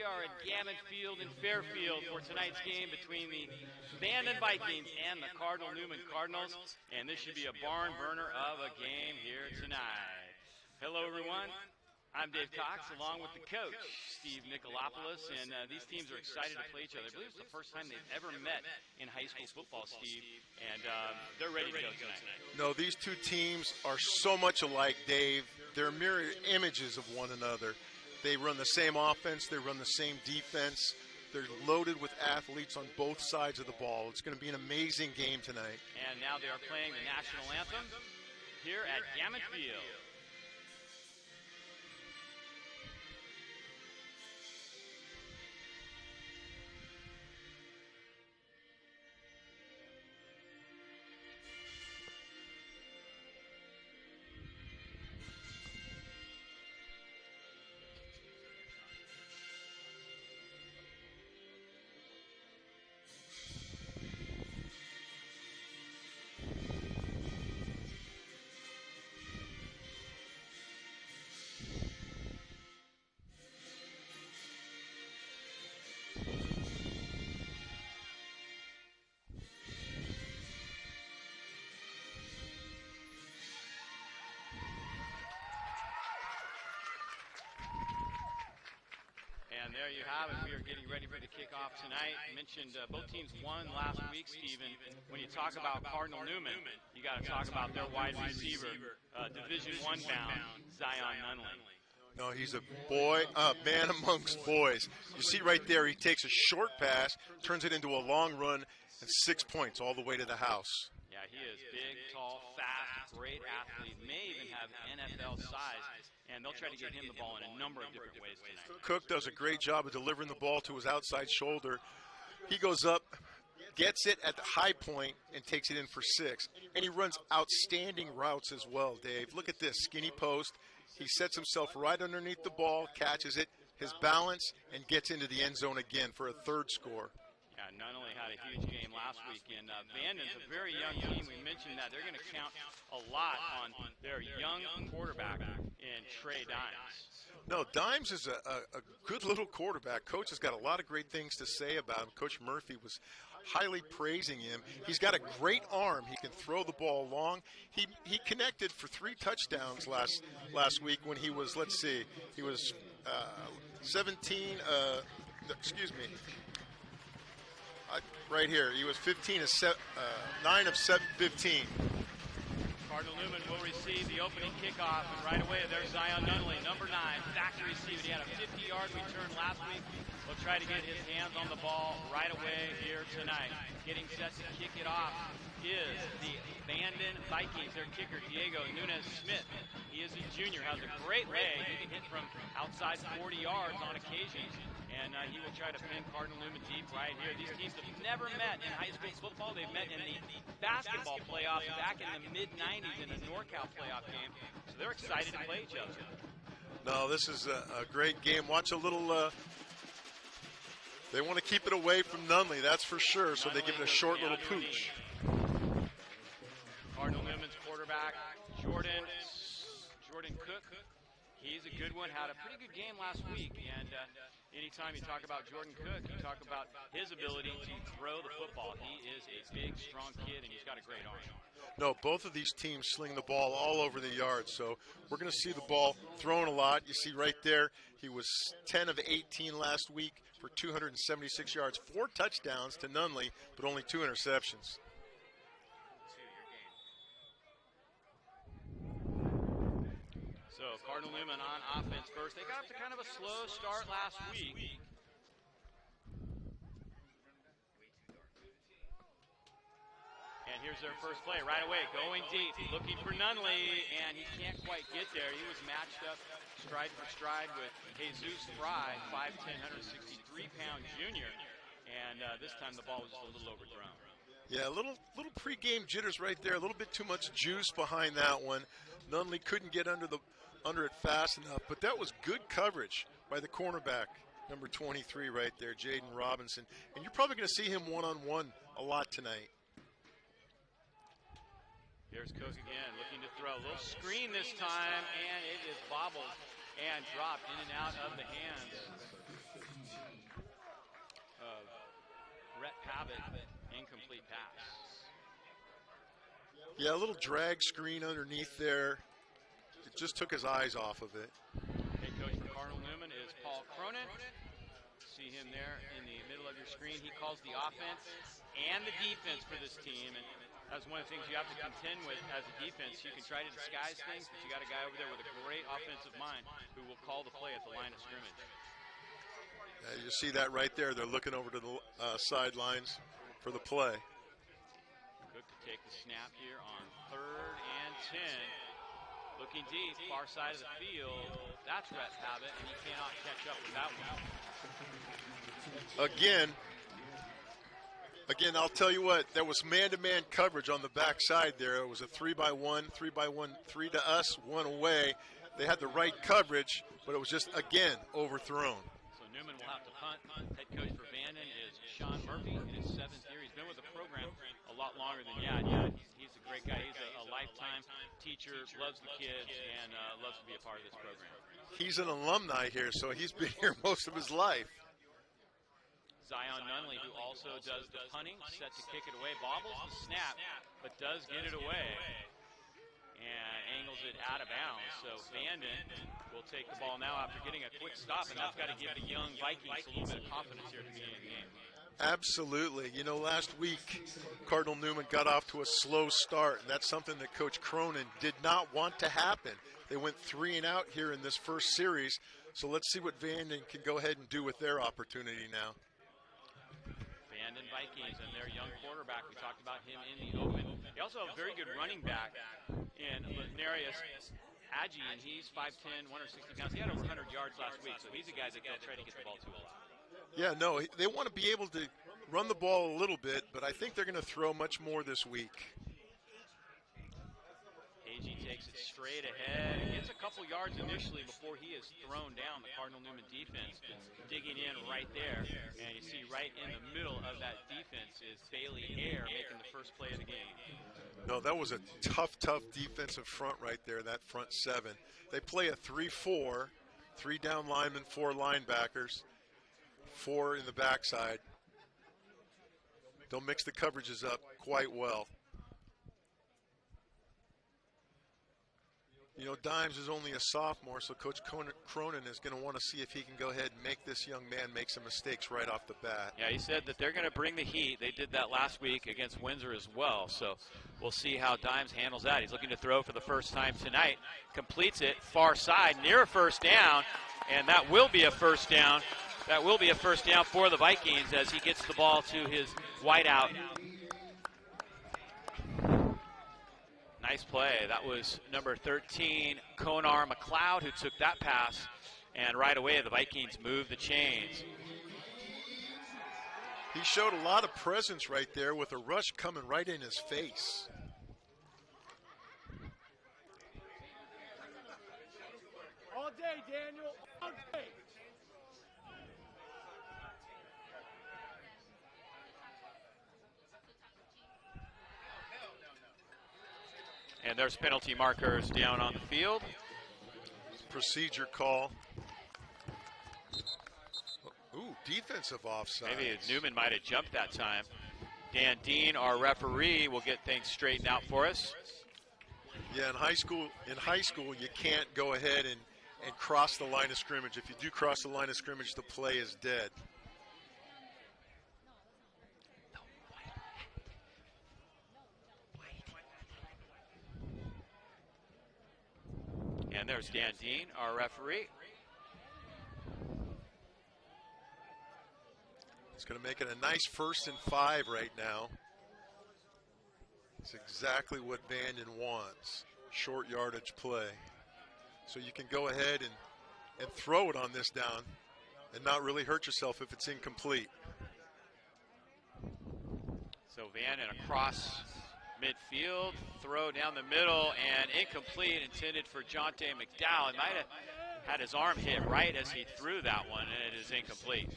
are at Gammon Field in Fairfield for tonight's game between the Vanden Vikings and the Cardinal Newman Cardinals, and this should be a barn burner of a game here tonight. Hello, everyone. I'm Dave Cox, along with the coach, Steve Nicolopoulos, and these teams are excited to play each other. I believe it's the first time they've ever met in high school football, Steve, and they're ready to go tonight. No, these two teams are so much alike, Dave. They're mirror images of one another. They run the same offense. They run the same defense. They're loaded with athletes on both sides of the ball. It's going to be an amazing game tonight. And now they are playing the national anthem here at Gammon Field. And there you have it. We are getting ready for the kickoff tonight. I mentioned both teams won last week, Stephen. When you talk about Cardinal Newman, you got to talk about their wide receiver, Division I bound, Zion Nunley. No, he's a man amongst boys. You see right there, he takes a short pass, turns it into a long run, and 6 points all the way to the house. Yeah, he is big, tall, fast, great athlete, may even have NFL size, and they'll try to get him the ball in a number of different ways tonight. Cook does a great job of delivering the ball to his outside shoulder. He goes up, gets it at the high point, and takes it in for 6. And he runs outstanding routes as well, Dave. Look at this, skinny post. He sets himself right underneath the ball, catches it, his balance, and gets into the end zone again for a third score. Yeah, Nunley had a huge game last week, and Vanden's a very young team. We mentioned that. They're going to count a lot on their young quarterback in Trey Dimes. No, Dimes is a good little quarterback. Coach has got a lot of great things to say about him. Coach Murphy was highly praising him. He's got a great arm. He can throw the ball long. He connected for 3 touchdowns last week when he was, he was 17, right here. He was 9 of 15. Cardinal Newman will receive the opening kickoff, and right away there's Zion Nunley, number 9, back to receive it. He had a 50-yard return last week. He'll try to get his hands on the ball right away here tonight. Getting set to kick it off is the Vanden Vikings. Their kicker, Diego Nunez-Smith. He is a junior, has a great leg. He can hit from outside 40 yards on occasion. And he will try to pin Cardinal Newman deep right here. These teams have never met in high school football. They've met in the basketball playoffs back in the mid-'90s in the NorCal playoff game. So they're excited to play each other. No, this is a great game. Watch a little, they want to keep it away from Nunley, that's for sure, so they give it a short little pooch. Cardinal Newman's quarterback, Jordan Cook. He's a good one, had a pretty good game last week, and anytime you talk about Jordan Cook, you talk about his ability to throw the football. He is a big, strong kid, and he's got a great arm. No, both of these teams sling the ball all over the yard, so we're going to see the ball thrown a lot. You see right there, he was 10 of 18 last week for 276 yards, 4 touchdowns to Nunley, but only 2 interceptions. So Cardinal Newman on offense first. They got up to kind of a slow start last week. And here's their first play right away, going deep, looking for Nunley, and he can't quite get there. He was matched up stride for stride with Jesus Fry, 5'10", 163-pound junior, and this time the ball was just a little overthrown. Yeah, a little pregame jitters right there, a little bit too much juice behind that one. Nunley couldn't get under it fast enough, but that was good coverage by the cornerback, number 23 right there, Jaden Robinson. And you're probably going to see him one-on-one a lot tonight. Here's Cook again, looking to throw. A little screen this time, and it is bobbled and dropped in and out of the hands Pavitt, incomplete pass. Yeah, a little drag screen underneath there. It just took his eyes off of it. Head coach for Cardinal Newman is Paul Cronin. See him there in the middle of your screen. He calls the offense and the defense for this team, and that's one of the things you have to contend with as a defense. You can try to disguise things, but you got a guy over there with a great offensive mind who will call the play at the line of scrimmage. You see that right there. They're looking over to the sidelines for the play. Cook to take the snap here on 3rd and 10. Looking deep, far side of the field. That's Rhett Pavitt, and he cannot catch up with that one. Again, I'll tell you what, there was man-to-man coverage on the backside there. It was a 3-by-1, 3-by-1, 3 to us, 1 away. They had the right coverage, but it was just, again, overthrown. So Newman will have to punt. Head coach for Vanden is Sean Murphy in his 7th year. He's been with the program a lot longer than he's a great guy. He's a lifetime teacher, loves the kids, and loves to be a part of this program. He's an alumni here, so he's been here most of his life. Zion Nunley, who also does the punting, set to kick it away, bobbles the snap, but does get it away and angles it out of bounds. So Vanden will take the ball now after getting a quick stop, and that's got to give the young Vikings a little bit of confidence here at the beginning of the game. Absolutely. You know, last week, Cardinal Newman got off to a slow start, and that's something that Coach Cronin did not want to happen. They went 3 and out here in this first series, so let's see what Vanden can go ahead and do with their opportunity now. Vanden Vikings and their young quarterback, we talked about him in the open. They also have a very good running back in Lenarius Agee, and he's 5'10", 160 pounds. He had over 100 yards last week, so he's a guy that they'll try to get the ball to a lot. Yeah, no, they want to be able to run the ball a little bit, but I think they're going to throw much more this week. Agee takes it straight ahead and gets a couple yards initially before he is thrown down. The Cardinal Newman defense digging in right there, and you see right in the middle of that defense is Bailey Hare making the first play of the game. No, that was a tough defensive front right there, that front 7. They play a 3-4, 3 down linemen, 4 linebackers, 4 in the backside. They'll mix the coverages up quite well. You know, Dimes is only a sophomore, so Coach Cronin is going to want to see if he can go ahead and make this young man make some mistakes right off the bat. Yeah, he said that they're going to bring the heat. They did that last week against Windsor as well, so we'll see how Dimes handles that. He's looking to throw for the first time tonight. Completes it, far side, near a first down, and that will be a first down. That will be a first down for the Vikings as he gets the ball to his wideout. Nice play. That was number 13, Konar McLeod, who took that pass. And right away, the Vikings move the chains. He showed a lot of presence right there with a rush coming right in his face. All day, Daniel. All day. And there's penalty markers down on the field. Procedure call. Ooh, defensive offside. Maybe Newman might have jumped that time. Dan Dean, our referee, will get things straightened out for us. Yeah, in high school, you can't go ahead and cross the line of scrimmage. If you do cross the line of scrimmage, the play is dead. And there's Dan Dean, our referee. It's going to make it a nice 1st and 5 right now. It's exactly what Vanden wants, short yardage play. So you can go ahead and throw it on this down and not really hurt yourself if it's incomplete. So Vanden across midfield, throw down the middle, and incomplete, intended for Jonte McDowell. He might have had his arm hit right as he threw that one, and it is incomplete.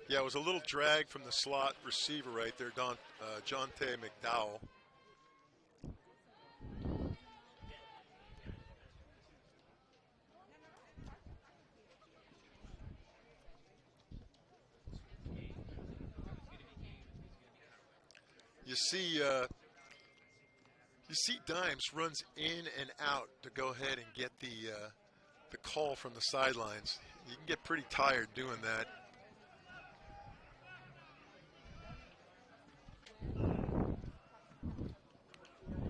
Yeah, it was a little drag from the slot receiver right there, Jonte McDowell. You see Dimes runs in and out to go ahead and get the call from the sidelines. You can get pretty tired doing that.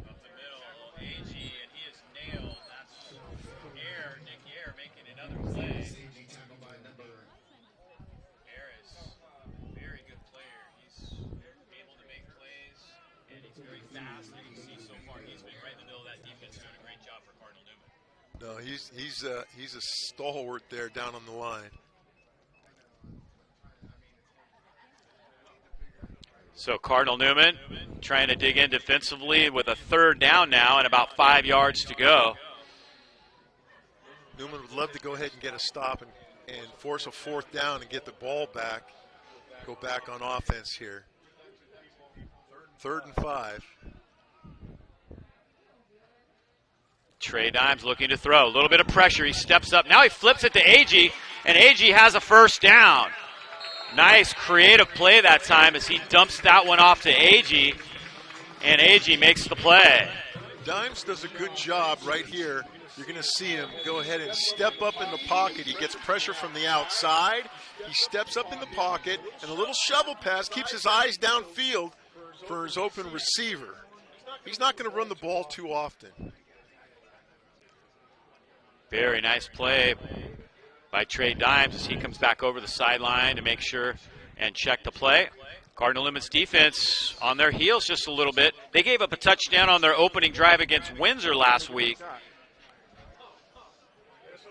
Up the middle, AG, and he is nailed. That's Nick Air making another play. Air is a very good player. He's able to make plays, and he's very fast. You can see so far he's been right in the middle of that defense, doing a great job for Cardinal Newman. No, he's a stalwart there down on the line. So Cardinal Newman trying to dig in defensively with a third down now and about 5 yards to go. Newman would love to go ahead and get a stop and force a fourth down and get the ball back. Go back on offense here. 3rd and 5. Trey Dimes looking to throw. A little bit of pressure. He steps up. Now he flips it to AG, and AG has a first down. Nice creative play that time as he dumps that one off to AG, and AG makes the play. Dimes does a good job right here. You're going to see him go ahead and step up in the pocket. He gets pressure from the outside. He steps up in the pocket, and a little shovel pass keeps his eyes downfield for his open receiver. He's not going to run the ball too often. Very nice play by Trey Dimes as he comes back over the sideline to make sure and check the play. Cardinal Newman's defense on their heels just a little bit. They gave up a touchdown on their opening drive against Windsor last week.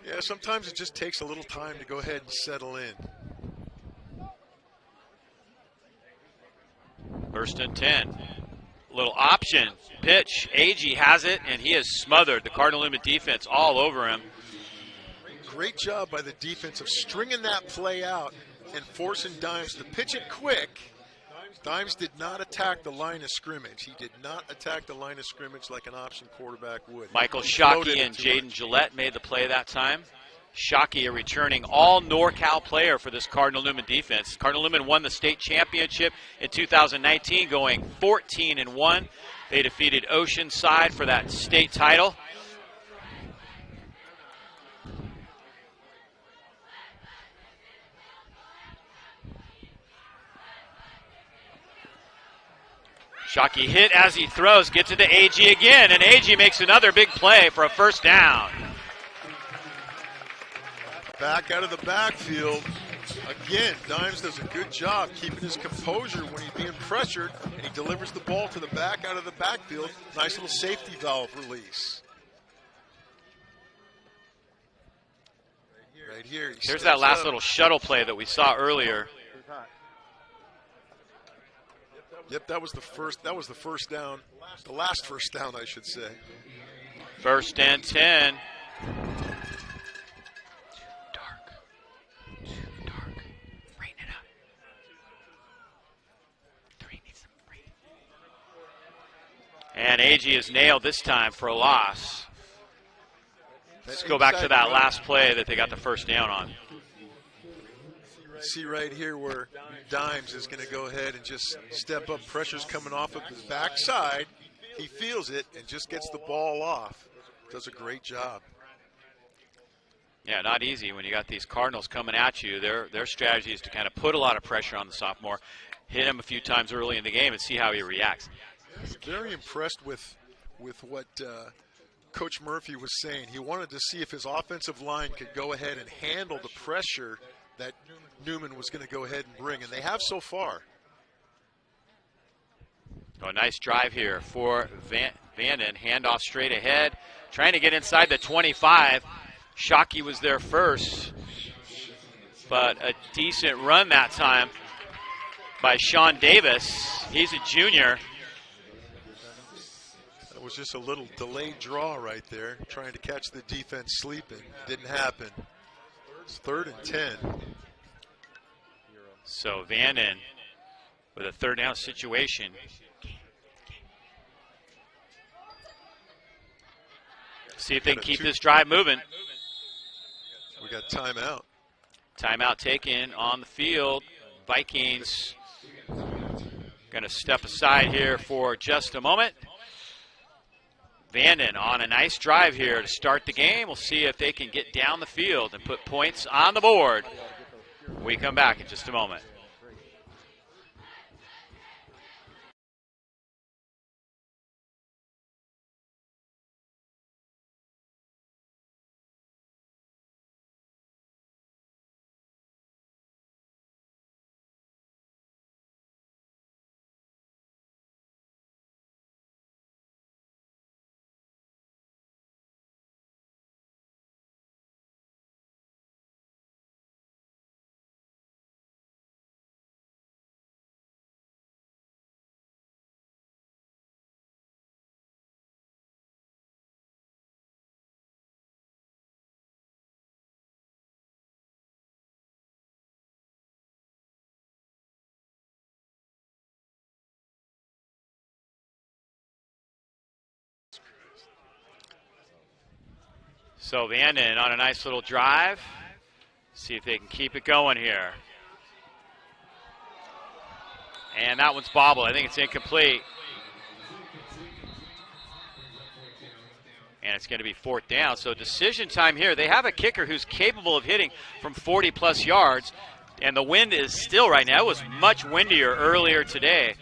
Yeah, sometimes it just takes a little time to go ahead and settle in. 1st and 10. Little option pitch. AG has it, and he has smothered the Cardinal Newman defense all over him. Great job by the defense of stringing that play out and forcing Dimes to pitch it quick. Dimes did not attack the line of scrimmage. He did not attack the line of scrimmage like an option quarterback would. Michael Shockey and Jaden Gillette made the play that time. Shockey, a returning all NorCal player for this Cardinal Newman defense. Cardinal Newman won the state championship in 2019, going 14-1. They defeated Oceanside for that state title. Shockey hit as he throws, gets it to AG again, and AG makes another big play for a first down. Back out of the backfield. Again, Dimes does a good job keeping his composure when he's being pressured, and he delivers the ball to the back out of the backfield. Nice little safety valve release. Right here. Here's that last little shuttle play that we saw earlier. Yep, that was the first down. The last first down, I should say. 1st and 10. And AG is nailed this time for a loss. Let's go back to that last play that they got the first down on. See right here where Dimes is going to go ahead and just step up. Pressure's coming off of his backside. He feels it and just gets the ball off. Does a great job. Yeah, not easy when you got these Cardinals coming at you. Their strategy is to kind of put a lot of pressure on the sophomore, hit him a few times early in the game, and see how he reacts. Very impressed with what Coach Murphy was saying. He wanted to see if his offensive line could go ahead and handle the pressure that Newman was going to go ahead and bring, and they have so far. Oh, a nice drive here for Vanden. Handoff straight ahead, trying to get inside the 25. Shockey was there first, but a decent run that time by Sean Davis. He's a junior. That was just a little delayed draw right there, trying to catch the defense sleeping. Didn't happen. It's 3rd and 10. So Vanden with a third down situation. See if they can keep this drive moving. We got timeout. Timeout taken on the field. Vikings Going to step aside here for just a moment. Vanden on a nice drive here to start the game. We'll see if they can get down the field and put points on the board. We come back in just a moment. So Vanden on a nice little drive. See if they can keep it going here. And that one's bobbled. I think it's incomplete. And it's going to be 4th down. So decision time here. They have a kicker who's capable of hitting from 40-plus yards. And the wind is still right now. It was much windier earlier today.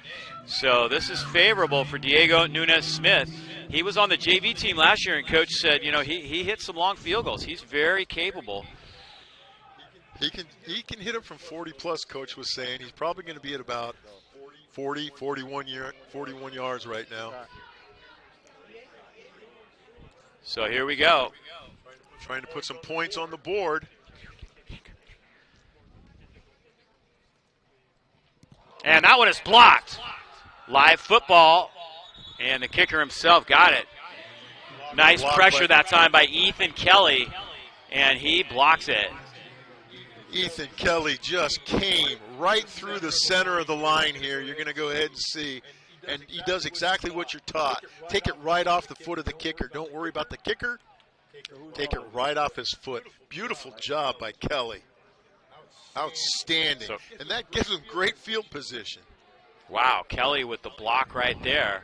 So this is favorable for Diego Nunes-Smith. He was on the JV team last year, and Coach said, you know, he hit some long field goals. He's very capable. He can hit him from 40-plus, Coach was saying. He's probably going to be at about 41 yards right now. So here we go. Trying to put some points on the board. And that one is blocked. Live football. And the kicker himself got it. Nice pressure that time by Ethan Kelly. And he blocks it. Ethan Kelly just came right through the center of the line here. You're going to go ahead and see. And he does exactly what you're taught. Take it right off the foot of the kicker. Don't worry about the kicker. Take it right off his foot. Beautiful job by Kelly. Outstanding. And that gives him great field position. Wow, Kelly with the block right there.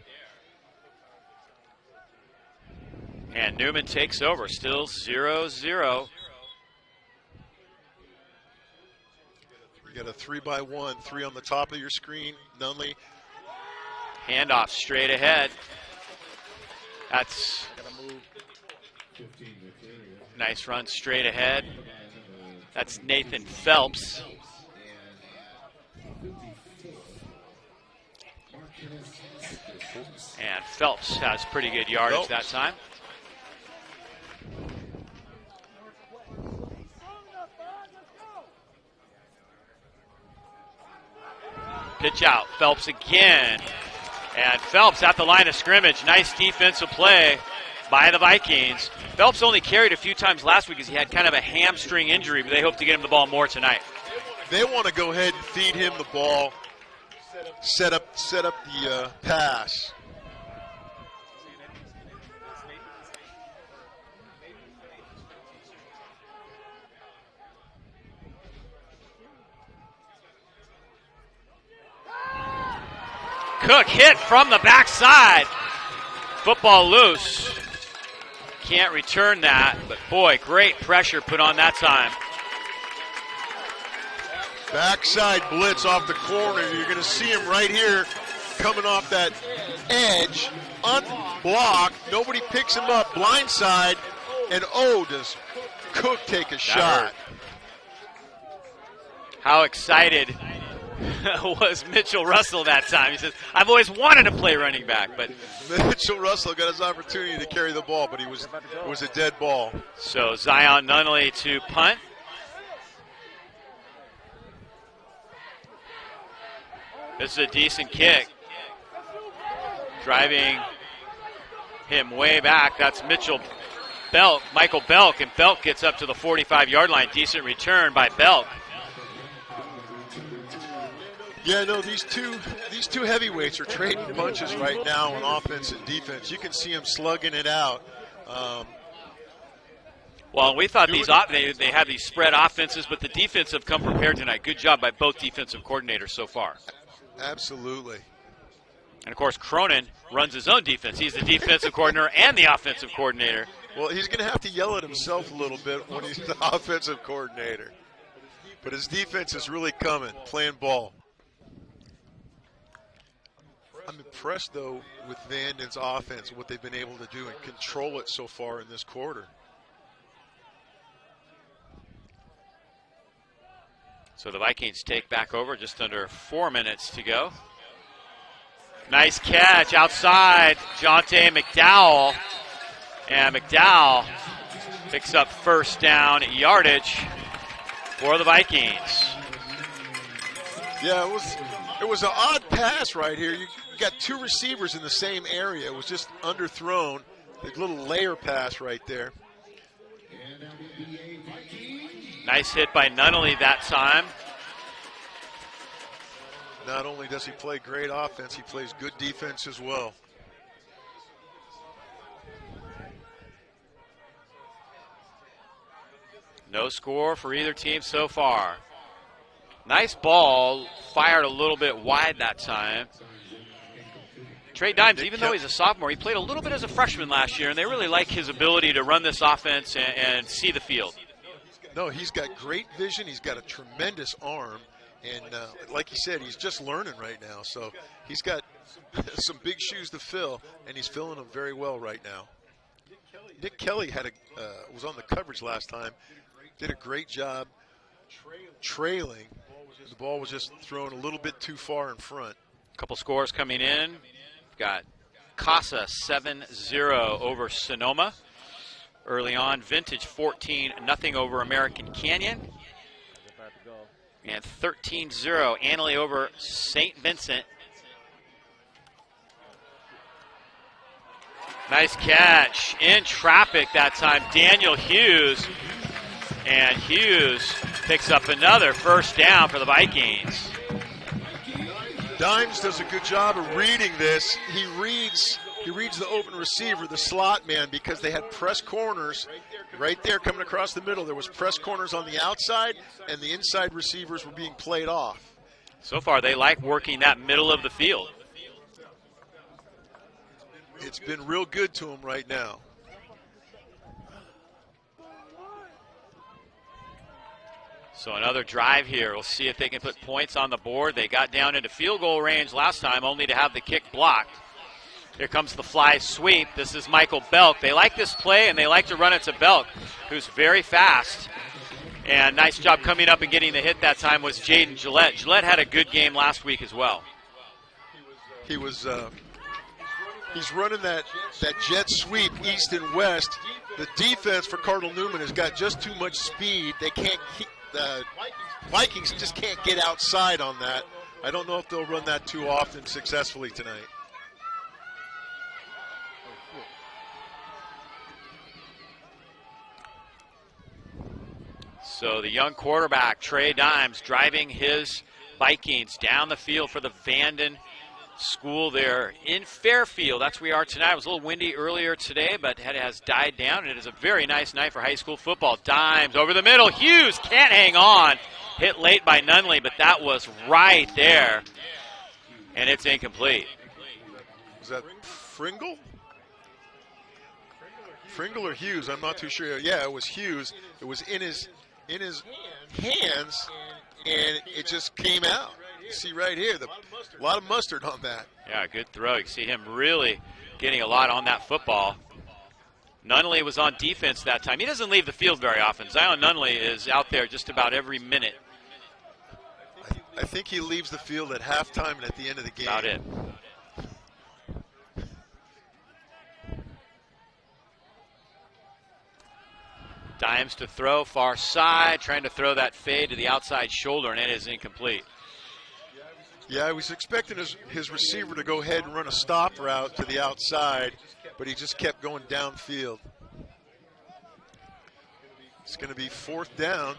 And Newman takes over, still 0-0. You got a 3-by-1, 3 on the top of your screen. Nunley. Handoff straight ahead. That's nice run straight ahead. That's Nathan Phelps. And Phelps has pretty good yardage that time. Pitch out, Phelps again. And Phelps at the line of scrimmage. Nice defensive play by the Vikings. Phelps only carried a few times last week because he had kind of a hamstring injury, but they hope to get him the ball more tonight. They want to go ahead and feed him the ball, set up the pass. Cook hit from the backside. Football loose. Can't return that, but boy, great pressure put on that time. Backside blitz off the corner. You're going to see him right here coming off that edge, unblocked. Nobody picks him up, blindside, and does Cook take a shot? How excited was Mitchell Russell that time. He says, I've always wanted to play running back, but Mitchell Russell got his opportunity to carry the ball, but it was a dead ball. So Zion Nunley to punt. This is a decent kick. Driving him way back. That's Michael Belk, and Belk gets up to the 45-yard line. Decent return by Belk. Yeah, no, these two heavyweights are trading punches right now on offense and defense. You can see them slugging it out. Well, we thought they had these spread offenses, but the defense have come prepared tonight. Good job by both defensive coordinators so far. Absolutely. And, of course, Cronin runs his own defense. He's the defensive coordinator and the offensive coordinator. Well, he's going to have to yell at himself a little bit when he's the offensive coordinator. But his defense is really coming, playing ball. I'm impressed, though, with Vanden's offense, what they've been able to do and control it so far in this quarter. So the Vikings take back over, just under 4 minutes to go. Nice catch outside, Jonte McDowell. And McDowell picks up first down yardage for the Vikings. Yeah, it was an odd pass right here. You got two receivers in the same area. It was just underthrown. A little layer pass right there. Nice hit by Nunnally that time. Not only does he play great offense, he plays good defense as well. No score for either team so far. Nice ball, fired a little bit wide that time. Trey Dimes, even though he's a sophomore, he played a little bit as a freshman last year, and they really like his ability to run this offense and see the field. No, he's got great vision. He's got a tremendous arm. And like he said, he's just learning right now. So he's got some big shoes to fill, and he's filling them very well right now. Nick Kelly was on the coverage last time. Did a great job trailing. The ball was just thrown a little bit too far in front. A couple scores coming in. We've got Casa 7-0 over Sonoma. Early on, Vintage 14-0 over American Canyon. And 13-0, Annalee over St. Vincent. Nice catch in traffic that time, Daniel Hughes. And Hughes picks up another first down for the Vikings. Dimes does a good job of reading this. He reads the open receiver, the slot man, because they had press corners right there coming across the middle. There was press corners on the outside, and the inside receivers were being played off. So far, they like working that middle of the field. It's been real good to them right now. So another drive here. We'll see if they can put points on the board. They got down into field goal range last time, only to have the kick blocked. Here comes the fly sweep. This is Michael Belk. They like this play, and they like to run it to Belk, who's very fast. And nice job coming up and getting the hit that time was Jaden Gillette. Gillette had a good game last week as well. He's running that jet sweep east and west. The defense for Cardinal Newman has got just too much speed. The Vikings just can't get outside on that. I don't know if they'll run that too often successfully tonight. So the young quarterback, Trey Dimes, driving his Vikings down the field for the Vanden school there in Fairfield. That's where we are tonight. It was a little windy earlier today, but it has died down, and it is a very nice night for high school football. Dimes over the middle. Hughes can't hang on. Hit late by Nunnally, but that was right there, and it's incomplete. Was that Fringle? Fringle or Hughes? I'm not too sure. Yeah, it was Hughes. It was in his hands, and it just came out. You see right here, a lot of mustard on that. Yeah, good throw. You can see him really getting a lot on that football. Nunnally was on defense that time. He doesn't leave the field very often. Zion Nunnally is out there just about every minute. I think he leaves the field at halftime and at the end of the game. About it. Dimes to throw, far side, trying to throw that fade to the outside shoulder, and it is incomplete. Yeah, I was expecting his receiver to go ahead and run a stop route to the outside, but he just kept going downfield. It's going to be fourth down.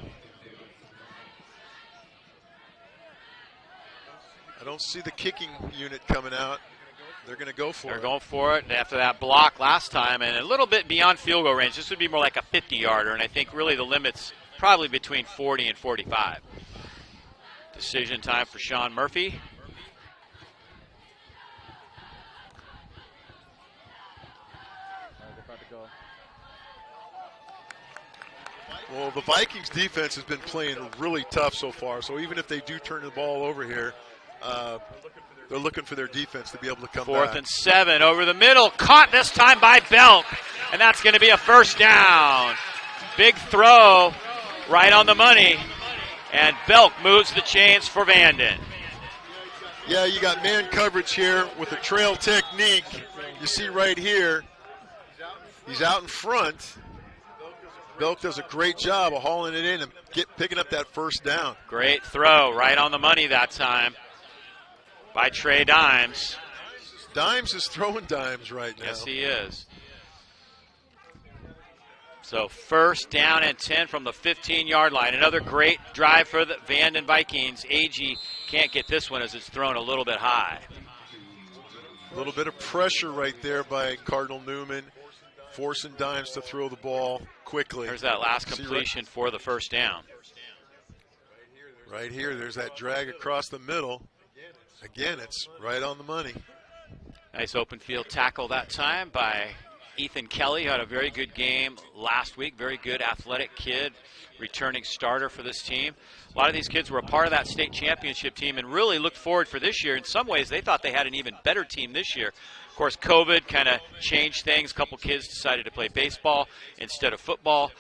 I don't see the kicking unit coming out. They're going to go for it. They're going for it, and after that block last time, and a little bit beyond field goal range, this would be more like a 50-yarder, and I think really the limit's probably between 40 and 45. Decision time for Sean Murphy. Well, the Vikings defense has been playing really tough so far, so even if they do turn the ball over here, they're looking for their defense to be able to come back. 4th and 7 over the middle. Caught this time by Belk. And that's going to be a first down. Big throw right on the money. And Belk moves the chains for Vanden. Yeah, you got man coverage here with the trail technique. You see right here, he's out in front. Belk does a great job of hauling it in and picking up that first down. Great throw right on the money that time by Trey Dimes. Dimes is throwing dimes right now. Yes, he is. So first down and 10 from the 15-yard line. Another great drive for the Vanden Vikings. AG can't get this one as it's thrown a little bit high. A little bit of pressure right there by Cardinal Newman, forcing Dimes to throw the ball quickly. There's that last completion for the first down. Right here, there's that drag across the middle. Again, it's right on the money. Nice open field tackle that time by Ethan Kelly, who had a very good game last week. Very good athletic kid, returning starter for this team. A lot of these kids were a part of that state championship team and really looked forward for this year. In some ways, they thought they had an even better team this year. Of course, COVID kind of changed things. A couple kids decided to play baseball instead of football,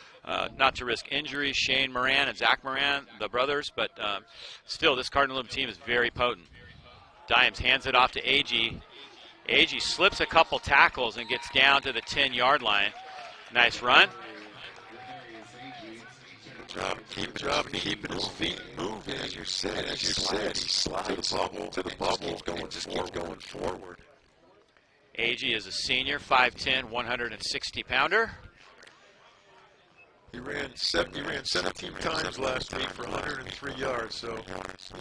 not to risk injuries. Shane Moran and Zach Moran, the brothers, but still, this Cardinal team is very potent. Dimes hands it off to AG. AG slips a couple tackles and gets down to the 10-yard line. Nice run. Good job keeping his feet moving, as you said. He slides to the bubble, just keeps going forward. AG is a senior, 5'10", 160-pounder. He ran 17 times last week for 103 yards, so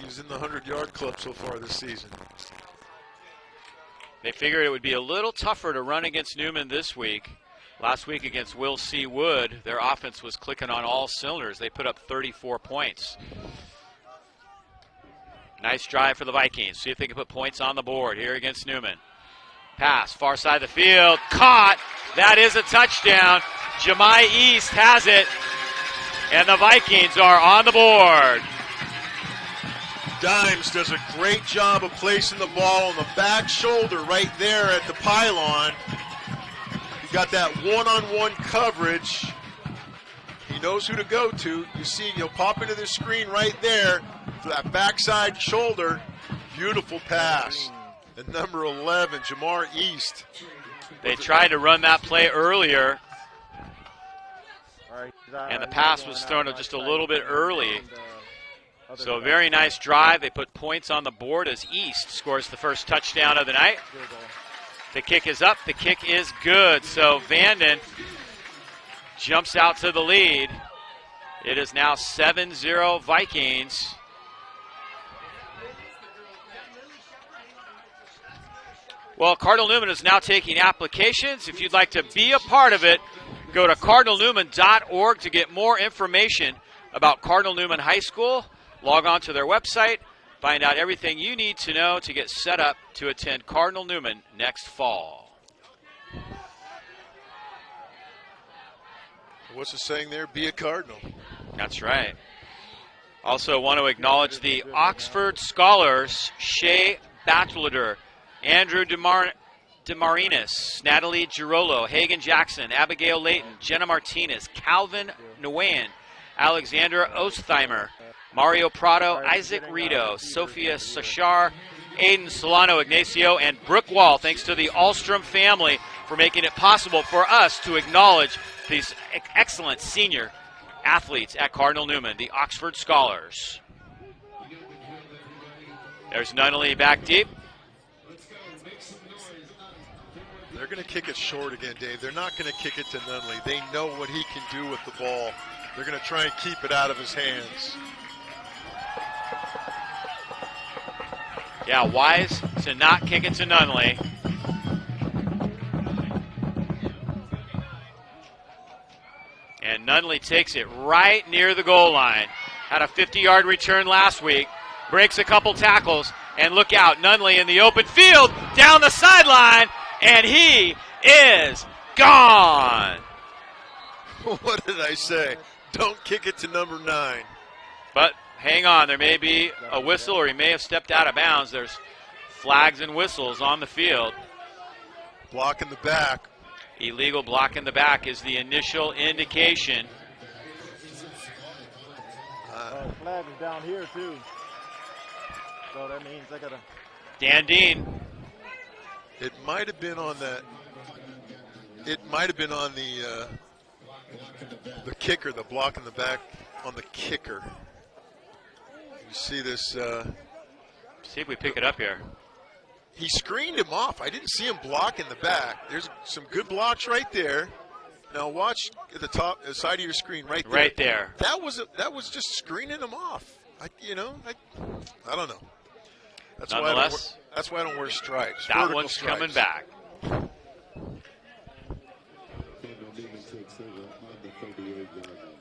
he's in the 100-yard club so far this season. They figured it would be a little tougher to run against Newman this week. Last week against Will C. Wood, their offense was clicking on all cylinders. They put up 34 points. Nice drive for the Vikings. See if they can put points on the board here against Newman. Pass, far side of the field, caught. That is a touchdown. Jemai East has it, and the Vikings are on the board. Dimes does a great job of placing the ball on the back shoulder right there at the pylon. He got that one-on-one coverage. He knows who to go to. You see, he'll pop into the screen right there for that backside shoulder. Beautiful pass. And number 11, Jamar East. They tried to run that play earlier, and the pass was thrown just a little bit early. So a very nice drive. They put points on the board as East scores the first touchdown of the night. The kick is up. The kick is good. So Vanden jumps out to the lead. It is now 7-0 Vikings. Well, Cardinal Newman is now taking applications. If you'd like to be a part of it, go to cardinalnewman.org to get more information about Cardinal Newman High School. Log on to their website, find out everything you need to know to get set up to attend Cardinal Newman next fall. What's the saying there? Be a Cardinal. That's right. Also want to acknowledge the Oxford Scholars, Shea Batchelder, Andrew DeMarinis, Natalie Girolo, Hagen Jackson, Abigail Layton, Jenna Martinez, Calvin Nguyen, Alexandra Ostheimer, Mario Prado, Isaac Rito, Sophia Sashar, Aiden Solano Ignacio, and Brooke Wall. Thanks to the Alstrom family for making it possible for us to acknowledge these excellent senior athletes at Cardinal Newman, the Oxford Scholars. There's Nunnally back deep. They're going to kick it short again, Dave. They're not going to kick it to Nunnally. They know what he can do with the ball. They're going to try and keep it out of his hands. Yeah, wise to not kick it to Nunnally. And Nunnally takes it right near the goal line. Had a 50-yard return last week. Breaks a couple tackles. And look out, Nunnally in the open field, down the sideline, and he is gone. What did I say? Don't kick it to number 9. But hang on, there may be a whistle, or he may have stepped out of bounds. There's flags and whistles on the field. Block in the back. Illegal block in the back is the initial indication. Flag is down here too. So that means I gotta. Dan Dean. It might have been on that. It might have been on the kicker, the block in the back on the kicker. You see this? See if we pick it up here. He screened him off. I didn't see him block in the back. There's some good blocks right there. Now watch at the top, the side of your screen, right there. Right there. That was just screening him off. I don't know. That's Nonetheless, why I don't wear stripes. That Vertical one's stripes. coming back.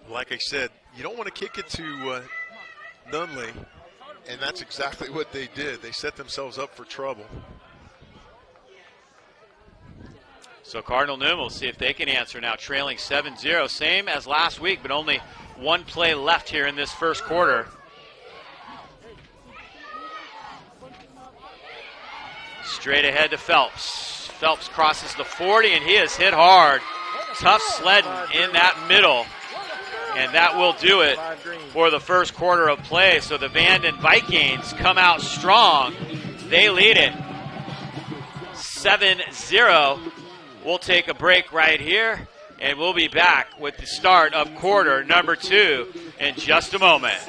Like I said, you don't want to kick it to Nunley, and that's exactly what they did. They set themselves up for trouble. So Cardinal Newman will see if they can answer now, trailing 7-0. Same as last week, but only one play left here in this first quarter. Straight ahead to Phelps. Phelps crosses the 40, and he is hit hard. Tough sledding in that middle. And that will do it for the first quarter of play. So the Vanden Vikings come out strong. They lead it 7-0. We'll take a break right here, and we'll be back with the start of quarter number 2 in just a moment.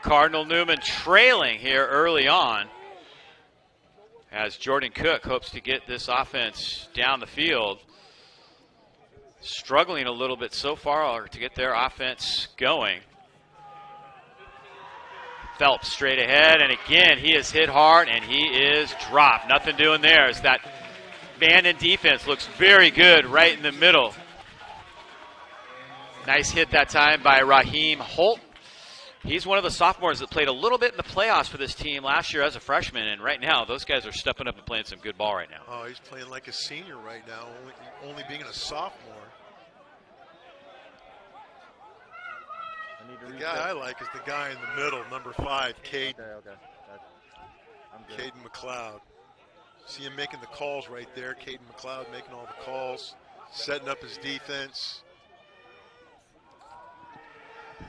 Cardinal Newman trailing here early on as Jordan Cook hopes to get this offense down the field. Struggling a little bit so far to get their offense going. Phelps straight ahead, and again he is hit hard and he is dropped. Nothing doing there as that Vanden defense looks very good right in the middle. Nice hit that time by Raheem Holt. He's one of the sophomores that played a little bit in the playoffs for this team last year as a freshman, and right now those guys are stepping up and playing some good ball right now. Oh, he's playing like a senior right now, only being a sophomore. The guy I like is the guy in the middle, number 5, Caden. Okay. I'm good. Caden McLeod. See him making the calls right there. Caden McLeod making all the calls, setting up his defense.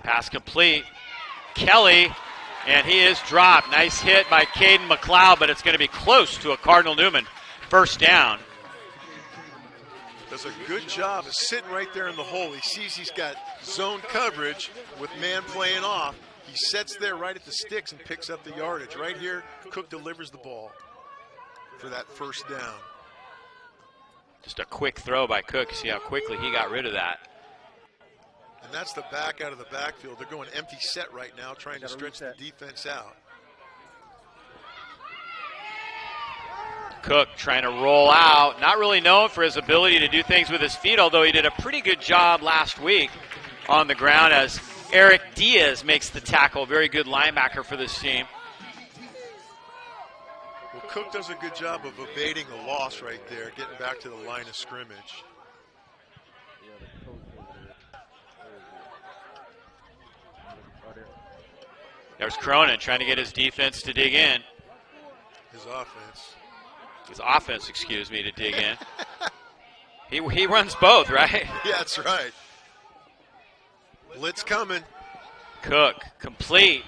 Pass complete. Kelly, and he is dropped. Nice hit by Caden McLeod, but it's going to be close to a Cardinal Newman first down. Does a good job of sitting right there in the hole. He sees he's got zone coverage with man playing off. He sits there right at the sticks and picks up the yardage. Right here, Cook delivers the ball for that first down. Just a quick throw by Cook. See how quickly he got rid of that. And that's the back out of the backfield. They're going empty set right now, trying to stretch the defense out. Cook trying to roll out. Not really known for his ability to do things with his feet, although he did a pretty good job last week on the ground as Eric Diaz makes the tackle. Very good linebacker for this team. Well, Cook does a good job of evading the loss right there, getting back to the line of scrimmage. There's Cronin trying to get his defense to dig in. His offense. His offense, excuse me, to dig in. He runs both, right? Yeah, that's right. Blitz coming. Cook, complete.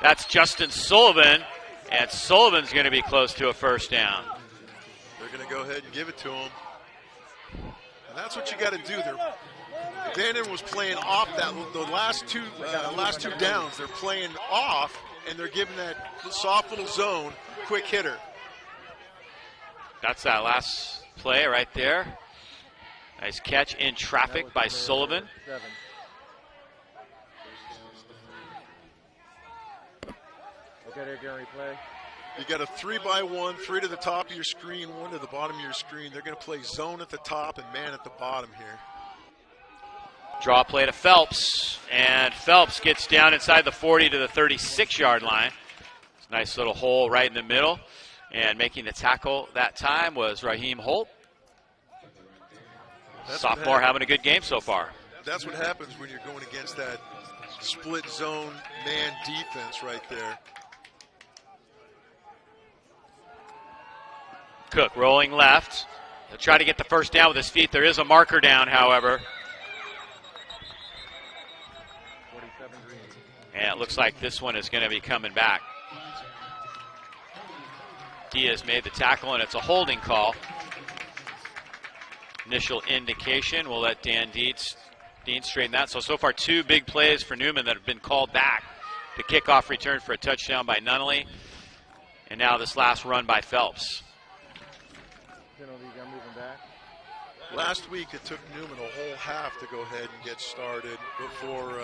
That's Justin Sullivan, and Sullivan's going to be close to a first down. They're going to go ahead and give it to him. And that's what you got to do. Vanden was playing off the last two downs. They're playing off, and they're giving that soft little zone quick hitter. That's that last play right there. Nice catch in traffic by Sullivan. Okay, they're going to replay. You got a 3-by-1, 3 to the top of your screen, 1 to the bottom of your screen. They're going to play zone at the top and man at the bottom here. Draw play to Phelps, and Phelps gets down inside the 40 to the 36-yard line. It's a nice little hole right in the middle, and making the tackle that time was Raheem Holt. Sophomore having a good game so far. That's what happens when you're going against that split zone man defense right there. Cook rolling left. He'll try to get the first down with his feet. There is a marker down, however. And it looks like this one is going to be coming back. Diaz made the tackle, and it's a holding call. Initial indication. We'll let Dean straighten that. So far 2 big plays for Newman that have been called back. The kickoff return for a touchdown by Nunnally. And now this last run by Phelps. Last week it took Newman a whole half to go ahead and get started before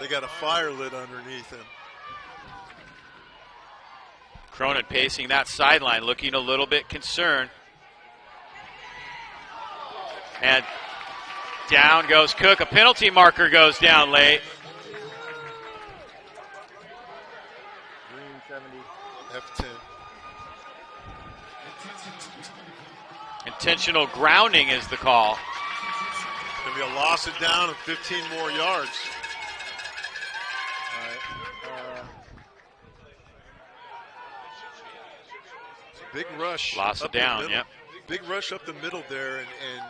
they got a fire lit underneath him. Cronin pacing that sideline, looking a little bit concerned. And down goes Cook. A penalty marker goes down late. F10. Intentional grounding is the call. Going to be a loss of down of 15 more yards. Big rush. Loss of down, yep. Big rush up the middle there, and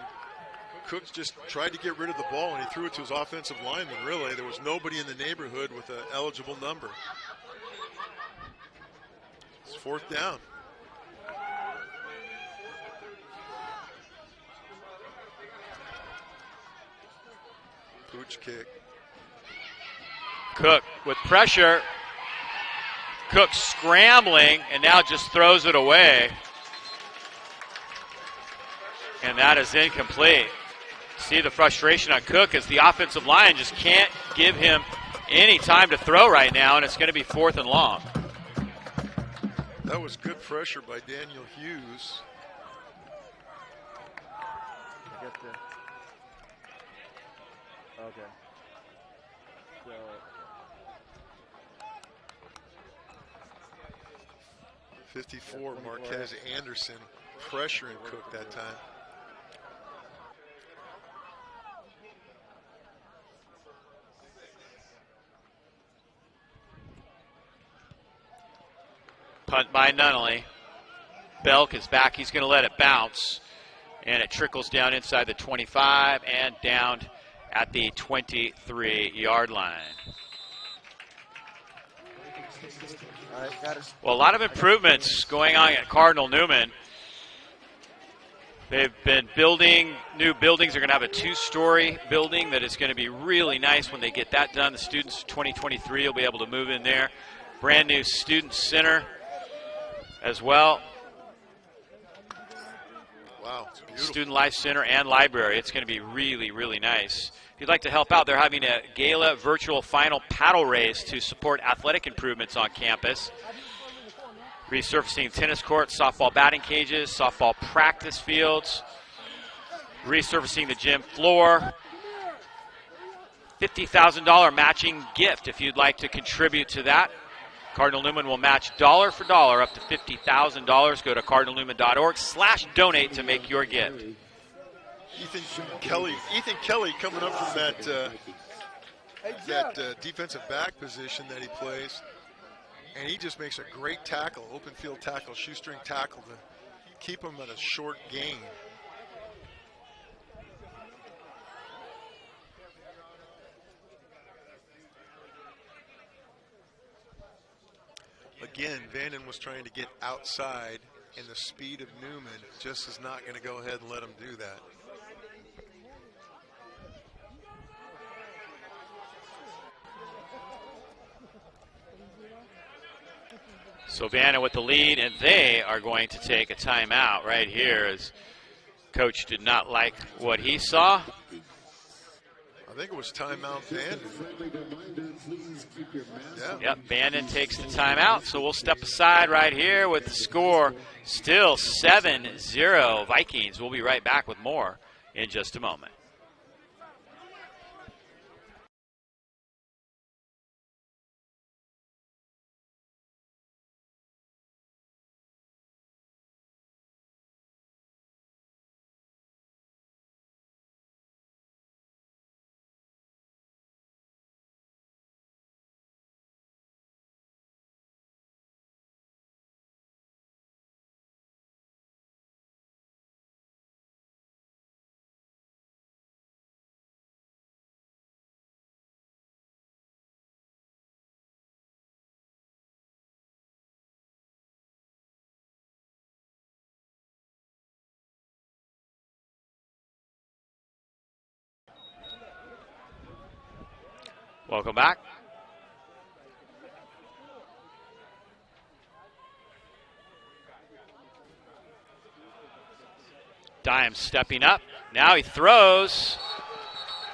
Cook just tried to get rid of the ball, and he threw it to his offensive lineman, really. There was nobody in the neighborhood with an eligible number. It's 4th down. Pooch kick. Cook with pressure. Cook scrambling and now just throws it away. And that is incomplete. See the frustration on Cook as the offensive line just can't give him any time to throw right now, and it's going to be 4th and long. That was good pressure by Daniel Hughes. Okay. So 54, Marquez Anderson pressuring Cook that time. Punt by Nunnally. Belk is back. He's going to let it bounce. And it trickles down inside the 25 and down at the 23-yard line. all right, got it. Well, a lot of improvements going on at Cardinal Newman. They've been building new buildings. They're going to have a 2-story building that is going to be really nice when they get that done. The students 2023 will be able to move in there. Brand new student center as well. Wow, it's beautiful. Student Life Center and library. It's going to be really, really nice. If you'd like to help out, they're having a gala virtual final paddle race to support athletic improvements on campus. Resurfacing tennis courts, softball batting cages, softball practice fields, resurfacing the gym floor. $50,000 matching gift if you'd like to contribute to that. Cardinal Newman will match dollar for dollar up to $50,000. Go to cardinalnewman.org/donate to make your gift. Ethan Kelly coming up from that defensive back position that he plays. And he just makes a great tackle, open field tackle, shoestring tackle to keep him at a short gain. Again, Vanden was trying to get outside, and the speed of Newman just is not going to go ahead and let him do that. So Vanden with the lead, and they are going to take a timeout right here as coach did not like what he saw. I think it was timeout Vanden. Yeah. Yep, Vanden takes the timeout, so we'll step aside right here with the score still 7-0 Vikings. We'll be right back with more in just a moment. Welcome back. Dimes stepping up. Now he throws.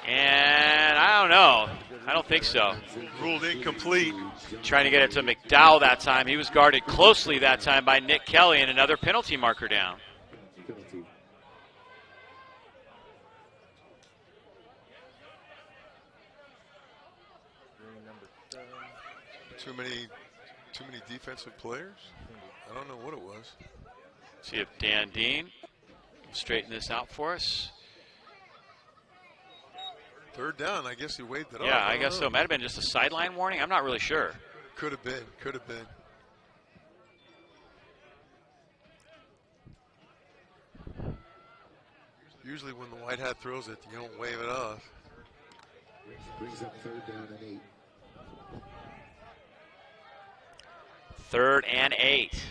And I don't know. I don't think so. Ruled incomplete. Trying to get it to McDowell that time. He was guarded closely that time by Nick Kelly, and another penalty marker down. Too many defensive players? I don't know what it was. See if Dan Dean can straighten this out for us. Third down, I guess he waved it off. Yeah, I guess so. It might have been just a sideline warning. I'm not really sure. Could have been. Could have been. Usually when the white hat throws it, you don't wave it off. Brings up 3rd down and 8. 3rd and 8.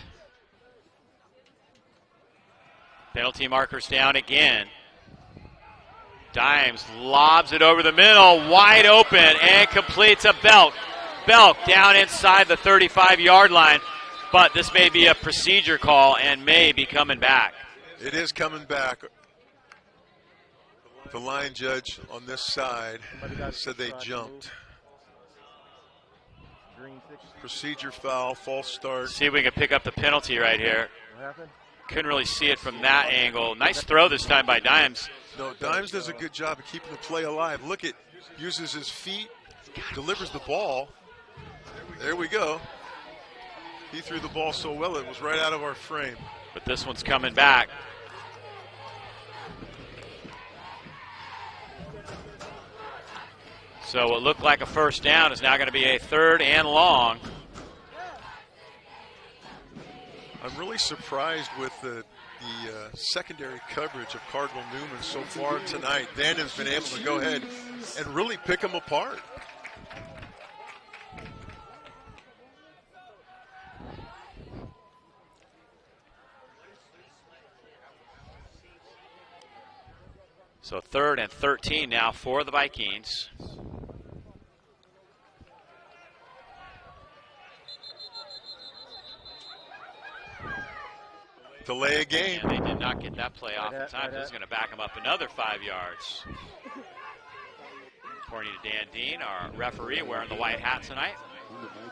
Penalty markers down again. Dimes lobs it over the middle, wide open, and completes a Belk. Belk down inside the 35-yard line, but this may be a procedure call and may be coming back. It is coming back. The line judge on this side said they jumped. Procedure foul, false start. See if we can pick up the penalty right here. What happened? Couldn't really see it from that angle. Nice throw this time by Dimes. No, Dimes does a good job of keeping the play alive. Look at, uses his feet, delivers the ball. There we go. He threw the ball so well it was right out of our frame. But this one's coming back. So what looked like a first down is now going to be a 3rd and long. I'm really surprised with the secondary coverage of Cardinal Newman so far tonight. Vanden's been able to go ahead and really pick them apart. So 3rd and 13 now for the Vikings. Delay a game. And they did not get that play off in time. This is going to back them up another 5 yards. According to Dan Dean, our referee wearing the white hat tonight.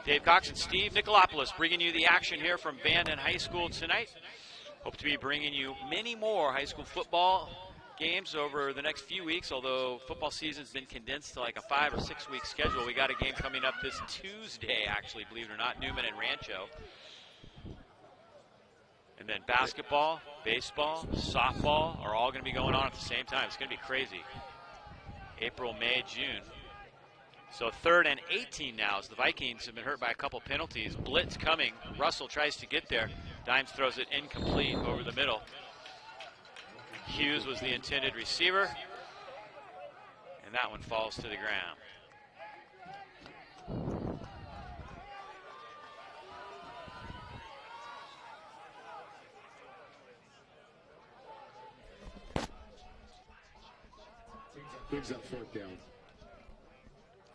Dave Cox and Steve Nicolopoulos bringing you the action here from Vanden High School tonight. Hope to be bringing you many more high school football games over the next few weeks, although football season's been condensed to like a 5 or 6 week schedule. We got a game coming up this Tuesday, actually, believe it or not, Newman and Rancho. And then basketball, baseball, softball are all going to be going on at the same time. It's going to be crazy. April, May, June. So 3rd and 18 now as the Vikings have been hurt by a couple penalties. Blitz coming. Russell tries to get there. Dimes throws it incomplete over the middle. Hughes was the intended receiver. And that one falls to the ground. Brings up 4th down.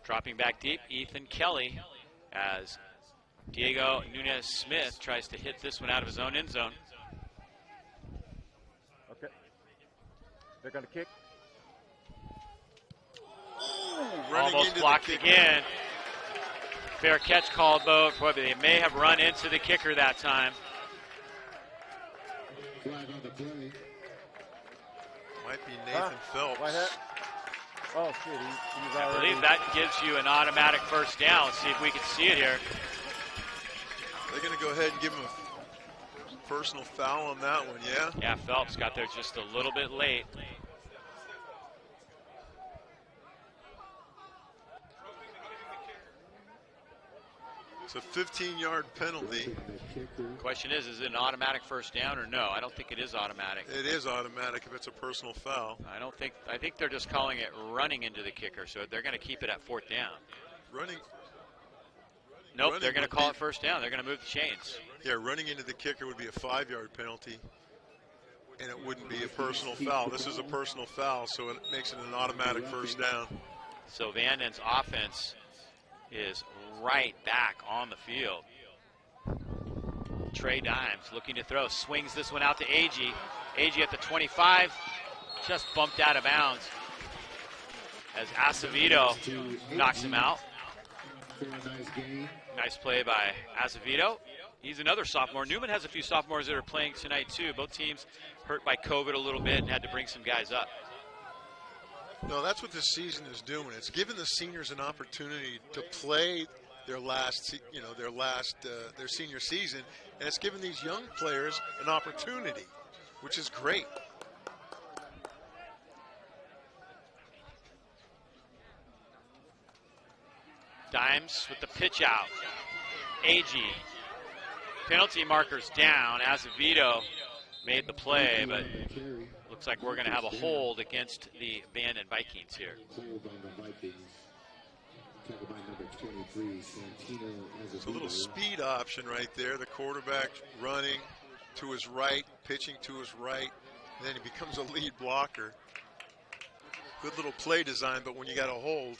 Dropping back deep, Ethan Kelly, as Diego Nunez-Smith tries to hit this one out of his own end zone. Okay. They're going to kick. Almost blocked again. Fair catch called, though. But they may have run into the kicker that time. Flag on the play. Might be Nathan Phelps. Whitehead. Oh, shit. He's I already. believe that gives you an automatic first down. Let's see if we can see it here. They're going to go ahead and give him a personal foul on that one, yeah? Yeah, Phelps got there just a little bit late. It's a 15-yard penalty. Question is it an automatic first down or no? I don't think it is automatic. It is automatic if it's a personal foul. I think they're just calling it running into the kicker, so they're going to keep it at 4th down. Running. Nope, running they're going would to call be- it first down. They're going to move the chains. Yeah, running into the kicker would be a 5-yard penalty, and it wouldn't be a personal foul. This is a personal foul, so it makes it an automatic first down. So Vanden's offense is right back on the field. Trey Dimes looking to throw, swings this one out to Agee. Agee at the 25, just bumped out of bounds as Acevedo knocks him out. Nice play by Acevedo. He's another sophomore. Newman has a few sophomores that are playing tonight too. Both teams hurt by COVID a little bit and had to bring some guys up. No, that's what this season is doing. It's giving the seniors an opportunity to play their senior season, and it's giving these young players an opportunity, which is great. Dimes with the pitch out. Agee. Penalty markers down. Acevedo made the play, but looks like we're going to have a hold against the Vanden Vikings here. Hold on the Vikings. Tackled by number 23, Santino. It's a little speed option right there. The quarterback running to his right, pitching to his right, and then he becomes a lead blocker. Good little play design, but when you got a hold.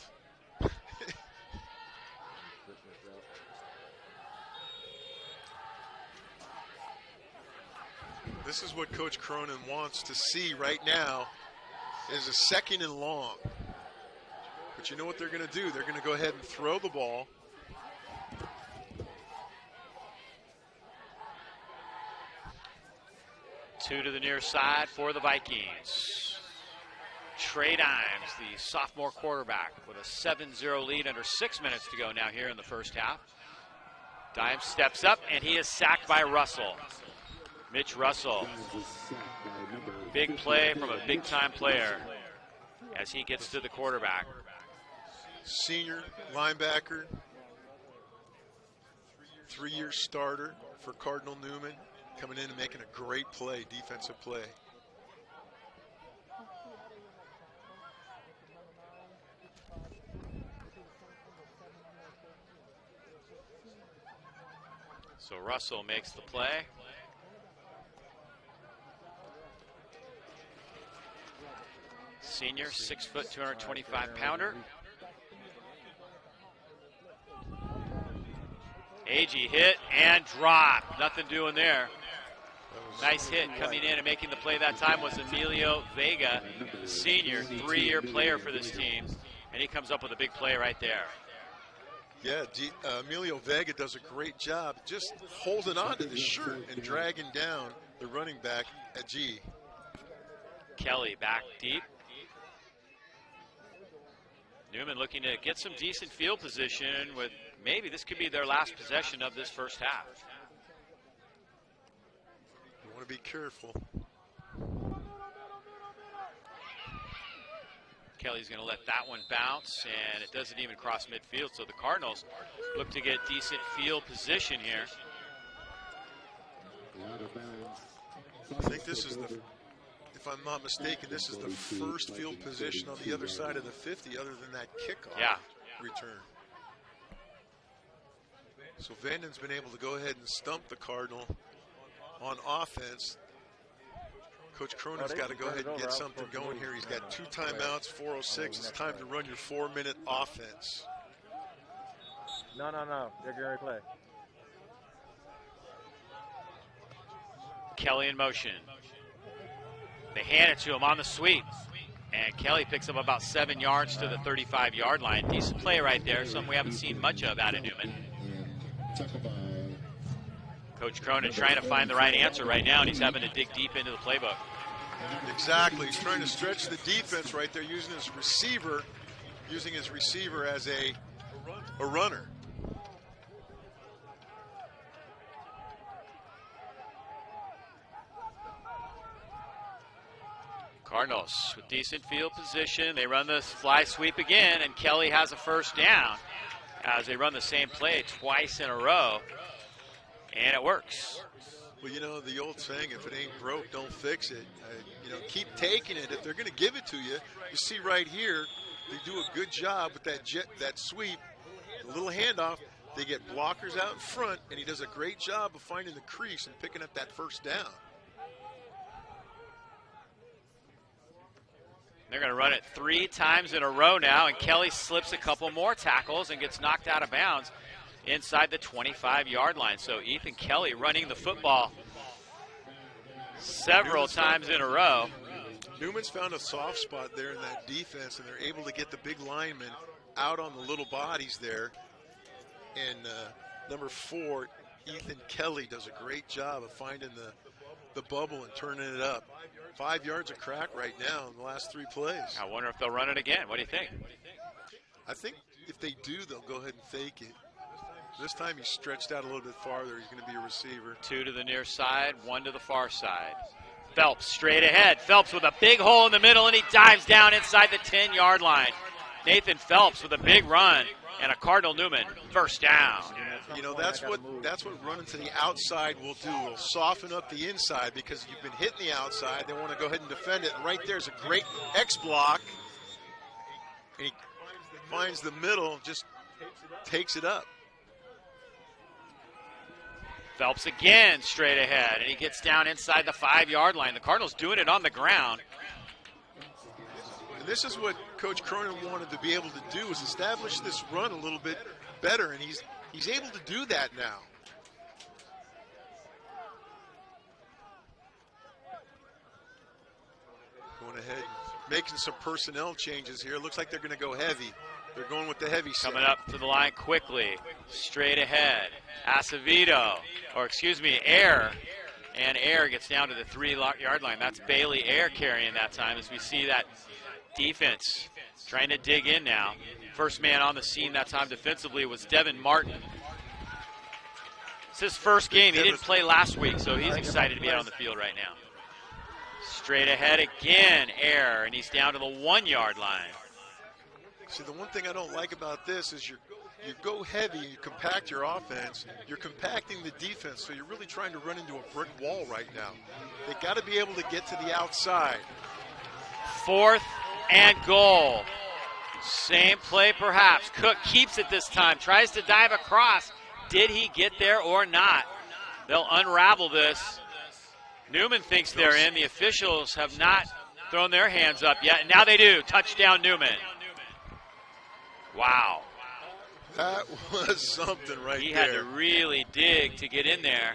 This is what Coach Cronin wants to see right now is a 2nd and long. But you know what they're going to do? They're going to go ahead and throw the ball. Two to the near side for the Vikings. Trey Dimes, the sophomore quarterback, with a 7-0 lead under 6 minutes to go now here in the first half. Dimes steps up, and he is sacked by Russell. Mitch Russell. Big play from a big-time player as he gets to the quarterback. Senior linebacker, 3-year starter for Cardinal Newman, coming in and making a great play, defensive play. So Russell makes the play. Senior, 6 foot, 225 pounder. Agee hit and drop. Nothing doing there. Nice hit coming in and making the play that time was Emilio Vega, the senior, 3-year player for this team. And he comes up with a big play right there. Yeah, Emilio Vega does a great job just holding on to the shirt and dragging down the running back at G. Kelly back deep. Newman looking to get some decent field position with maybe this could be their last possession of this first half. You want to be careful. Kelly's going to let that one bounce, and it doesn't even cross midfield. So the Cardinals look to get decent field position here. I think this is the, if I'm not mistaken, this is the first field position on the other side of the 50 other than that kickoff return. So Vanden's been able to go ahead and stump the Cardinal on offense. Coach Cronin's got to go ahead and get something going here. He's got 2 timeouts, 4:06. It's time to run your 4-minute offense. No. They're going to play. Kelly in motion. They hand it to him on the sweep. And Kelly picks up about 7 yards to the 35-yard line. Decent play right there, something we haven't seen much of out of Newman. Coach Cronin trying to find the right answer right now, and he's having to dig deep into the playbook. Exactly. He's trying to stretch the defense right there using his receiver as a runner. Cardinals with decent field position. They run the fly sweep again, and Kelly has a first down as they run the same play twice in a row, and it works. Well, you know, the old saying, if it ain't broke, don't fix it. Keep taking it. If they're going to give it to you, you see right here, they do a good job with that sweep, a little handoff. They get blockers out in front, and he does a great job of finding the crease and picking up that first down. They're going to run it 3 times in a row now, and Kelly slips a couple more tackles and gets knocked out of bounds inside the 25-yard line. So Ethan Kelly running the football several times in a row. Newman's found a soft spot there in that defense, and they're able to get the big linemen out on the little bodies there. And number 4, Ethan Kelly, does a great job of finding the bubble and turning it up. 5 yards of crack right now in the last 3 plays. I wonder if they'll run it again. What do you think? I think if they do, they'll go ahead and fake it. This time he's stretched out a little bit farther. He's going to be a receiver. 2 to the near side, 1 to the far side. Phelps straight ahead. Phelps with a big hole in the middle, and he dives down inside the 10-yard line. Nathan Phelps with a big run and a Cardinal Newman first down. You know, that's what running to the outside will do. It'll soften up the inside because you've been hitting the outside. They want to go ahead and defend it. And right there's a great X block. And he finds the middle, just takes it up. Phelps again straight ahead, and he gets down inside the 5-yard line. The Cardinals doing it on the ground. And this is what Coach Cronin wanted to be able to do, is establish this run a little bit better, and he's able to do that now. Going ahead, making some personnel changes here. Looks like they're going to go heavy. They're going with the heavy set. Coming up to the line quickly, straight ahead. Air. And Air gets down to the 3-yard line. That's Bailey Air carrying that time as we see that defense trying to dig in now. First man on the scene that time defensively was Devin Martin. It's his first game. He didn't play last week, so he's excited to be out on the field right now. Straight ahead again, Air, and he's down to the 1-yard line. See, the one thing I don't like about this is you go heavy, you compact your offense, you're compacting the defense, so you're really trying to run into a brick wall right now. They got to be able to get to the outside. 4th and goal. Same play perhaps. Cook keeps it this time, tries to dive across. Did he get there or not? They'll unravel this. Newman thinks they're in. The officials have not thrown their hands up yet, and now they do. Touchdown Newman. Wow. That was something right there. He had to really dig to get in there.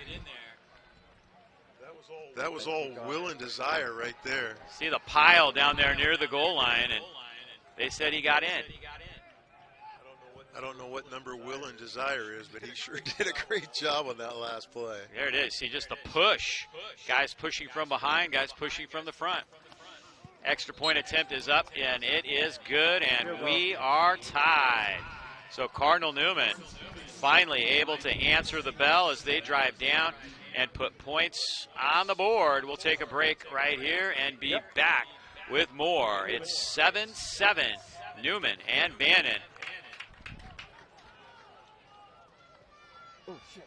That was all will and desire right there. See the pile down there near the goal line, and they said he got in. I don't know what number will and desire is, but he sure did a great job on that last play. There it is. See, just the push. Guys pushing from behind, guys pushing from the front. Extra point attempt is up, and it is good, and we are tied. So Cardinal Newman finally able to answer the bell as they drive down and put points on the board. We'll take a break right here and be back with more. It's 7-7, Newman and Vanden. Oh, shit.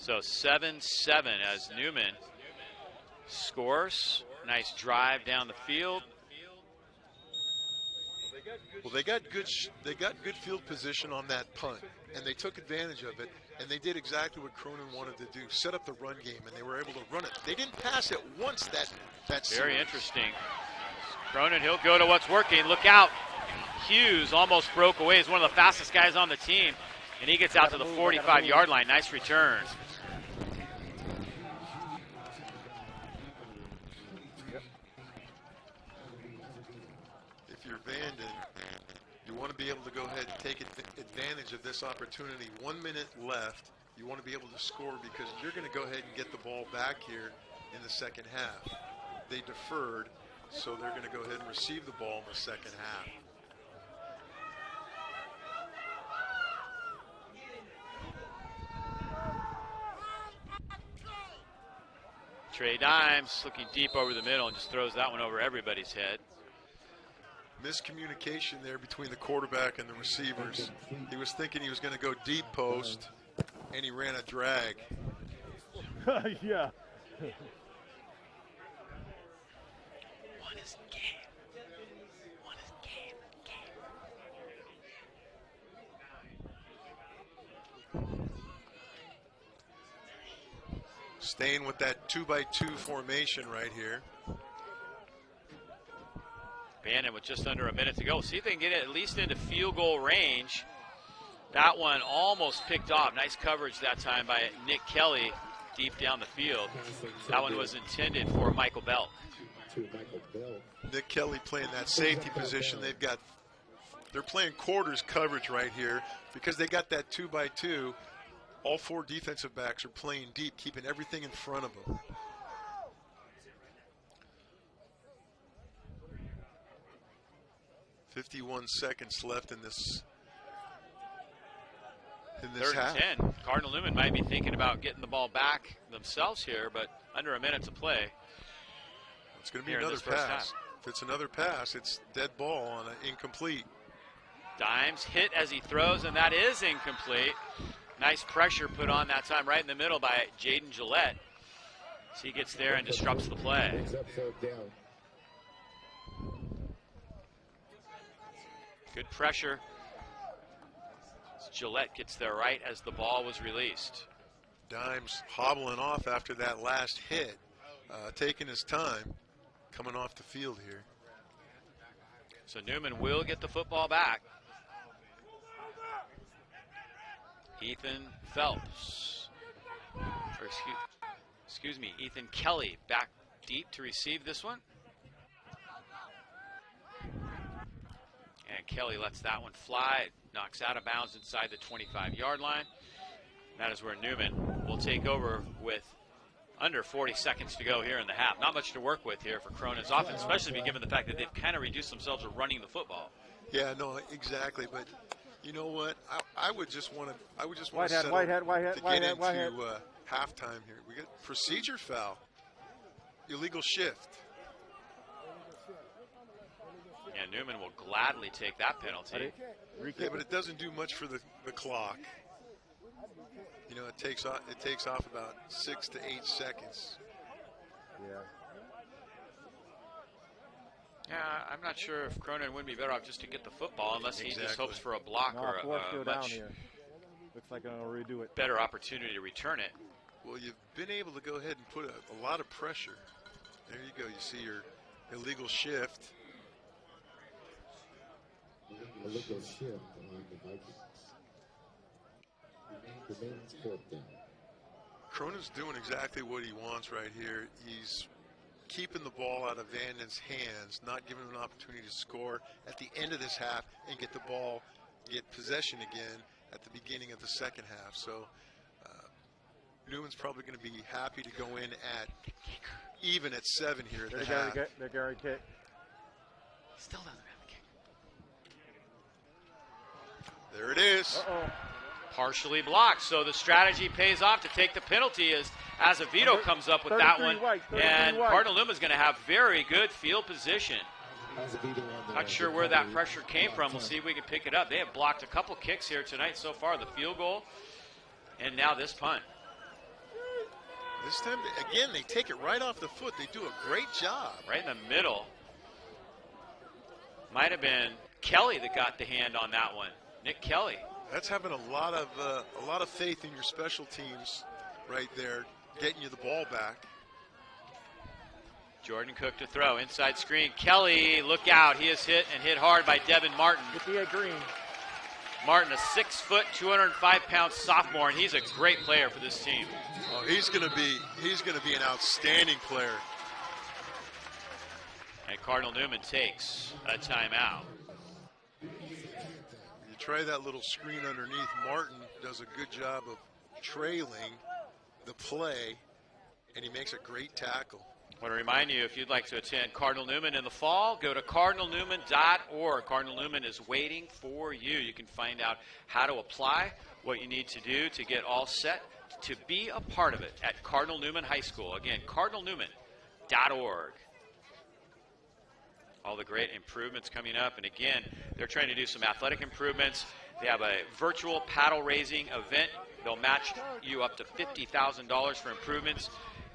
So 7-7 as Newman scores. Nice drive down the field. Well, they got good field position on that punt, and they took advantage of it, and they did exactly what Cronin wanted to do, set up the run game, and they were able to run it. They didn't pass it once that Very series. interesting. Cronin, he'll go to what's working. Look out. Hughes almost broke away. He's one of the fastest guys on the team, and he gets out to the 45-yard line. Nice return. If you're Vanden, you want to be able to go ahead and take advantage of this opportunity. 1 minute left. You want to be able to score because you're going to go ahead and get the ball back here in the second half. They deferred, so they're going to go ahead and receive the ball in the second half. Trey Dimes looking deep over the middle and just throws that one over everybody's head. Miscommunication there between the quarterback and the receivers. He was thinking he was going to go deep post, and he ran a drag. Yeah. One is game. One is game. Staying with that 2-by-2 formation right here. Vanden with just under a minute to go. See if they can get it at least into field goal range. That one almost picked off. Nice coverage that time by Nick Kelly deep down the field. That one was intended for Michael Belk. Nick Kelly playing that safety position. They're playing quarters coverage right here because they got that 2-by-2. All four defensive backs are playing deep, keeping everything in front of them. .51 seconds left in this half. 3rd and 10. Cardinal Newman might be thinking about getting the ball back themselves here, but under a minute to play. It's going to be another pass. If it's another pass, it's dead ball on an incomplete. Dimes hit as he throws, and that is incomplete. Nice pressure put on that time right in the middle by Jaden Gillette. So he gets there and disrupts the play. Good pressure. Gillette gets there right as the ball was released. Dimes hobbling off after that last hit, taking his time, coming off the field here. So Newman will get the football back. Ethan Phelps, or excuse me, Ethan Kelly back deep to receive this one. And Kelly lets that one fly. It knocks out of bounds inside the 25-yard line. That is where Newman will take over with under 40 seconds to go here in the half. Not much to work with here for Cronin's offense, especially given the fact that they've kind of reduced themselves to running the football. Yeah, no, exactly. But you know what? I would just want to. Whitehead. Get into halftime here. We got procedure foul, illegal shift. Yeah, Newman will gladly take that penalty. Yeah, but it doesn't do much for the clock. You know, it takes off about 6 to 8 seconds. Yeah. Yeah, I'm not sure if Cronin wouldn't be better off just to get the football unless he just Exactly. hopes for a block No, or four's still a down much here. Looks like I'm going to redo it. better opportunity to return it. Well, you've been able to go ahead and put a lot of pressure. There you go. You see your illegal shift. A little shift on the Vikings. Remains 4th down. Cronin's doing exactly what he wants right here. He's keeping the ball out of Vanden's hands, not giving him an opportunity to score at the end of this half and get the ball, get possession again at the beginning of the second half. So Newman's probably going to be happy to go in at even at 7 here at the half. They're going to kick. Still doesn't have a kick. There it is. Uh-oh. Partially blocked, so the strategy pays off to take the penalty as Azevedo comes up with that one. And Cardinal Newman's going to have very good field position. Not sure where that pressure came from. We'll see if we can pick it up. They have blocked a couple kicks here tonight so far, the field goal, and now this punt. This time, again, they take it right off the foot. They do a great job. Right in the middle. Might have been Kelly that got the hand on that one. Nick Kelly. That's having a lot of faith in your special teams right there, getting you the ball back. Jordan Cook to throw. Inside screen. Kelly, look out. He is hit and hit hard by Devin Martin. Get the green. Martin, a 6-foot, 205-pound sophomore, and he's a great player for this team. Oh, he's going to be an outstanding player. And Cardinal Newman takes a timeout. You try that little screen underneath. Martin does a good job of trailing the play, and he makes a great tackle. I want to remind you, if you'd like to attend Cardinal Newman in the fall, go to cardinalnewman.org. Cardinal Newman is waiting for you. You can find out how to apply, what you need to do to get all set to be a part of it at Cardinal Newman High School. Again, cardinalnewman.org. All the great improvements coming up. And again, they're trying to do some athletic improvements. They have a virtual paddle raising event. They'll match you up to $50,000 for improvements.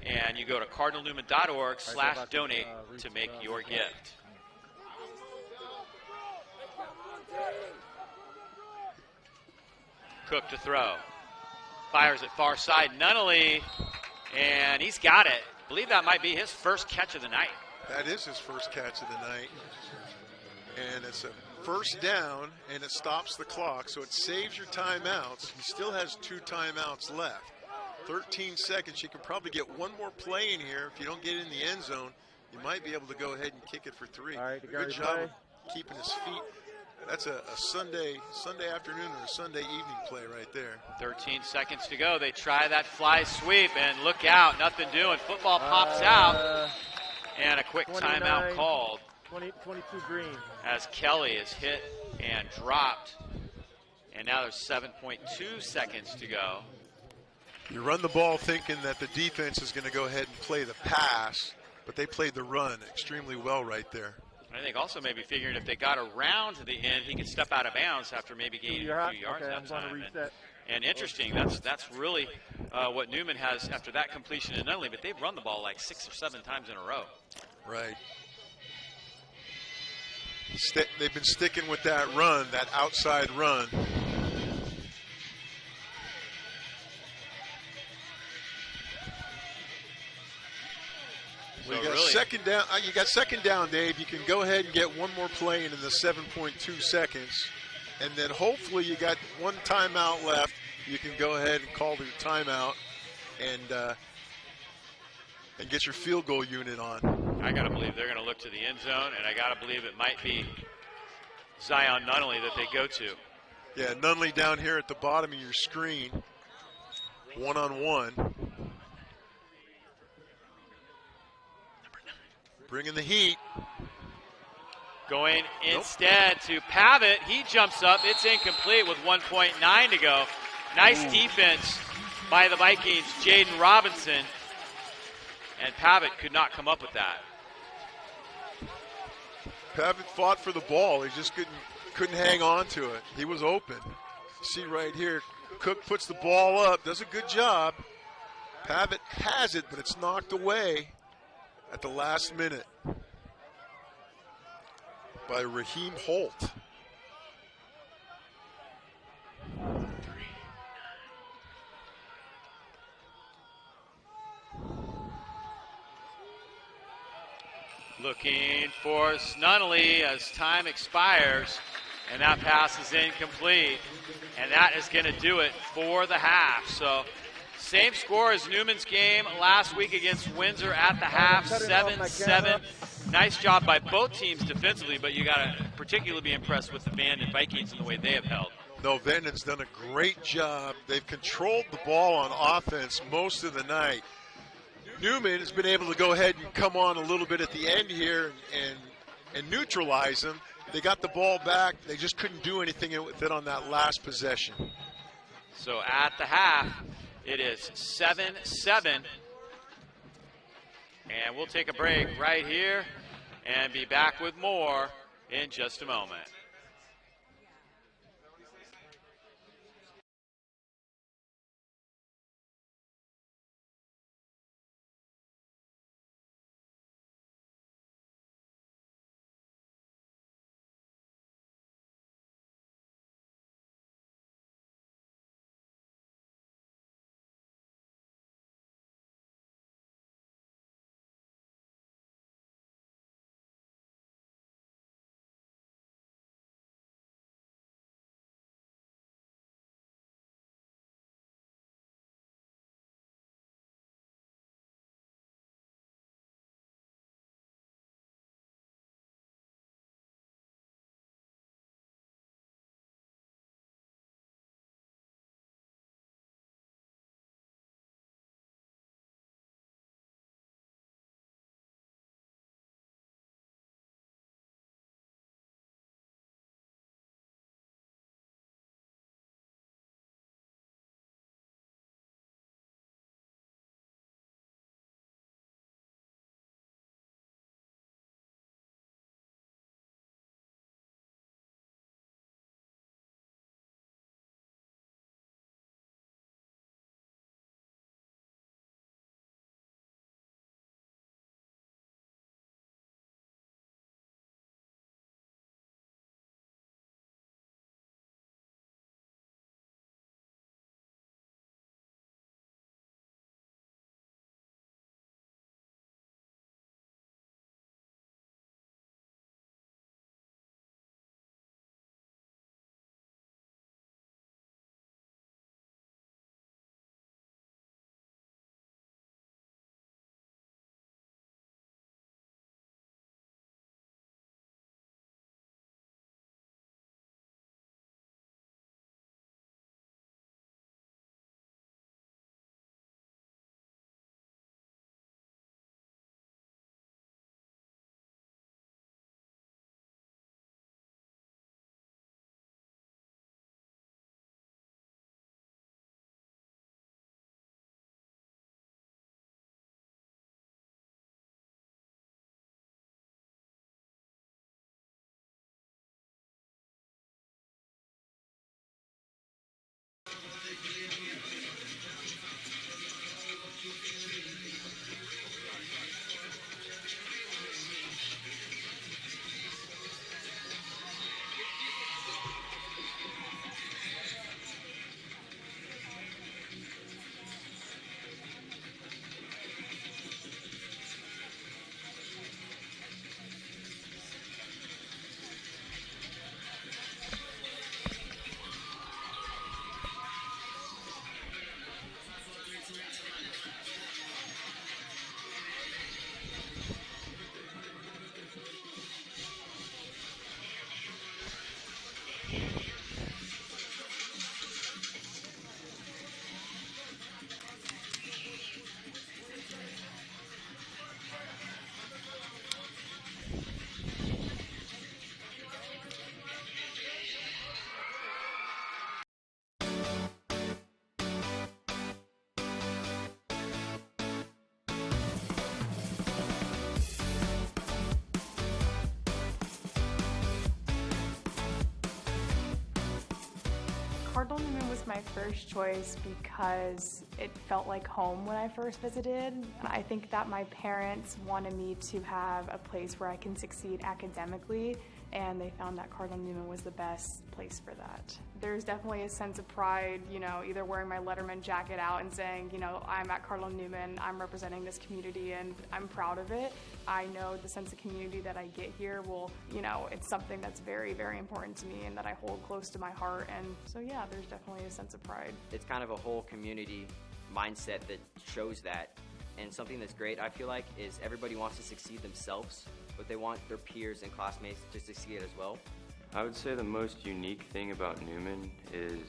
And you go to cardinalnewman.org/donate to make your gift. Cook to throw. Fires it far side. Nunnally. And he's got it. I believe that might be his first catch of the night. That is his first catch of the night. And it's a first down, and it stops the clock, so it saves your timeouts. He still has 2 timeouts left. 13 seconds. You can probably get one more play in here. If you don't get in the end zone, you might be able to go ahead and kick it for 3. All right, good job of keeping his feet. That's a Sunday afternoon or a Sunday evening play right there. 13 seconds to go. They try that fly sweep, and look out. Nothing doing. Football pops out, and a quick timeout called. 22 green. As Kelly is hit and dropped. And now there's 7.2 seconds to go. You run the ball thinking that the defense is going to go ahead and play the pass, but they played the run extremely well right there. I think also maybe figuring if they got around to the end, he could step out of bounds after maybe gaining a few yards that time. And interesting, that's really what Newman has after that completion in Nunnally, but they've run the ball like 6 or 7 times in a row. Right. They've been sticking with that run, that outside run. Well, you got second down. You got second down, Dave. You can go ahead and get one more play in the 7.2 seconds, and then hopefully you got one timeout left. You can go ahead and call the timeout and get your field goal unit on. I got to believe they're going to look to the end zone, and I got to believe it might be Zion Nunnally that they go to. Yeah, Nunnally down here at the bottom of your screen, one-on-one. Bringing the heat. Going instead to Pavitt. He jumps up. It's incomplete with 1.9 to go. Nice defense by the Vikings, Jaden Robinson. And Pavitt could not come up with that. Pavitt fought for the ball. He just couldn't hang on to it. He was open. See right here, Cook puts the ball up, does a good job. Pavitt has it, but it's knocked away at the last minute. by Raheem Holt. Looking for Nunnally as time expires, and that pass is incomplete. And that is going to do it for the half. So same score as Newman's game last week against Windsor at the half, 7-7. Nice job by both teams defensively, but you got to particularly be impressed with the Vanden Vikings and the way they have held. No, Vanden's done a great job. They've controlled the ball on offense most of the night. Newman has been able to go ahead and come on a little bit at the end here and neutralize them. They got the ball back. They just couldn't do anything with it on that last possession. So at the half, it is 7-7. And we'll take a break right here and be back with more in just a moment. Cardinal Newman was my first choice because it felt like home when I first visited. I think that my parents wanted me to have a place where I can succeed academically and they found that Cardinal Newman was the best place for that. There's definitely a sense of pride, either wearing my Letterman jacket out and saying, I'm at Cardinal Newman, I'm representing this community, and I'm proud of it. I know the sense of community that I get here it's something that's very, very important to me and that I hold close to my heart. And so, yeah, there's definitely a sense of pride. It's kind of a whole community mindset that shows that. And something that's great, I feel like, is everybody wants to succeed themselves, but they want their peers and classmates to succeed as well. I would say the most unique thing about Newman is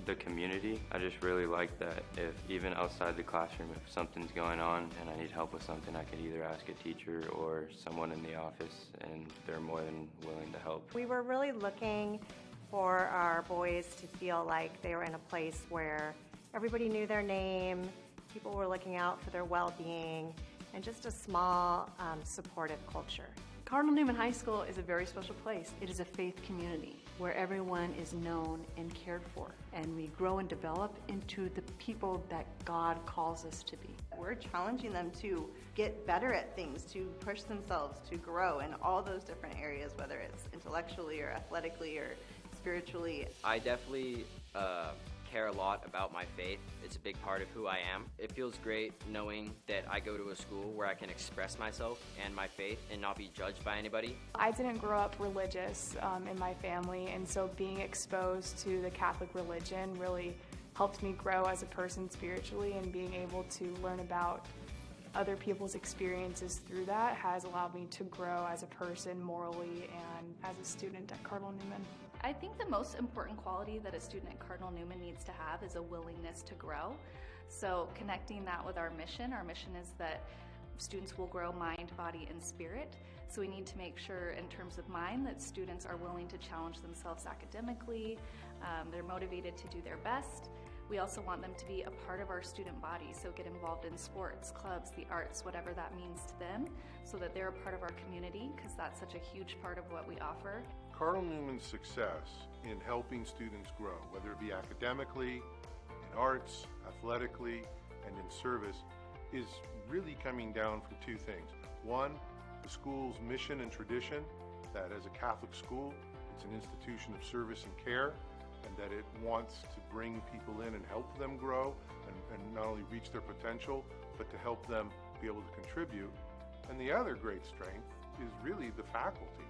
the community. I just really like that if even outside the classroom, if something's going on and I need help with something, I could either ask a teacher or someone in the office, and they're more than willing to help. We were really looking for our boys to feel like they were in a place where everybody knew their name, people were looking out for their well-being, and just a small, supportive culture. Cardinal Newman High School is a very special place. It is a faith community where everyone is known and cared for, and we grow and develop into the people that God calls us to be. We're challenging them to get better at things, to push themselves, to grow in all those different areas, whether it's intellectually or athletically or spiritually. I definitely care a lot about my faith. It's a big part of who I am. It feels great knowing that I go to a school where I can express myself and my faith and not be judged by anybody. I didn't grow up religious in my family, and so being exposed to the Catholic religion really helped me grow as a person spiritually, and being able to learn about other people's experiences through that has allowed me to grow as a person morally and as a student at Cardinal Newman. I think the most important quality that a student at Cardinal Newman needs to have is a willingness to grow. So connecting that with our mission is that students will grow mind, body, and spirit. So we need to make sure in terms of mind that students are willing to challenge themselves academically, they're motivated to do their best. We also want them to be a part of our student body, so get involved in sports, clubs, the arts, whatever that means to them, so that they're a part of our community, because that's such a huge part of what we offer. Cardinal Newman's success in helping students grow, whether it be academically, in arts, athletically, and in service, is really coming down from two things. One, the school's mission and tradition, that as a Catholic school, it's an institution of service and care, and that it wants to bring people in and help them grow and not only reach their potential, but to help them be able to contribute. And the other great strength is really the faculty.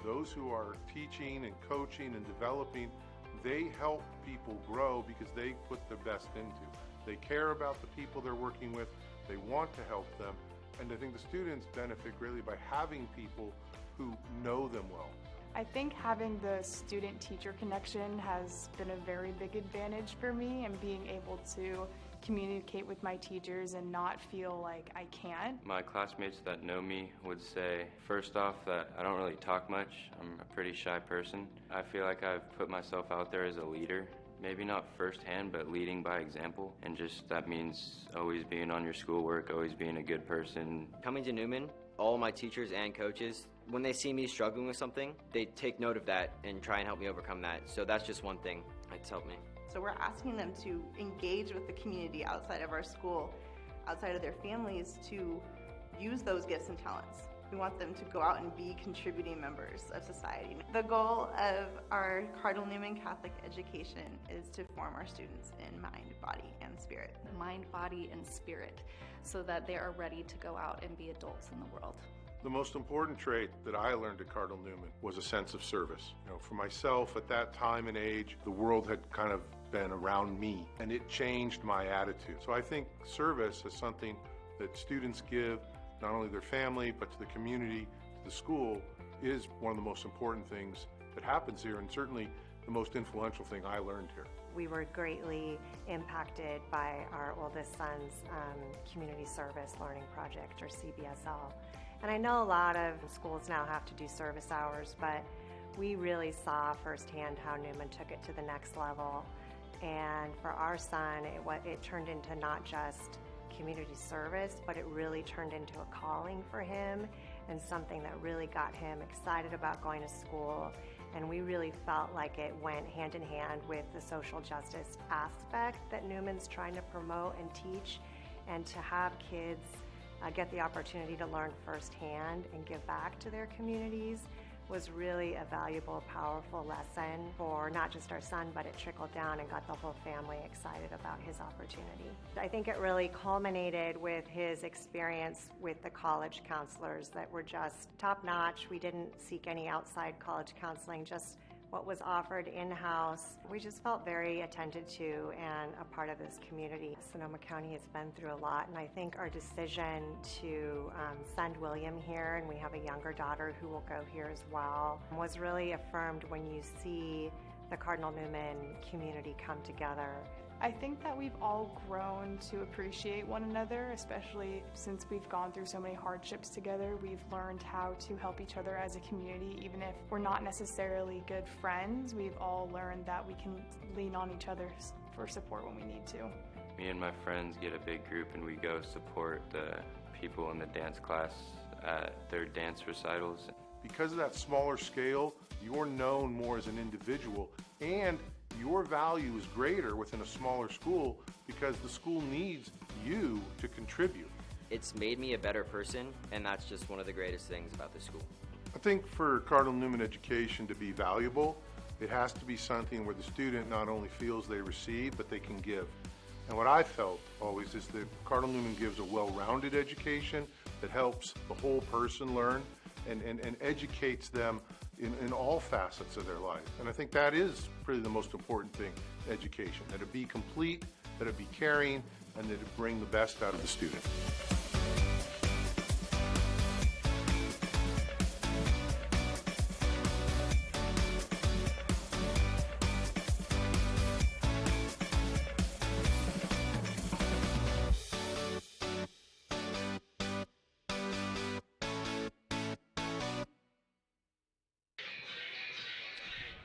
Those who are teaching and coaching and developing, they help people grow because they put their best into. They care about the people they're working with, they want to help them, and I think the students benefit greatly by having people who know them well. I think having the student-teacher connection has been a very big advantage for me, and being able to communicate with my teachers and not feel like I can't. My classmates that know me would say, first off, that I don't really talk much. I'm a pretty shy person. I feel like I've put myself out there as a leader. Maybe not firsthand, but leading by example. And just that means always being on your schoolwork, always being a good person. Coming to Newman, all my teachers and coaches, when they see me struggling with something, they take note of that and try and help me overcome that. So that's just one thing that's helped me. So we're asking them to engage with the community outside of our school, outside of their families, to use those gifts and talents. We want them to go out and be contributing members of society. The goal of our Cardinal Newman Catholic education is to form our students in mind, body, and spirit. Mind, body, and spirit, so that they are ready to go out and be adults in the world. The most important trait that I learned at Cardinal Newman was a sense of service. For myself at that time and age, the world had kind of been around me, and it changed my attitude. So I think service is something that students give not only their family, but to the community, to the school, is one of the most important things that happens here, and certainly the most influential thing I learned here. We were greatly impacted by our oldest son's community service learning project, or CBSL. And I know a lot of schools now have to do service hours, but we really saw firsthand how Newman took it to the next level. And for our son, it turned into not just community service, but it really turned into a calling for him and something that really got him excited about going to school. And we really felt like it went hand in hand with the social justice aspect that Newman's trying to promote and teach, and to have kids get the opportunity to learn firsthand and give back to their communities was really a valuable, powerful lesson for not just our son, but it trickled down and got the whole family excited about his opportunity. I think it really culminated with his experience with the college counselors that were just top-notch. We didn't seek any outside college counseling, just what was offered in-house. We just felt very attended to and a part of this community. Sonoma County has been through a lot, and I think our decision to send William here, and we have a younger daughter who will go here as well, was really affirmed when you see the Cardinal Newman community come together. I think that we've all grown to appreciate one another, especially since we've gone through so many hardships together. We've learned how to help each other as a community, even if we're not necessarily good friends. We've all learned that we can lean on each other for support when we need to. Me and my friends get a big group and we go support the people in the dance class at their dance recitals. Because of that smaller scale, you're known more as an individual, and your value is greater within a smaller school because the school needs you to contribute. It's made me a better person, and that's just one of the greatest things about this school. I think for Cardinal Newman education to be valuable, it has to be something where the student not only feels they receive, but they can give. And what I felt always is that Cardinal Newman gives a well-rounded education that helps the whole person learn and educates them in all facets of their life. And I think that is really the most important thing, education, that it be complete, that it be caring, and that it bring the best out of the student.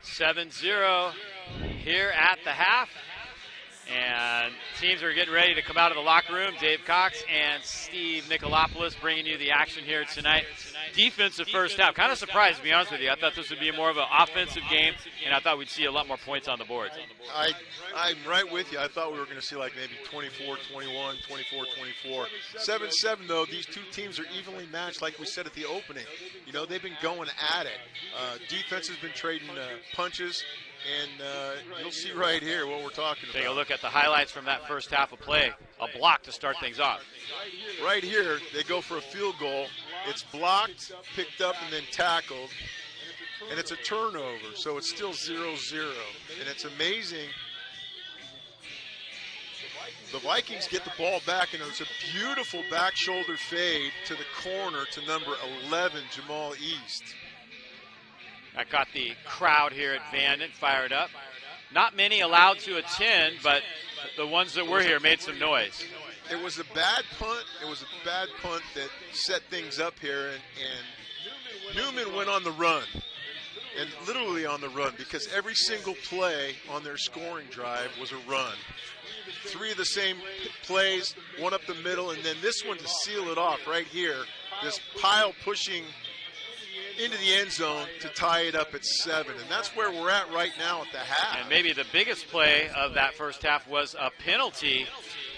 Seven 0 here at the half, and teams are getting ready to come out of the locker room. Dave Cox and Steve Nicolopoulos bringing you the action here tonight. Defensive first half. Kind of surprised, to be honest with you. I thought this would be more of an offensive game, and I thought we'd see a lot more points on the board. I'm right with you. I thought we were going to see like maybe 24-21, 24-24. 7-7, though, these two teams are evenly matched like we said at the opening. You know, they've been going at it. Defense has been trading punches, and you'll see right here what we're talking about. Take a look at the highlights from that first half of play. A block to start things off. Right here, they go for a field goal. It's blocked, picked up, and then tackled. And it's a turnover, so it's still 0-0. And it's amazing. The Vikings get the ball back, and it's a beautiful back shoulder fade to the corner to number 11, Jamal East. That got the crowd here at Vanden fired up. Not many allowed to attend, but the ones that were here made some noise. It was a bad punt. It was a bad punt that set things up here, and Newman went on the run, and literally on the run, because every single play on their scoring drive was a run. Three of the same plays, one up the middle, and then this one to seal it off right here, this pile pushing into the end zone to tie it up at 7. And that's where we're at right now at the half. And maybe the biggest play of that first half was a penalty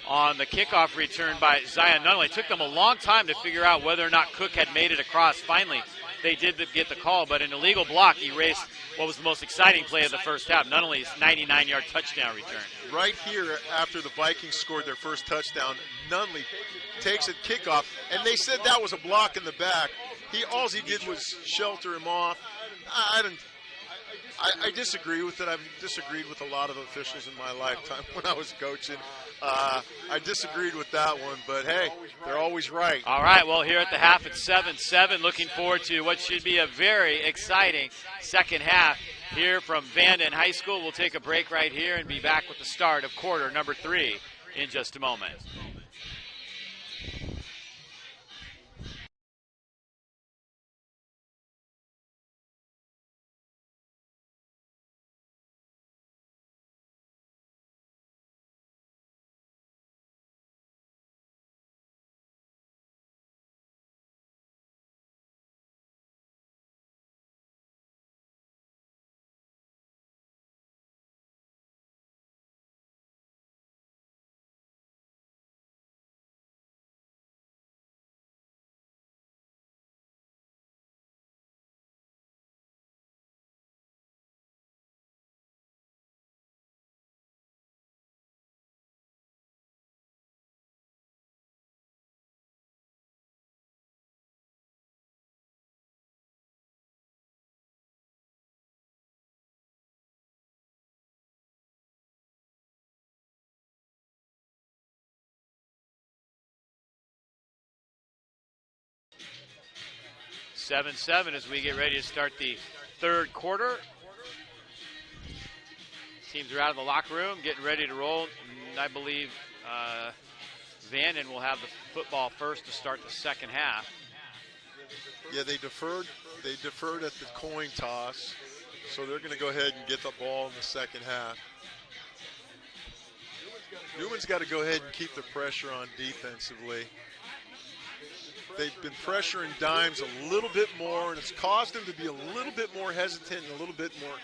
on the kickoff return by Zion Nunley. It took them a long time to figure out whether or not Cook had made it across. Finally, they did get the call, but an illegal block erased what was the most exciting play of the first half, Nunley's 99-yard touchdown return. Right here, after the Vikings scored their first touchdown, Nunley takes a kickoff, and they said that was a block in the back. All he did was shelter him off. I disagree with it. I've disagreed with a lot of officials in my lifetime when I was coaching. I disagreed with that one, but hey, they're always right. All right, well, here at the half, it's 7-7. Looking forward to what should be a very exciting second half here from Vanden High School. We'll take a break right here and be back with the start of quarter number 3 in just a moment. 7-7 as we get ready to start the third quarter. Teams are out of the locker room, getting ready to roll. And I believe Vanden will have the football first to start the second half. Yeah, they deferred at the coin toss, so they're going to go ahead and get the ball in the second half. Newman's got to go ahead and keep the pressure on defensively. They've been pressuring Dimes a little bit more, and it's caused him to be a little bit more hesitant and a little bit more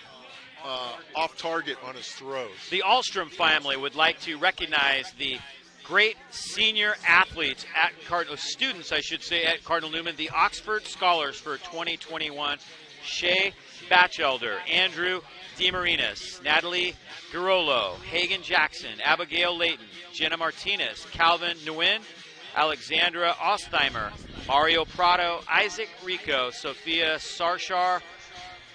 off target on his throws. The Ahlstrom family would like to recognize the great senior athletes at Cardinal, students, I should say, at Cardinal Newman, the Oxford Scholars for 2021. Shay Batchelder, Andrew DeMarinis, Natalie Garolo, Hagen Jackson, Abigail Layton, Jenna Martinez, Calvin Nguyen, Alexandra Ostheimer, Mario Prado, Isaac Rico, Sophia Sarshar,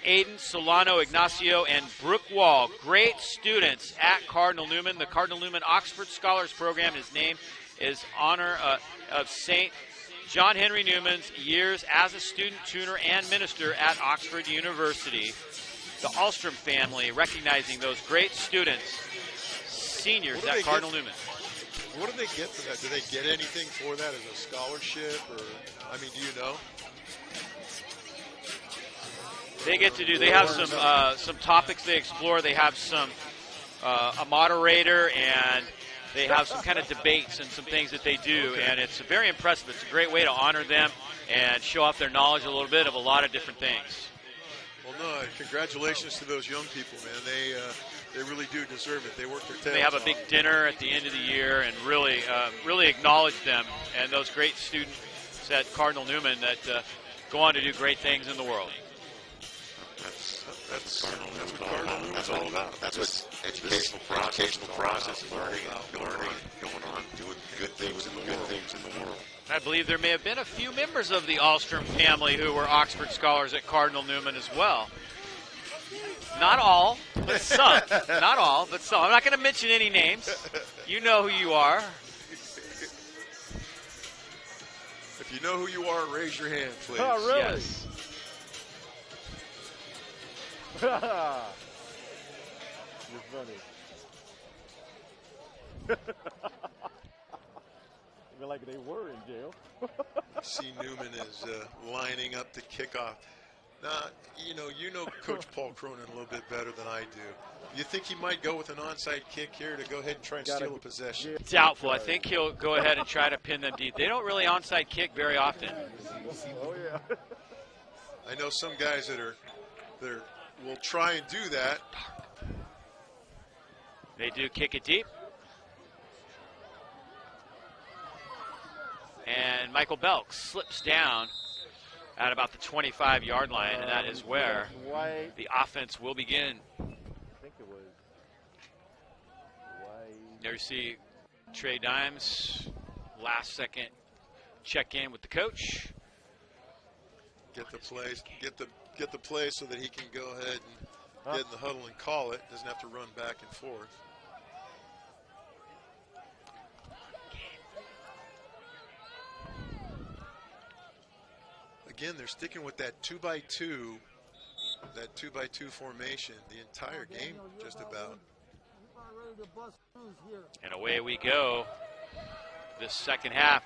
Aiden Solano Ignacio, and Brooke Wall. Great students at Cardinal Newman. The Cardinal Newman Oxford Scholars Program, his name is honor of St. John Henry Newman's years as a student, tutor, and minister at Oxford University. The Ahlstrom family recognizing those great students, seniors at Cardinal Newman. What do they get for that? Do they get anything for that as a scholarship? Or, I mean, do you know? They get to do, they have some topics they explore. They have some, a moderator, and they have some kind of debates and some things that they do. Okay. And it's very impressive. It's a great way to honor them and show off their knowledge a little bit of a lot of different things. Well, no, congratulations to those young people, man. They really do deserve it. They work their tails off. They have a big dinner at the end of the year and really acknowledge them and those great students at Cardinal Newman that go on to do great things in the world. That's what Cardinal Newman's all about. That's what educational process, learning, going on, doing good things in the world. I believe there may have been a few members of the Ahlstrom family who were Oxford Scholars at Cardinal Newman as well. Not all, but some. Not all, but some. I'm not going to mention any names. You know who you are. If you know who you are, raise your hand, please. Oh, really? Yes. You're funny. Feel like they were in jail. See, Newman is lining up to kick off. Now, you know Coach Paul Cronin a little bit better than I do. You think he might go with an onside kick here to go ahead and try and steal a possession? Doubtful. I think he'll go ahead and try to pin them deep. They don't really onside kick very often. Oh, yeah. I know some guys that will try and do that. They do kick it deep. And Michael Belk slips down at about the 25-yard line, and that is where the offense will begin. I think it was White. There you see Trey Dimes, last second check in with the coach. Get the play so that he can go ahead and get in the huddle and call it. Doesn't have to run back and forth. Again, they're sticking with that 2x2 formation the entire game, just about. And away we go. This second half.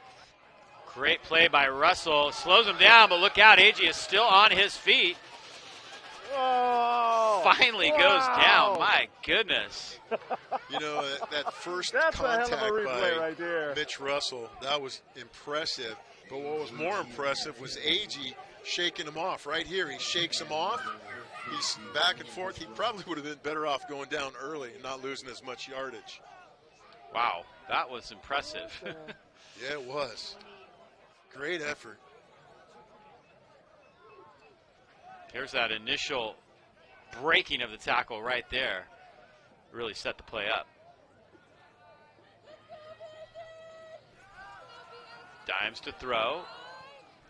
Great play by Russell. Slows him down, but look out. Agee is still on his feet. Oh, finally goes down. My goodness. You know, that first That's contact a hell of a replay by right there. Mitch Russell, that was impressive. But what was more impressive was Agee shaking him off right here. He shakes him off. He's back and forth. He probably would have been better off going down early and not losing as much yardage. Wow, that was impressive. Yeah, it was. Great effort. Here's that initial breaking of the tackle right there. Really set the play up. Dimes to throw.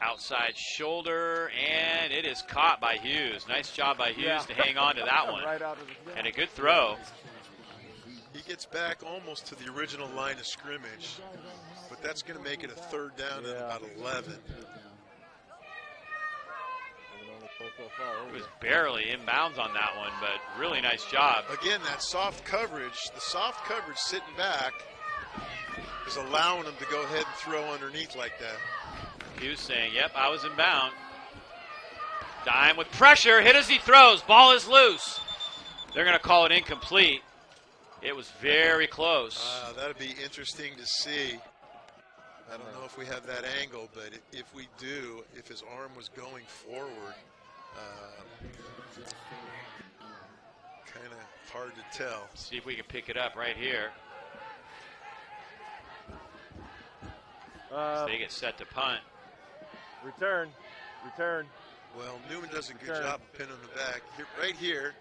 Outside shoulder, and it is caught by Hughes. Nice job by Hughes to hang on to that one. Right out of and a good throw. He gets back almost to the original line of scrimmage, but that's going to make it a third down and about 11. He was barely inbounds on that one, but really nice job. Again, that soft coverage, the soft coverage sitting back is allowing him to go ahead and throw underneath like that. He was saying, yep, I was inbound. Dime with pressure, hit as he throws, ball is loose. They're going to call it incomplete. It was very close. That'd be interesting to see. I don't know if we have that angle, but if we do, if his arm was going forward, kind of hard to tell. See if we can pick it up right here. So they get set to punt. Return. Well, Newman does a good job of pinning the back. Here, right here.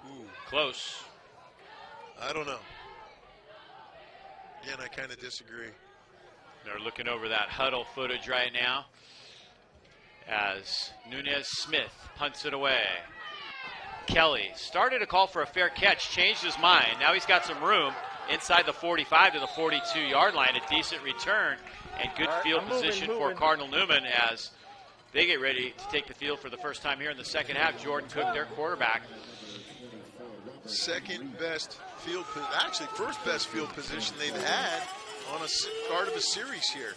Ooh. Close. I don't know. Again, I kind of disagree. They're looking over that huddle footage right now as Nunez Smith punts it away. Kelly started to call for a fair catch, changed his mind. Now he's got some room inside the 45 to the 42-yard line. A decent return and good field position for Cardinal Newman as they get ready to take the field for the first time here in the second half. Jordan Cook, their quarterback. Second best field, actually first best field position they've had on a start of a series here.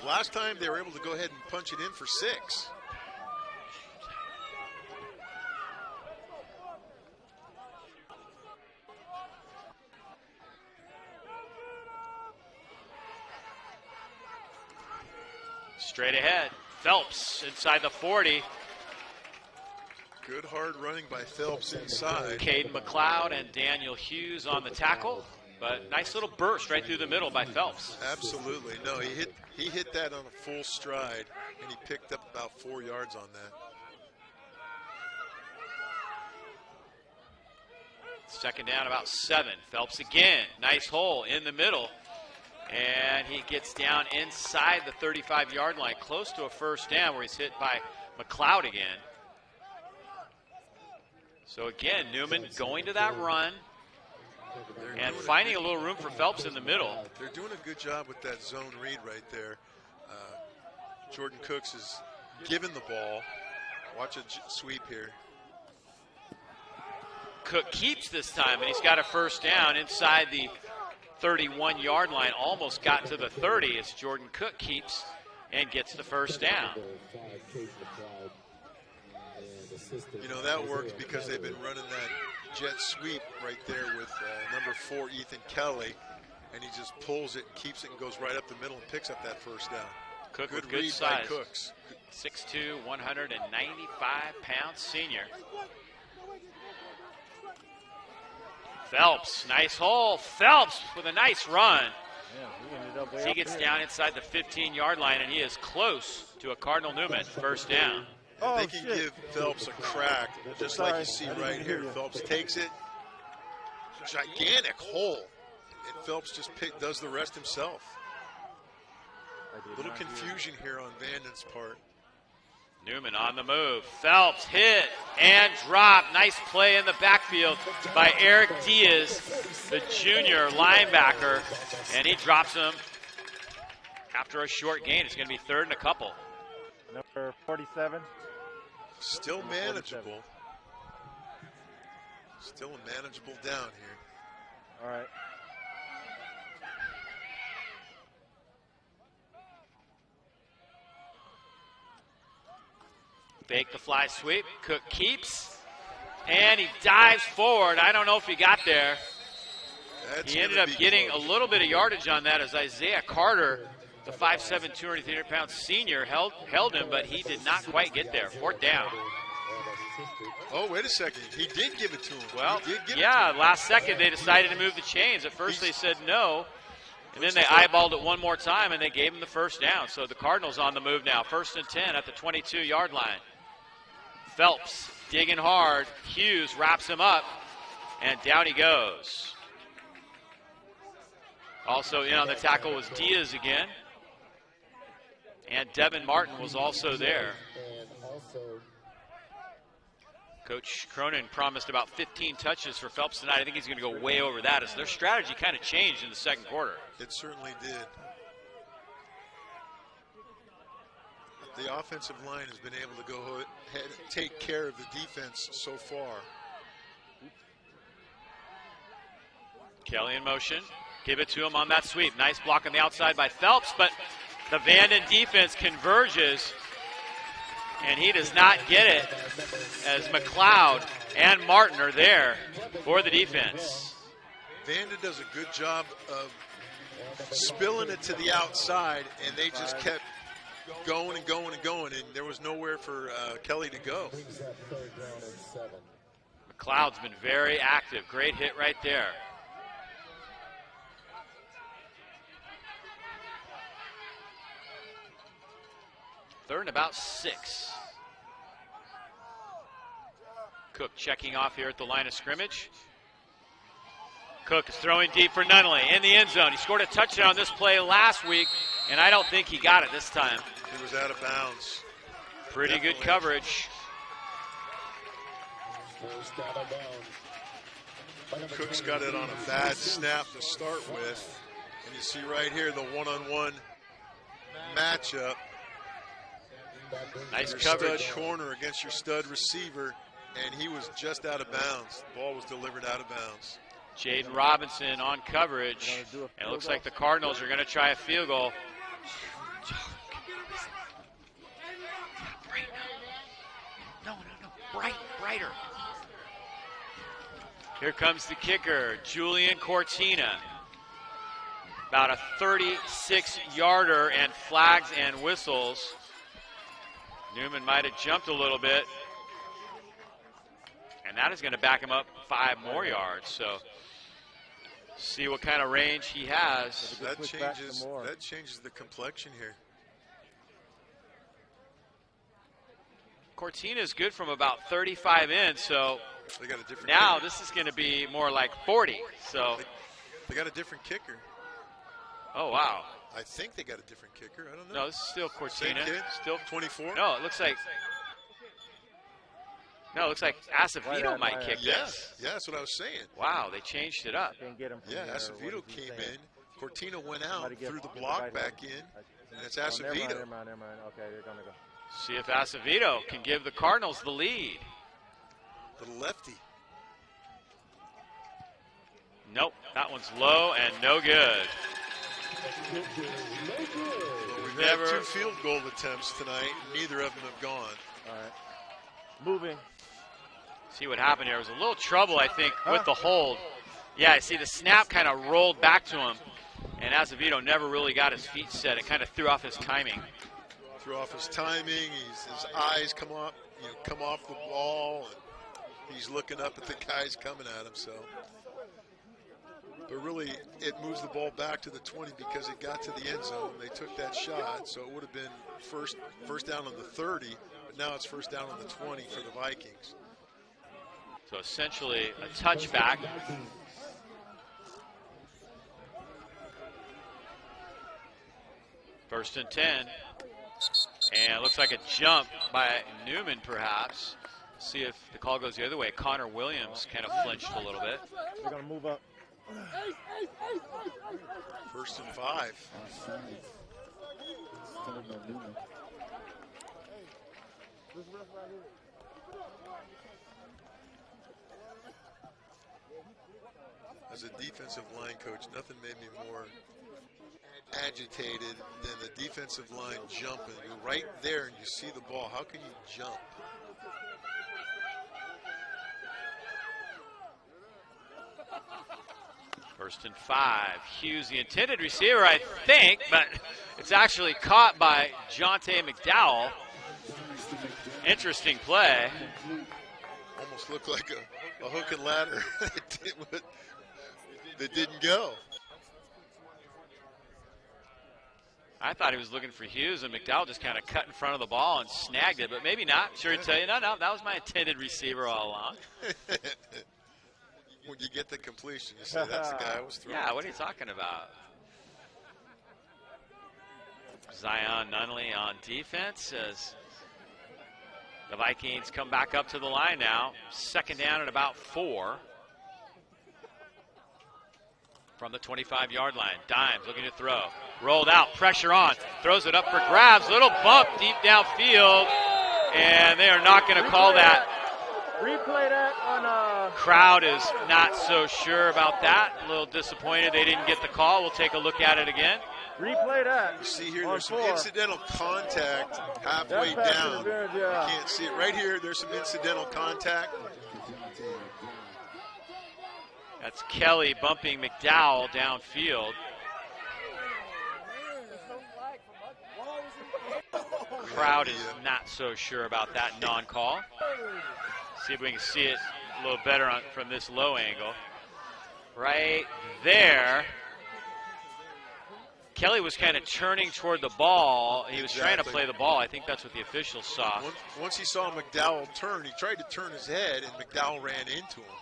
Last time they were able to go ahead and punch it in for 6. Straight ahead, Phelps inside the 40. Good hard running by Phelps inside. Caden McLeod and Daniel Hughes on the tackle, but nice little burst right through the middle by Phelps. Absolutely. No, he hit that on a full stride, and he picked up about 4 yards on that. Second down, about 7. Phelps again, nice hole in the middle. And he gets down inside the 35-yard line, close to a first down where he's hit by McLeod again. So again, Newman going to that run and finding a little room for Phelps in the middle. They're doing a good job with that zone read right there. Jordan Cooks is giving the ball. Watch a sweep here. Cook keeps this time, and he's got a first down inside the 31-yard line. Almost got to the 30 as Jordan Cook keeps and gets the first down. You know, that works because they've been running that jet sweep right there with number 4, Ethan Kelly, and he just pulls it, keeps it, and goes right up the middle and picks up that first down. Cook good with good read size. by Cooks. 6'2", 195-pound senior. Phelps, nice hole. Phelps with a nice run. He gets down inside the 15-yard line, and he is close to a Cardinal Newman first down. They can give Phelps a crack, just like you see right here. Phelps takes it, gigantic hole, and Phelps just does the rest himself. A little confusion here on Vanden's part. Newman on the move. Phelps hit and dropped. Nice play in the backfield by Eric Diaz, the junior linebacker, and he drops him after a short gain. It's going to be 3rd and a couple. Number 47. Still manageable. Still a manageable down here. All right. Fake the fly sweep. Cook keeps, and he dives forward. I don't know if he got there. He ended up getting a little bit of yardage on that as Isaiah Carter, the 5'7", 200-pound senior, held him, but he did not quite get there. 4th down. Oh, wait a second. He did give it to him. Well, yeah, last second they decided to move the chains. At first they said no, and then they eyeballed it one more time, and they gave him the first down. So the Cardinals on the move now. 1st and 10 at the 22-yard line. Phelps digging hard. Hughes wraps him up, and down he goes. Also in on the tackle was Diaz again. And Devin Martin was also there. Coach Cronin promised about 15 touches for Phelps tonight. I think he's going to go way over that as their strategy kind of changed in the second quarter. It certainly did. the offensive line has been able to go ahead and take care of the defense so far. Kelly in motion. Give it to him on that sweep. Nice block on the outside by Phelps, but the Vanden defense converges, and he does not get it as McLeod and Martin are there for the defense. Vanden does a good job of spilling it to the outside, and they just kept going and going and going, and there was nowhere for Kelly to go. McLeod's been very active. Great hit right there. Third and about 6. Cook checking off here at the line of scrimmage. Cook is throwing deep for Nunnally in the end zone. He scored a touchdown on this play last week, and I don't think he got it this time. He was out of bounds. Pretty good coverage. Cook's got it on a bad snap to start with. And you see right here the one-on-one matchup. Nice your coverage. Stud corner against your stud receiver, and he was just out of bounds. The ball was delivered out of bounds. Jaden Robinson on coverage. And it looks like the Cardinals are going to try a field goal. No. Brighter. Here comes the kicker, Julian Cortina. About a 36-yarder and flags and whistles. Newman might have jumped a little bit. And that is going to back him up 5 more yards. So see what kind of range he has. That changes the complexion here. Cortina is good from about 35 in, so they got a different now kicker. This is going to be more like 40. So they got a different kicker. Oh, wow. I think they got a different kicker. I don't know. No, this is still Cortina. Same kid? Still 24? No, it looks like Acevedo might kick this. Yeah, that's what I was saying. Wow, they changed it up. Yeah, Acevedo came in. Cortina went out, threw the block back in, and it's Acevedo. Never mind. Okay, they're going to go. See if Acevedo can give the Cardinals the lead. Little lefty. Nope, that one's low and no good. Well, we've had 2 field goal attempts tonight. Neither of them have gone. All right. Moving. See what happened here. There was a little trouble, I think, with the hold. Yeah, I see the snap kind of rolled back to him, and Acevedo never really got his feet set. It kind of threw off his timing. Threw off his timing. His eyes come off the ball, and he's looking up at the guys coming at him. So, but really, it moves the ball back to the 20 because it got to the end zone. They took that shot, so it would have been first down on the 30, but now it's first down on the 20 for the Vikings. So essentially a touchback. First and 10. And it looks like a jump by Newman, perhaps. See if the call goes the other way. Connor Williams kind of flinched a little bit. They're going to move up. First and 5. As a defensive line coach, nothing made me more agitated than the defensive line jumping. You're right there and you see the ball. How can you jump? First and 5. Hughes, the intended receiver, I think, but it's actually caught by Jonte McDowell. Interesting play. Almost looked like a hook and ladder that didn't go. I thought he was looking for Hughes, and McDowell just kind of cut in front of the ball and snagged it, but maybe not. Sure he'd tell you, no, that was my intended receiver all along. When you get the completion, you say, that's the guy I was throwing. Yeah, what are you talking about? Zion Nunnally on defense as the Vikings come back up to the line now. Second down at about 4. From the 25-yard line. Dimes looking to throw. Rolled out. Pressure on. throws it up for grabs. Little bump deep downfield, and they are not going to call that. Replay that on Crowd is not so sure about that. A little disappointed they didn't get the call. We'll take a look at it again. Replay that. You see here, there's some incidental contact halfway down. You can't see it. Right here, there's some incidental contact. That's Kelly bumping McDowell downfield. Crowd is not so sure about that non-call. See if we can see it a little better from this low angle. Right there. Kelly was kind of turning toward the ball. He was trying to play the ball. I think that's what the officials saw. Once he saw McDowell turn, he tried to turn his head, and McDowell ran into him.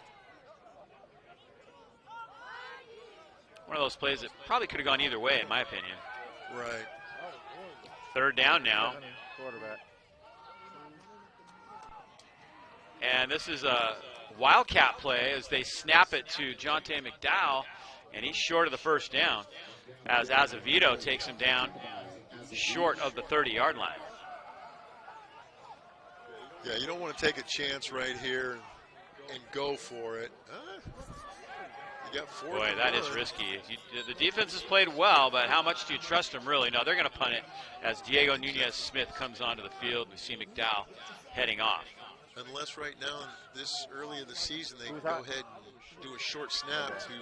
One of those plays that probably could have gone either way, in my opinion. Right. Third down now. Quarterback. And this is a wildcat play as they snap it to Jonte McDowell, and he's short of the first down as Azevedo takes him down short of the 30-yard line. Yeah, you don't want to take a chance right here and go for it. You got four. Boy, that is risky. The defense has played well, but how much do you trust them, really? No, they're going to punt it as Diego Nunez-Smith comes onto the field. We see McDowell heading off. Unless right now, this early in the season, they go ahead and do a short snap to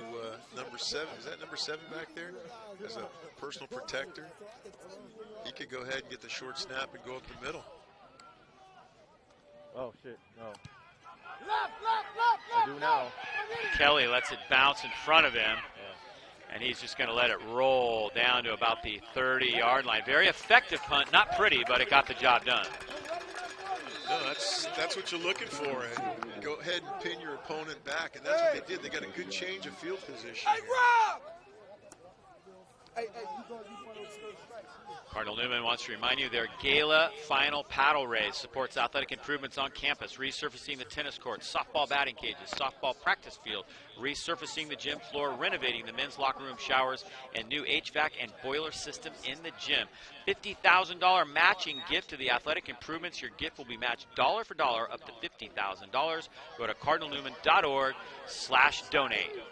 number 7. Is that number 7 back there? As a personal protector. He could go ahead and get the short snap and go up the middle. Oh, shit. No. I do now. Kelly lets it bounce in front of him. And he's just going to let it roll down to about the 30-yard line. Very effective punt. Not pretty, but it got the job done. No, that's what you're looking for. And go ahead and pin your opponent back, and that's what they did. They got a good change of field position. Hey, Rob! Cardinal Newman wants to remind you their Gala Final Paddle Race supports athletic improvements on campus, resurfacing the tennis courts, softball batting cages, softball practice field, resurfacing the gym floor, renovating the men's locker room showers, and new HVAC and boiler system in the gym. $50,000 matching gift to the athletic improvements. Your gift will be matched dollar for dollar up to $50,000. Go to cardinalnewman.org/donate.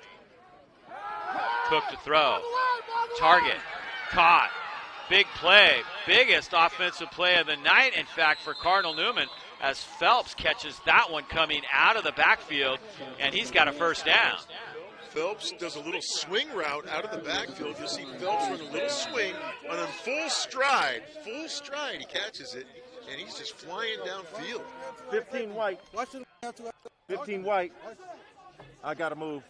Cook to throw. Target. Caught. Big play. Biggest offensive play of the night, in fact, for Cardinal Newman, as Phelps catches that one coming out of the backfield, and he's got a first down. Phelps does a little swing route out of the backfield. You'll see Phelps run a little swing on a full stride. Full stride. He catches it, and he's just flying downfield. 15 white. 15 white. I got to move.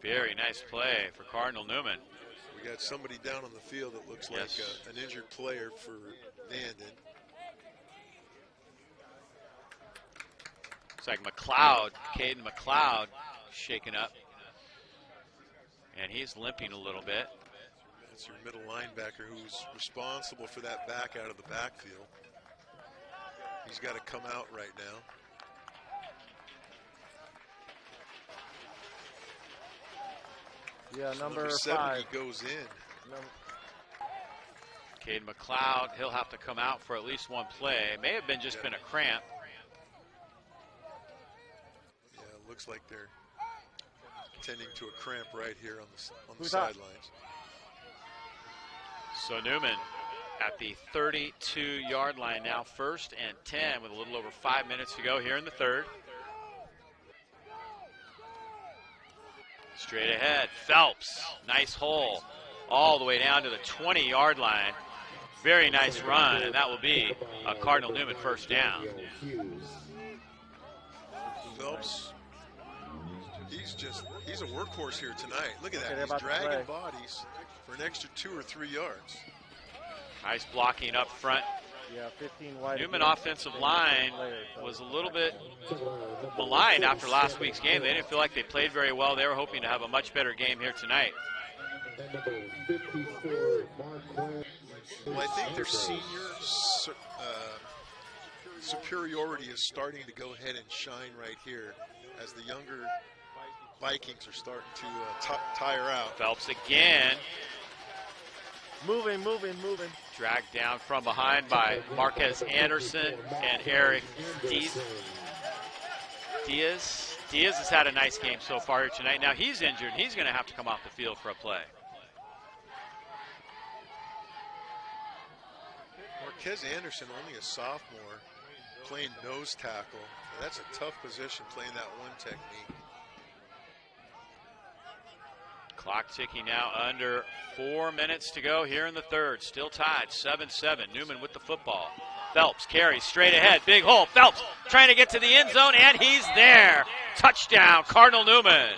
Very nice play for Cardinal Newman. We got somebody down on the field that looks like an injured player for Vanden. It's like McLeod, Caden McLeod, shaken up. And he's limping a little bit. That's your middle linebacker who's responsible for that back out of the backfield. He's got to come out right now. Yeah, number 7 5 goes in. Caden McLeod, he'll have to come out for at least one play. It may have been just been a cramp. Yeah, it looks like they're tending to a cramp right here on the sidelines. So Newman at the 32-yard line now, 1st and 10 with a little over 5 minutes to go here in the third. Straight ahead, Phelps, nice hole, all the way down to the 20-yard line. Very nice run, and that will be a Cardinal Newman first down. Phelps, he's a workhorse here tonight. Look at that, he's dragging bodies for an extra 2 or 3 yards. Nice blocking up front. Yeah, 15 wide. Newman offensive line was a little bit maligned after last week's game. They didn't feel like they played very well. They were hoping to have a much better game here tonight. Well, I think their senior superiority is starting to go ahead and shine right here as the younger Vikings are starting to tire out. Phelps again. Moving. Dragged down from behind by Marquez Anderson and Eric Diaz. Diaz has had a nice game so far here tonight. Now he's injured. He's going to have to come off the field for a play. Marquez Anderson, only a sophomore, playing nose tackle. That's a tough position, playing that one technique. Clock ticking now, under 4 minutes to go here in the third. Still tied, 7-7. Newman with the football. Phelps carries straight ahead. Big hole. Phelps trying to get to the end zone, and he's there. Touchdown, Cardinal Newman.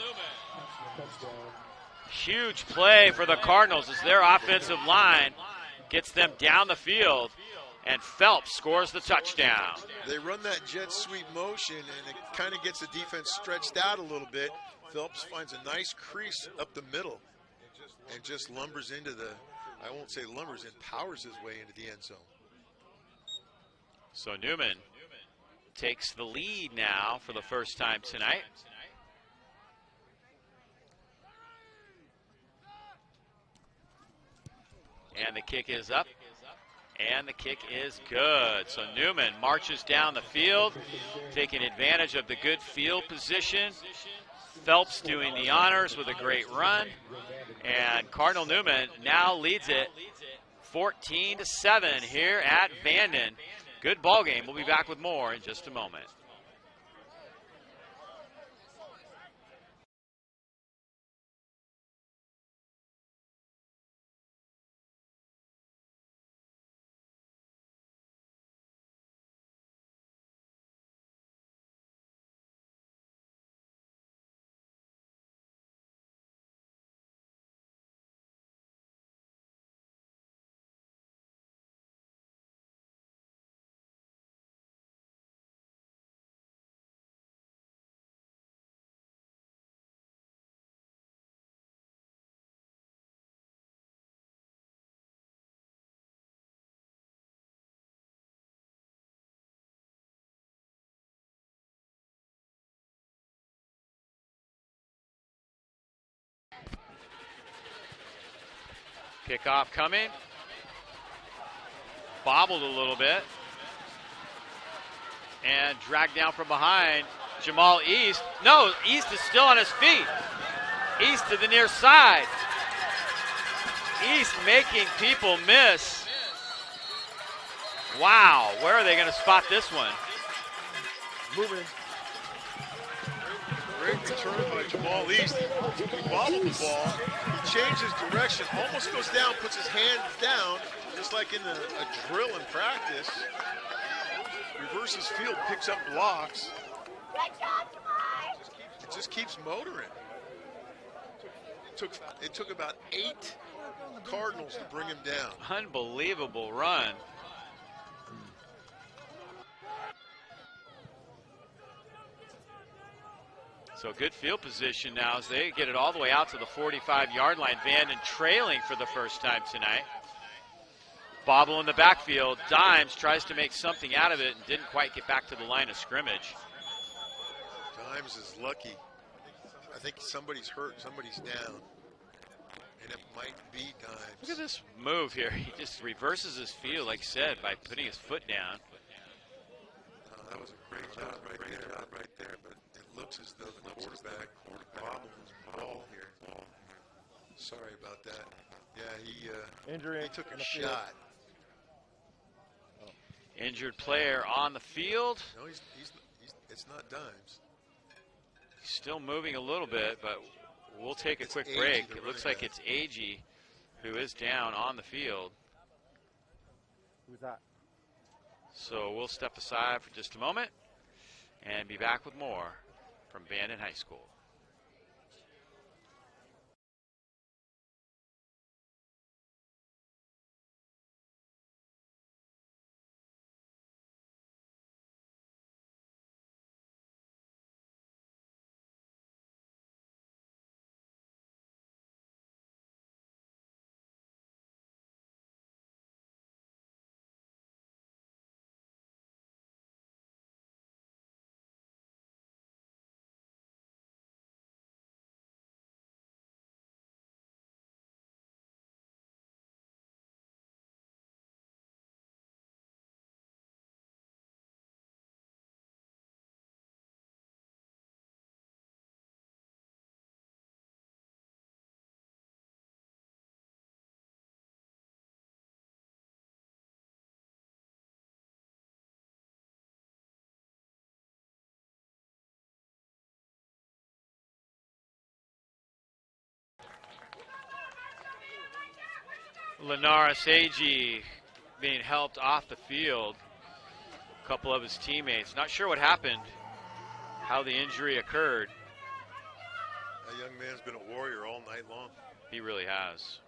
Huge play for the Cardinals as their offensive line gets them down the field, and Phelps scores the touchdown. They run that jet sweep motion, and it kind of gets the defense stretched out a little bit. Phelps finds a nice crease up the middle and just lumbers into the, I won't say lumbers, and powers his way into the end zone. So Newman takes the lead now for the first time tonight. And the kick is up. And the kick is good. So Newman marches down the field, taking advantage of the good field position. Phelps doing the honors with a great run. And Cardinal Newman now leads it 14-7 here at Vanden. Good ball game. We'll be back with more in just a moment. Kickoff coming. Bobbled a little bit. And dragged down from behind. Jamal East. No, East is still on his feet. East to the near side. East making people miss. Wow, where are they going to spot this one? Moving. Great return by Jamal East. He bobbled the ball. He changes direction, almost goes down, puts his hand down, just like in a drill in practice. Reverses field, picks up blocks. It just keeps motoring. It took about 8 Cardinals to bring him down. Unbelievable run. So good field position now as they get it all the way out to the 45-yard line. Vanden trailing for the first time tonight. Bobble in the backfield. Dimes tries to make something out of it and didn't quite get back to the line of scrimmage. Dimes is lucky. I think somebody's hurt, somebody's down. And it might be Dimes. Look at this move here. He just reverses his field, like I said, by putting his foot down. That was a great job right there, but it looks as though the quarterback bobbled his ball here. Sorry about that. Yeah, he took a shot. Injured player on the field. No, it's not Dimes. He's still moving a little bit, but we'll take a quick break. It looks like it's Agee who is down on the field. Who's that? So we'll step aside for just a moment and be back with more from Vanden High School. Linares Agee being helped off the field. A couple of his teammates. Not sure what happened, how the injury occurred. That young man's been a warrior all night long. He really has.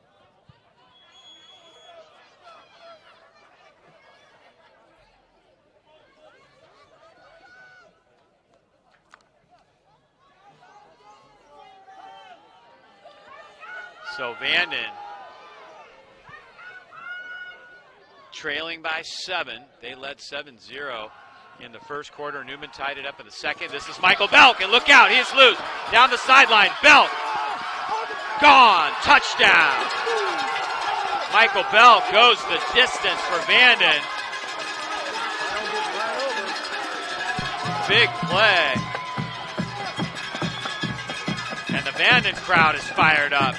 So Vanden trailing by 7. They led 7-0 in the first quarter. Newman tied it up in the second. This is Michael Belk, and look out, he's loose. Down the sideline, Belk. Gone, touchdown. Michael Belk goes the distance for Vanden. Big play. And the Vanden crowd is fired up.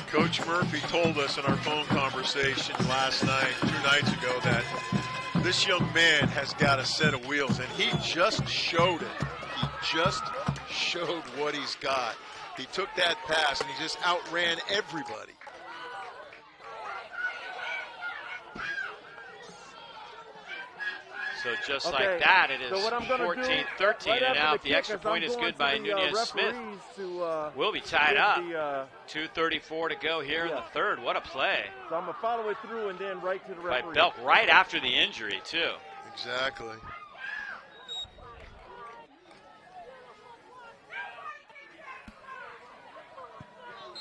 Coach Murphy told us in our phone conversation last night, 2 nights ago, that this young man has got a set of wheels, and he just showed it. He just showed what he's got. He took that pass, and he just outran everybody. So just like that, it is 14-13, and now if the extra point is good by Nunez Smith, we'll be tied up. 2:34 to go here in the third. What a play. So I'm going to follow it through and then right to the referee. By Belk right after the injury, too. Exactly.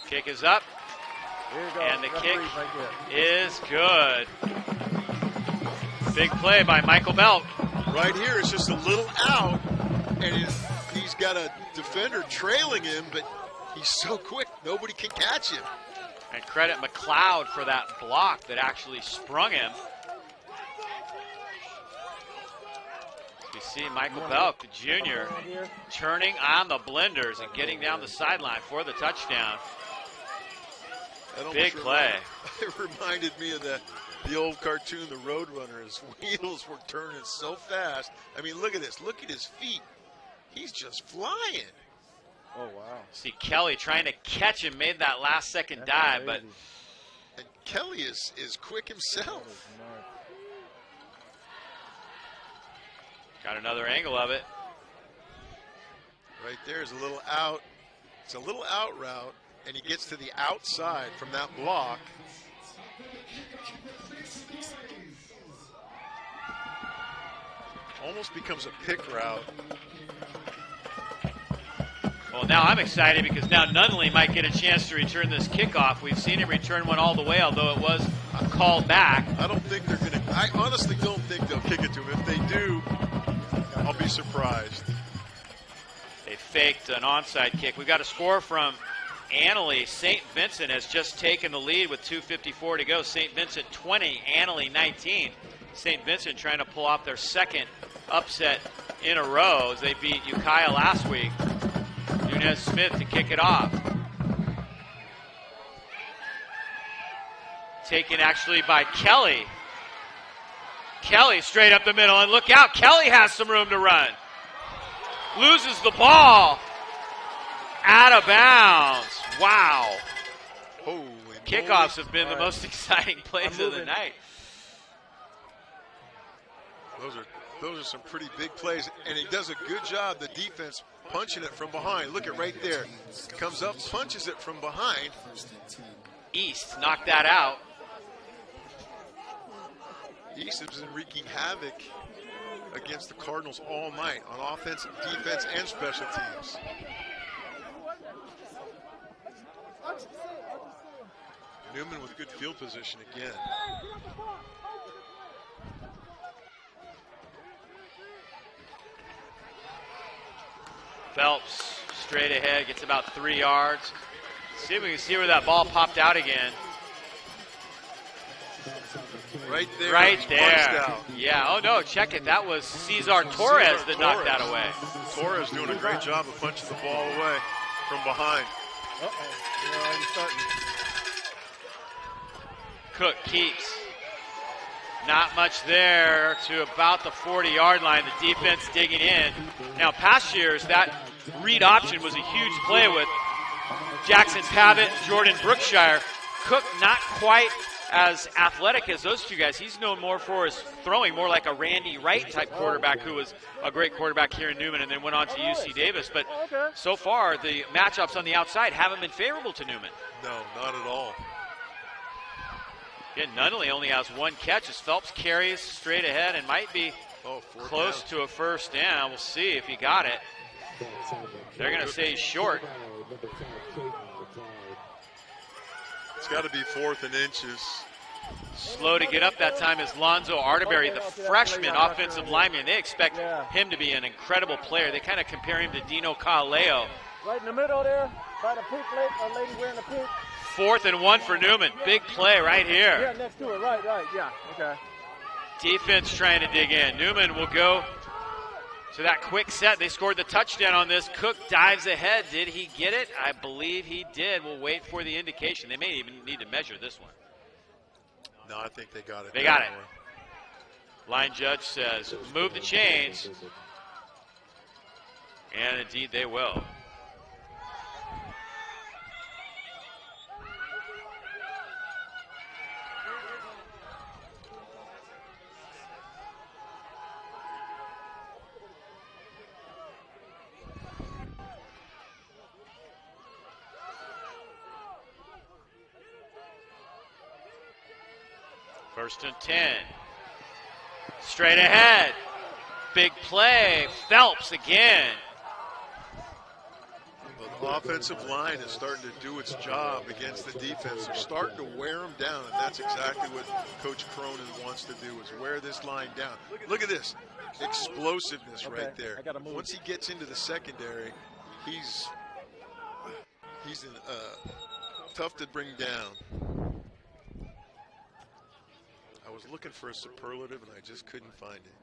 Kick is up, and the kick is good. Big play by Michael Belk. Right here, it's just a little out, and he's got a defender trailing him, but he's so quick, nobody can catch him. And credit McLeod for that block that actually sprung him. You see Michael Belk, the junior, turning on the blenders and getting down the sideline for the touchdown. Big play. It reminded me of the old cartoon, The Roadrunner. His wheels were turning so fast. I mean, look at this. Look at his feet. He's just flying. Oh, wow. See Kelly trying to catch him, made that last second dive, but and Kelly is quick himself. Got another angle of it. Right there is a little out. It's a little out route, and he gets to the outside from that block. Almost becomes a pick route. Well, now I'm excited because now Nunnally might get a chance to return this kickoff. We've seen him return one all the way, although it was called back. I don't think they're going to. I honestly don't think they'll kick it to him. If they do, I'll be surprised. They faked an onside kick. We've got a score from Annalee. St. Vincent has just taken the lead with 2:54 to go. St. Vincent 20, Annalee 19. St. Vincent trying to pull off their second upset in a row as they beat Ukiah last week. Nunez Smith to kick it off. Taken actually by Kelly. Kelly straight up the middle, and look out, Kelly has some room to run. Loses the ball. Out of bounds. Wow. Holy Kickoffs have been the most exciting plays of the night. Those are some pretty big plays, and he does a good job, the defense, punching it from behind. Look at right there. Comes up, punches it from behind. East knocked that out. East has been wreaking havoc against the Cardinals all night on offense, defense, and special teams. Newman with good field position again. Phelps straight ahead, gets about 3 yards. See if we can see where that ball popped out again. Right there. Right there. Yeah, oh no, check it. That was Cesar Torres that knocked that away. Torres doing a great job of punching the ball away from behind. Cook keeps. Not much there to about the 40-yard line. The defense digging in. Now, past years, that read option was a huge play with Jackson Pavitt, Jordan Brookshire. Cook not quite as athletic as those two guys. He's known more for his throwing, more like a Randy Wright type quarterback who was a great quarterback here in Newman and then went on to UC Davis. But so far, the matchups on the outside haven't been favorable to Newman. No, not at all. Again, Nunnally only has one catch as Phelps carries straight ahead and might be close to a first down. We'll see if he got it. They're going to say he's short. It's got to be 4th and inches. Slow to get up that time is Lonzo Arterberry, the freshman offensive lineman. They expect him to be an incredible player. They kind of compare him to Dino Caleo. Right in the middle there, by the pink lady wearing the pink. 4th and 1 for Newman. Big play right here. Yeah, next to it. Right. Yeah, okay. Defense trying to dig in. Newman will go to that quick set. They scored the touchdown on this. Cook dives ahead. Did he get it? I believe he did. We'll wait for the indication. They may even need to measure this one. No, I think they got it. They got it. Line judge says, move the chains. And indeed they will. First and 10. Straight ahead. Big play. Phelps again. Well, the offensive line is starting to do its job against the defense. They're starting to wear them down, and that's exactly what Coach Cronin wants to do, is wear this line down. Look at this. Explosiveness right there. Once he gets into the secondary, he's tough to bring down. I was looking for a superlative, and I just couldn't find it.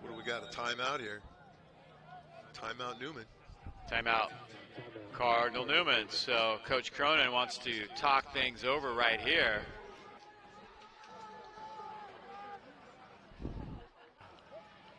What do we got? A timeout here. Timeout Newman. Timeout Cardinal Newman. So Coach Cronin wants to talk things over right here.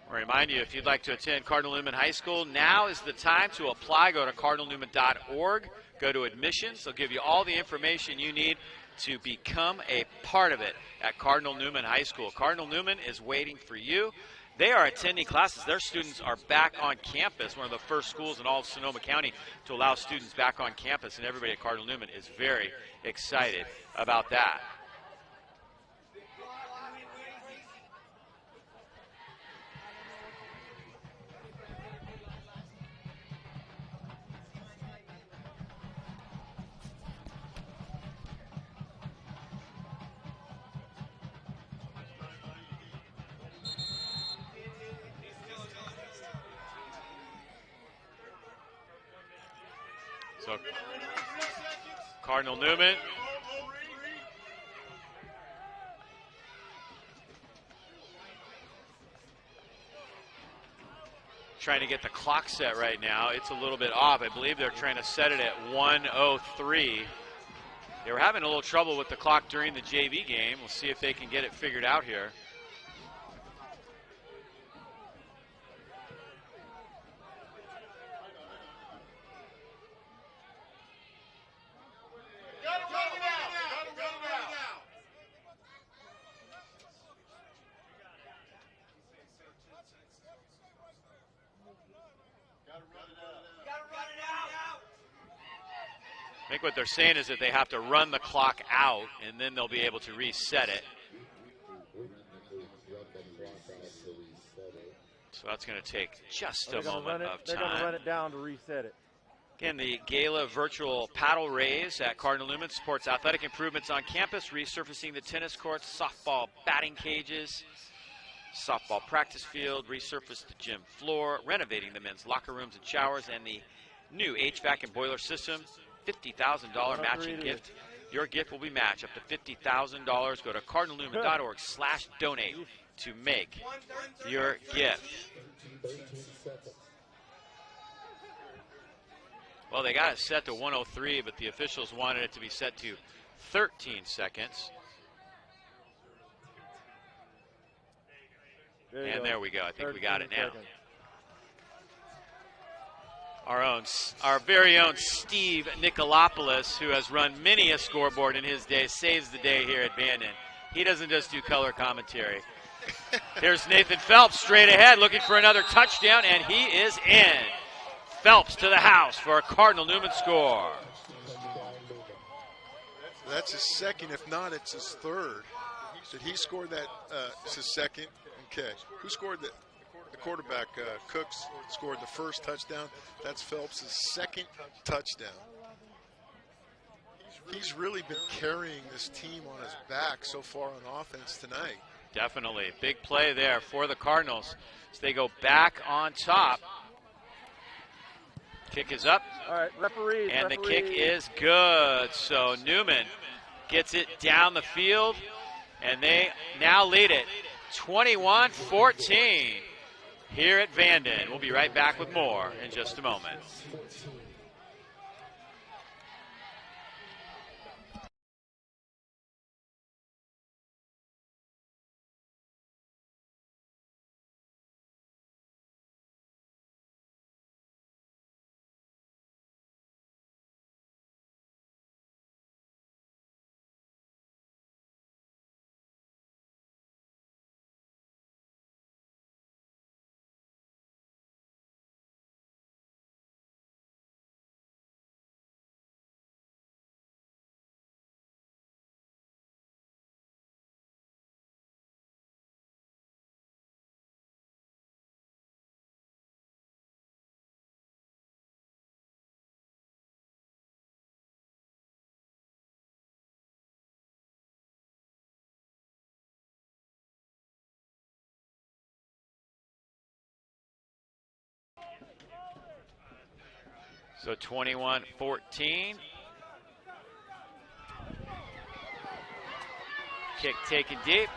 I'll remind you, if you'd like to attend Cardinal Newman High School, now is the time to apply. Go to cardinalnewman.org. Go to admissions. They'll give you all the information you need to become a part of it at Cardinal Newman High School. Cardinal Newman is waiting for you. They are attending classes. Their students are back on campus, one of the first schools in all of Sonoma County to allow students back on campus, and everybody at Cardinal Newman is very excited about that. So Cardinal Newman trying to get the clock set right now. It's a little bit off. I believe they're trying to set it at 1:03. They were having a little trouble with the clock during the JV game. We'll see if they can get it figured out here. I think what they're saying is that they have to run the clock out, and then they'll be able to reset it. So that's going to take just a moment of time. They're going to run it down to reset it. Again, the Gala virtual paddle raise at Cardinal Newman supports athletic improvements on campus, resurfacing the tennis courts, softball batting cages, softball practice field, resurfaced the gym floor, renovating the men's locker rooms and showers, and the new HVAC and boiler system. $50,000 matching gift. Your gift will be matched up to $50,000. Go to cardinalnewman.org/donate to make your gift. Well, they got it set to 1:03, but the officials wanted it to be set to 13 seconds. There we go. I think we got it now. Our very own Steve Nicolopoulos, who has run many a scoreboard in his day, saves the day here at Vanden. He doesn't just do color commentary. Here's Nathan Phelps straight ahead, looking for another touchdown, and he is in. Phelps to the house for a Cardinal Newman score. That's his second. If not, it's his third. Did he score that? It's his second. Okay. Who scored that? The quarterback, Cooks, scored the first touchdown. That's Phelps' second touchdown. He's really been carrying this team on his back so far on offense tonight. Definitely. Big play there for the Cardinals as they go back on top. Kick is up. All right, referee. And the kick is good. So Newman gets it down the field, and they now lead it 21-14 here at Vanden. We'll be right back with more in just a moment. So 21-14. Kick taken deep.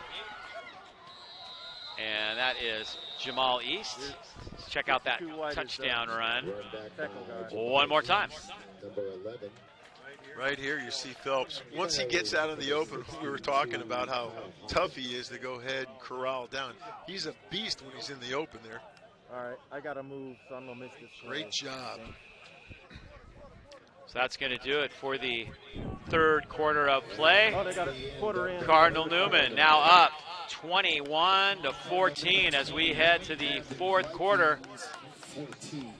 And that is Jamal East. Let's check out that touchdown run one more time. Right here you see Phelps. Once he gets out of the open, we were talking about how tough he is to go ahead and corral down. He's a beast when he's in the open there. All right, I got to move, so I'm going to miss this. Great job. So that's going to do it for the third quarter of play. Oh, they got a quarter in. Cardinal Newman now up 21-14 as we head to the fourth quarter.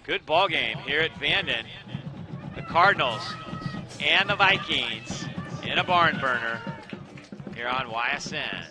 Good ball game here at Vanden. The Cardinals and the Vikings in a barn burner here on YSN.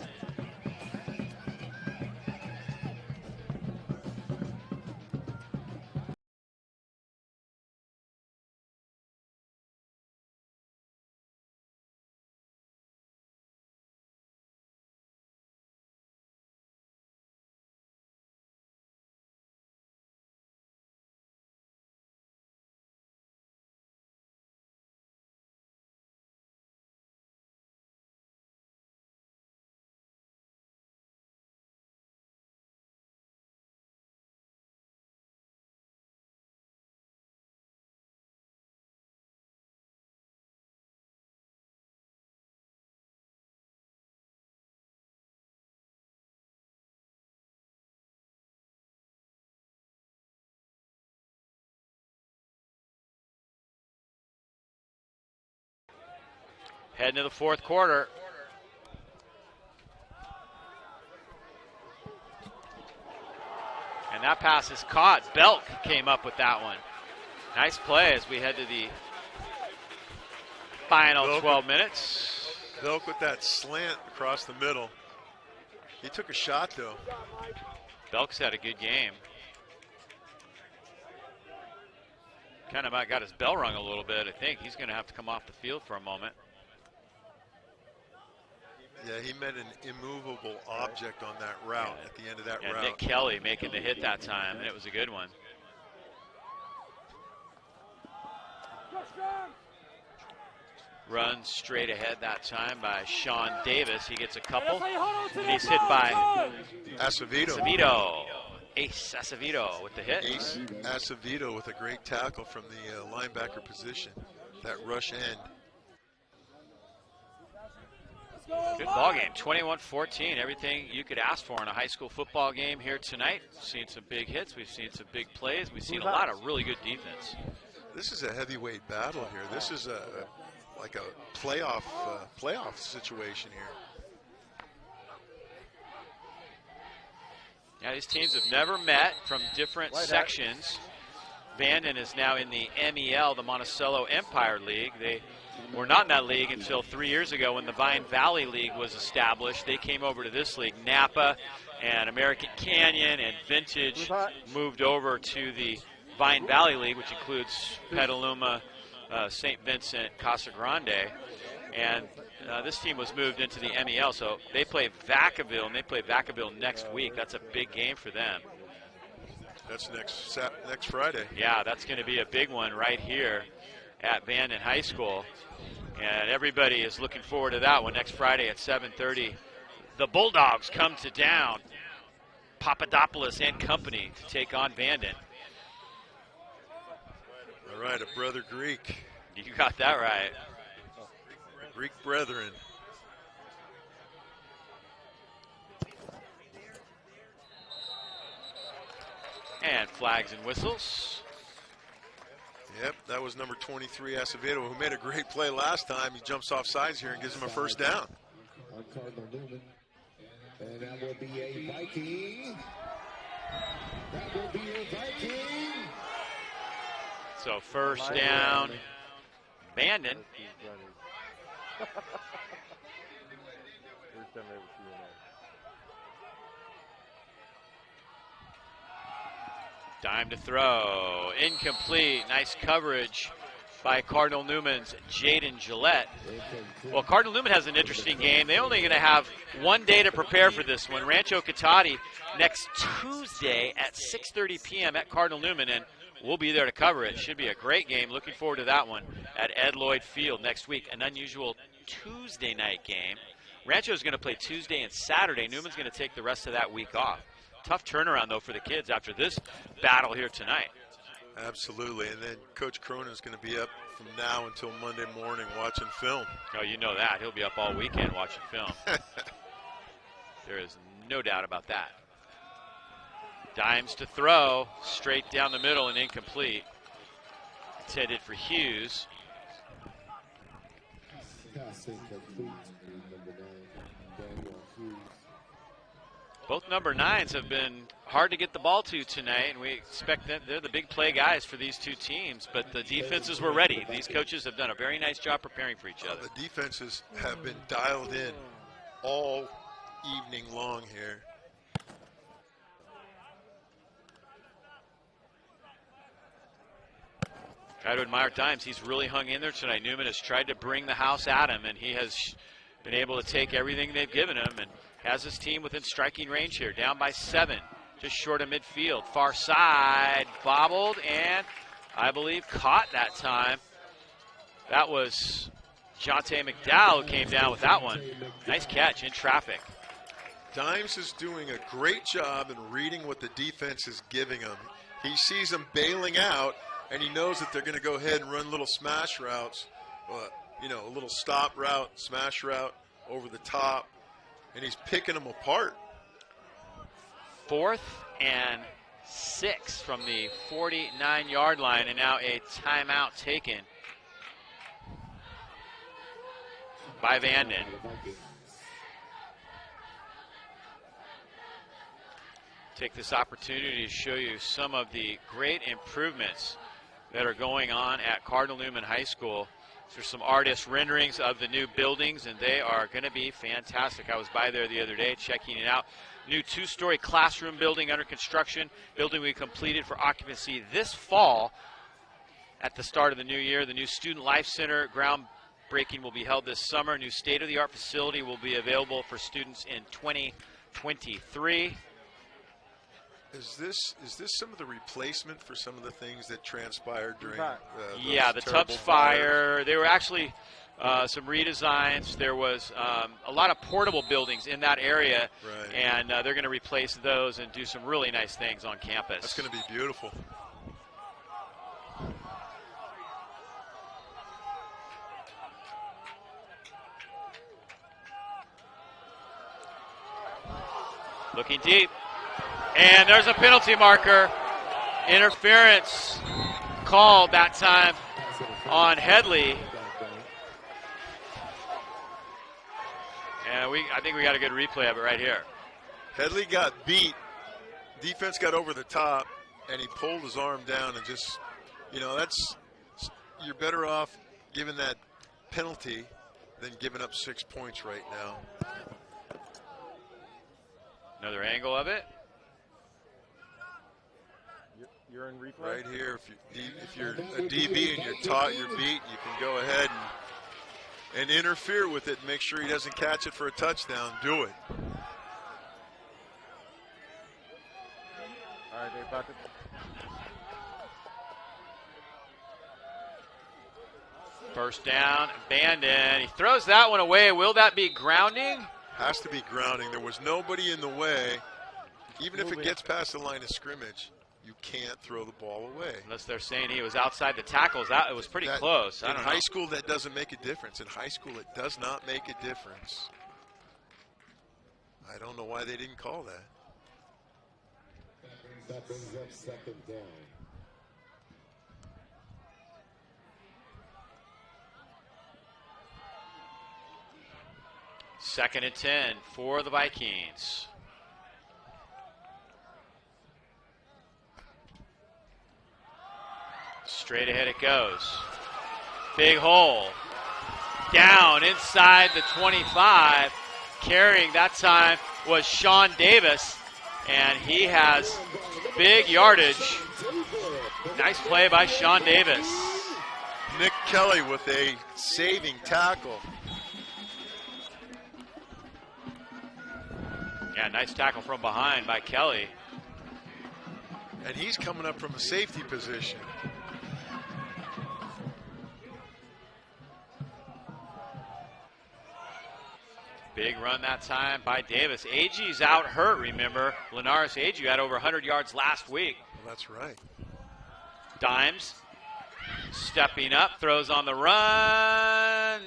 Heading to the fourth quarter. And that pass is caught. Belk came up with that one. Nice play as we head to the final 12 minutes. Belk with that slant across the middle. He took a shot, though. Belk's had a good game. Kind of got his bell rung a little bit, I think. He's going to have to come off the field for a moment. Yeah, he met an immovable object on that route at the end of that route. Nick Kelly making the hit that time, and it was a good one. Runs straight ahead that time by Sean Davis. He gets a couple, and he's hit by Acevedo. Ace Acevedo with the hit. Ace Acevedo with a great tackle from the linebacker position, that rush end. Good ball game, 21-14. Everything you could ask for in a high school football game here tonight. We've seen some big hits. We've seen some big plays. We've seen a lot of really good defense. This is a heavyweight battle here. This is like a playoff situation here. Yeah, these teams have never met from different sections. Vanden is now in the MEL, the Monticello Empire League. They were not in that league until 3 years ago when the Vine Valley League was established. They came over to this league. Napa and American Canyon and Vintage moved over to the Vine Valley League, which includes Petaluma, St. Vincent, Casa Grande. And this team was moved into the MEL, so they play Vacaville, and they play Vacaville next week. That's a big game for them. That's next Friday. Yeah, that's going to be a big one right here at Vanden High School. And everybody is looking forward to that one next Friday at 7:30. The Bulldogs come to town, Papadopoulos and company, to take on Vanden. All right, a brother Greek. You got that right. Greek brethren. And flags and whistles. Yep, that was number 23, Acevedo, who made a great play last time. He jumps off sides here and gives him a first down. Cardinal Newman. And that will be a Viking. That will be a Viking. So first down, Vanden. Dime to throw. Incomplete. Nice coverage by Cardinal Newman's Jaden Gillette. Well, Cardinal Newman has an interesting game. They're only going to have 1 day to prepare for this one. Rancho Cotati next Tuesday at 6:30 p.m. at Cardinal Newman, and we'll be there to cover it. Should be a great game. Looking forward to that one at Ed Lloyd Field next week. An unusual Tuesday night game. Rancho's going to play Tuesday and Saturday. Newman's going to take the rest of that week off. Tough turnaround, though, for the kids after this battle here tonight. Absolutely. And then Coach Cronin's going to be up from now until Monday morning watching film. Oh, you know that. He'll be up all weekend watching film. There is no doubt about that. Dimes to throw, straight down the middle and incomplete. It's headed for Hughes. Both number 9s have been hard to get the ball to tonight, and we expect that they're the big play guys for these two teams, but the defenses were ready. These coaches have done a very nice job preparing for each other. The defenses have been dialed in all evening long here. Got to admire Dimes. He's really hung in there tonight. Newman has tried to bring the house at him, and he has been able to take everything they've given him and has his team within striking range here. Down by 7, just short of midfield. Far side, bobbled, and I believe caught that time. That was Jonte McDowell who came down with that one. Nice catch in traffic. Dimes is doing a great job in reading what the defense is giving him. He sees them bailing out, and he knows that they're going to go ahead and run little smash routes, a little stop route, smash route over the top, and he's picking them apart. 4th and 6 from the 49-yard line, and now a timeout taken by Vanden. Take this opportunity to show you some of the great improvements that are going on at Cardinal Newman High School. There's some artist renderings of the new buildings, and they are going to be fantastic. I was by there the other day checking it out. New 2-story classroom building under construction. Building we completed for occupancy this fall at the start of the new year. The new Student Life Center groundbreaking will be held this summer. New state-of-the-art facility will be available for students in 2023. Is this some of the replacement for some of the things that transpired during the Tubbs fire? There were actually some redesigns. There was a lot of portable buildings in that area, right. And they're going to replace those and do some really nice things on campus. That's going to be beautiful. Looking deep. And there's a penalty marker. Interference called that time on Headley. And I think we got a good replay of it right here. Headley got beat. Defense got over the top, and he pulled his arm down and just, you're better off giving that penalty than giving up 6 points right now. Another angle of it. You're in replay? Right here, if you're a DB and you're taught you're beat, you can go ahead and interfere with it and make sure he doesn't catch it for a touchdown. Do it. All right, they're about to. First down, Vanden. He throws that one away. Will that be grounding? Has to be grounding. There was nobody in the way. Even if it gets past the line of scrimmage, you can't throw the ball away. Unless they're saying he was outside the tackles. It was pretty close. In high school, that doesn't make a difference. In high school, it does not make a difference. I don't know why they didn't call that. That brings up second down. Second and 10 for the Vikings. Straight ahead it goes. Big hole. Down inside the 25. Carrying that time was Sean Davis. And he has big yardage. Nice play by Sean Davis. Nick Kelly with a saving tackle. Yeah, nice tackle from behind by Kelly. And he's coming up from a safety position. Big run that time by Davis. Agee's out hurt, remember. Linares Agee had over 100 yards last week. Well, that's right. Dimes stepping up, throws on the run.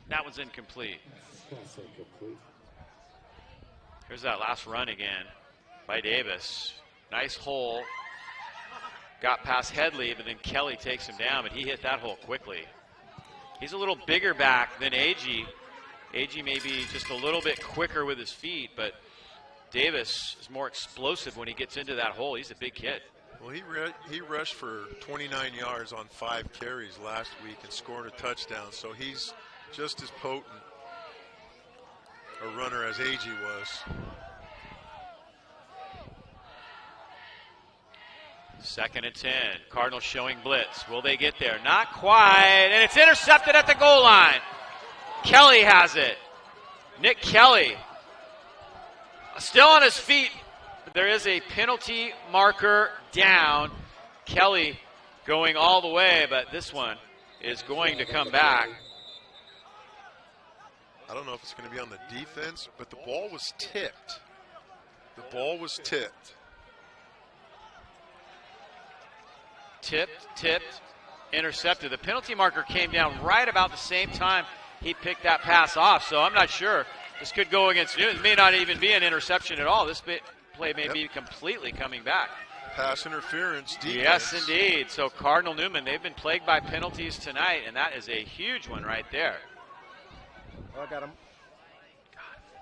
That was incomplete. Here's that last run again by Davis. Nice hole. Got past Headley, but then Kelly takes him down, but he hit that hole quickly. He's a little bigger back than Agee. Agee may be just a little bit quicker with his feet, but Davis is more explosive when he gets into that hole. He's a big kid. Well, he rushed for 29 yards on 5 carries last week and scored a touchdown, so he's just as potent a runner as Agee was. Second and 10. Cardinals showing blitz. Will they get there? Not quite. And it's intercepted at the goal line. Kelly has it. Nick Kelly still on his feet. But there is a penalty marker down. Kelly going all the way, but this one is going to come back. I don't know if it's going to be on the defense, but the ball was tipped. The ball was tipped. Tipped, intercepted. The penalty marker came down right about the same time he picked that pass off, so I'm not sure. This could go against Newman. It may not even be an interception at all. This play may be completely coming back. Pass interference, defense. Yes, indeed. So Cardinal Newman, they've been plagued by penalties tonight, and that is a huge one right there. Oh, I got him.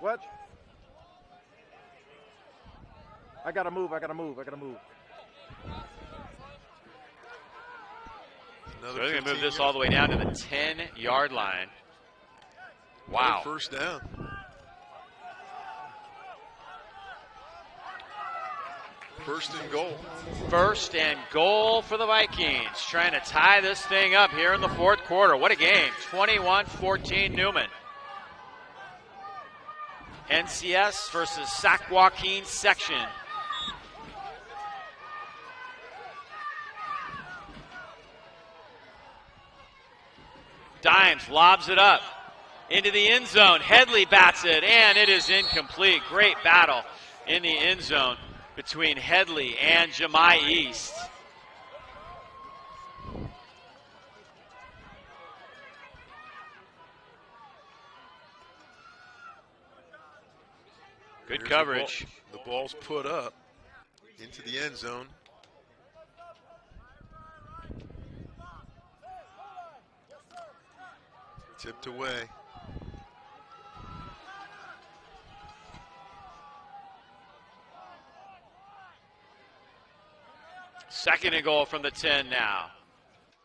What? I gotta move. So they're going to move this all the way down to the 10-yard line. Wow. First down. First and goal. First and goal for the Vikings. Trying to tie this thing up here in the fourth quarter. What a game. 21-14 Newman. NCS versus Sac Joaquin section. Dimes lobs it up into the end zone. Headley bats it, and it is incomplete. Great battle in the end zone between Headley and Jemai East. Good Here's coverage. The ball's put up into the end zone. Tipped away. Second and goal from the 10 now.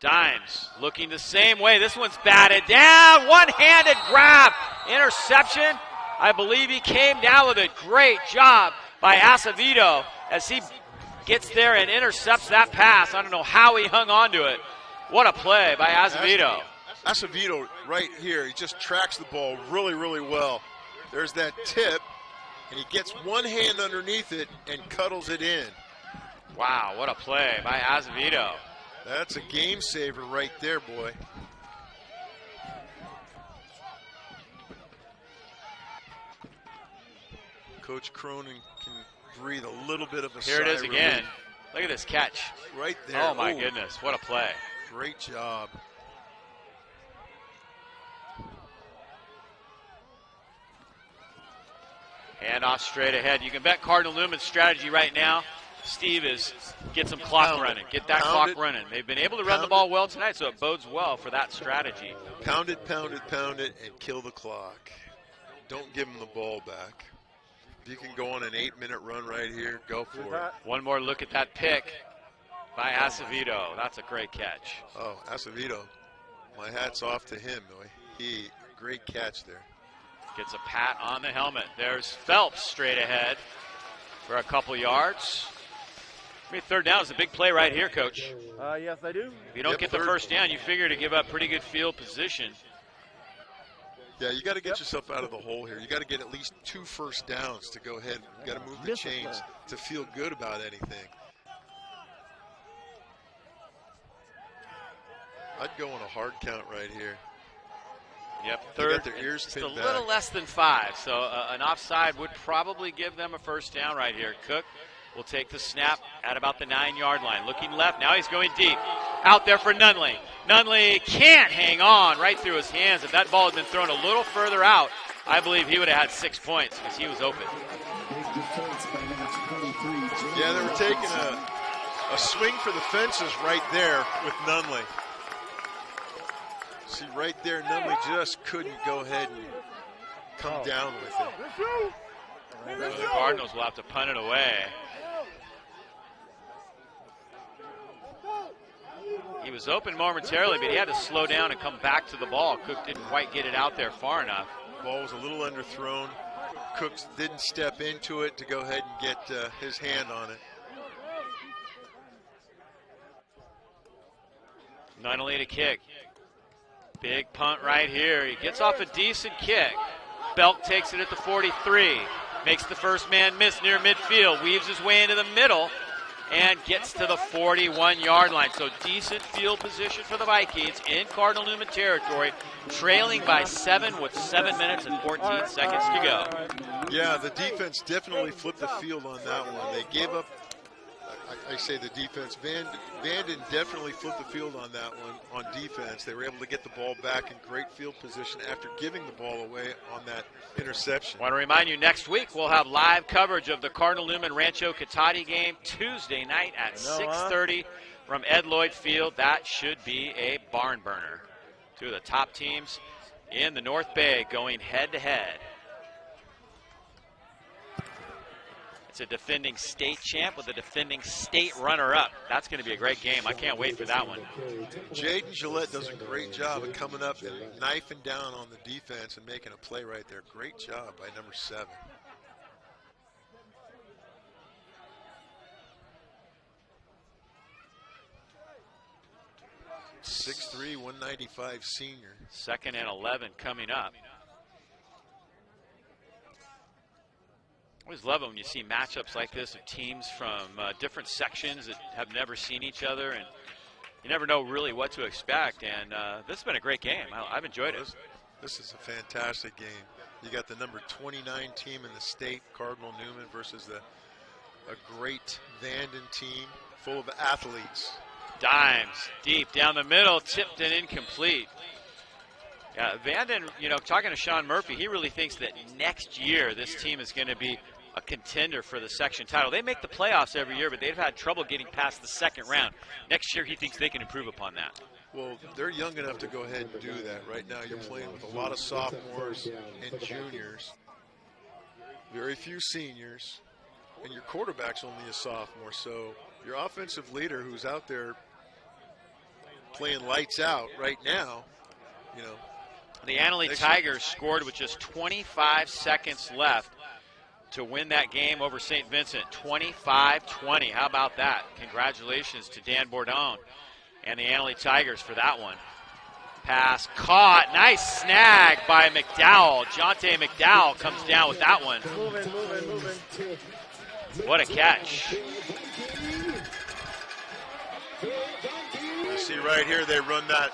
Dimes looking the same way. This one's batted down. One-handed grab. Interception. I believe he came down with it. Great job by Acevedo as he gets there and intercepts that pass. I don't know how he hung on to it. What a play by Acevedo. Acevedo right here. He just tracks the ball really, really well. There's that tip, and he gets one hand underneath it and cuddles it in. Wow, what a play by Acevedo. That's a game saver right there, boy. Coach Cronin can breathe a little bit of a sigh Here it is of again. relief. Look at this catch. Right there. Oh, my goodness. What a play. Great job. Handoff straight ahead. You can bet Cardinal Newman's strategy right now, Steve, is get some clock running. Get that clock running. They've been able to run the ball well tonight, so it bodes well for that strategy. Pound it, pound it, pound it, and kill the clock. Don't give them the ball back. If you can go on an 8-minute run right here, go for it. One more look at that pick by Acevedo. That's a great catch. Oh, Acevedo. My hat's off to him. Great catch there. Gets a pat on the helmet. There's Phelps straight ahead for a couple yards. I mean, third down is a big play right here, Coach. Yes, I do. If you don't get the first down, you figure to give up pretty good field position. Yeah, you got to get yourself out of the hole here. You got to get at least 2 first downs to go ahead. You got to move the chains to feel good about anything. I'd go on a hard count right here. Yep, They third, got their ears just a pinned little back. less than 5. So an offside would probably give them a first down right here. Cook will take the snap at about the 9-yard line. Looking left, now he's going deep. Out there for Nunley. Nunley can't hang on right through his hands. If that ball had been thrown a little further out, I believe he would have had 6 points because he was open. Yeah, they were taking a swing for the fences right there with Nunley. See, right there, Nunley just couldn't go ahead and come down with it. The Cardinals will have to punt it away. He was open momentarily, but he had to slow down and come back to the ball. Cook didn't quite get it out there far enough. Ball was a little underthrown. Cooks didn't step into it to go ahead and get his hand on it. Nunley to kick. Big punt right here. He gets off a decent kick. Belk takes it at the 43. Makes the first man miss near midfield. Weaves his way into the middle and gets to the 41-yard line. So decent field position for the Vikings in Cardinal Newman territory. Trailing by 7 with 7 minutes and 14 seconds to go. Yeah, the defense definitely flipped the field on that one. They gave up, I say the defense, Vanden definitely flipped the field on that one on defense. They were able to get the ball back in great field position after giving the ball away on that interception. I want to remind you, next week we'll have live coverage of the Cardinal Newman Rancho Cotati game Tuesday night at 6:30 from Ed Lloyd Field. That should be a barn burner. Two of the top teams in the North Bay going head-to-head. It's a defending state champ with a defending state runner-up. That's going to be a great game. I can't wait for that one. Jaden Gillette does a great job of coming up and knifing down on the defense and making a play right there. Great job by number 7. .6'3", 195 senior. 2nd and 11 coming up. I always love it when you see matchups like this of teams from different sections that have never seen each other, and you never know really what to expect. And this has been a great game. I've enjoyed it. This is a fantastic game. You got the number 29 team in the state, Cardinal Newman, versus a great Vanden team full of athletes. Dimes deep down the middle, tipped and incomplete. Vanden, talking to Sean Murphy, he really thinks that next year this team is going to be a contender for the section title. They make the playoffs every year, but they've had trouble getting past the second round. Next year, he thinks they can improve upon that. Well, they're young enough to go ahead and do that. Right now, you're playing with a lot of sophomores and juniors, very few seniors, and your quarterback's only a sophomore. So your offensive leader who's out there playing lights out right now, The Annalee Tigers scored with just 25 seconds left to win that game over St. Vincent, 25-20. How about that? Congratulations to Dan Bordone and the Annalee Tigers for that one. Pass caught. Nice snag by McDowell. Jonte McDowell comes down with that one. Moving. What a catch. You see right here, they run that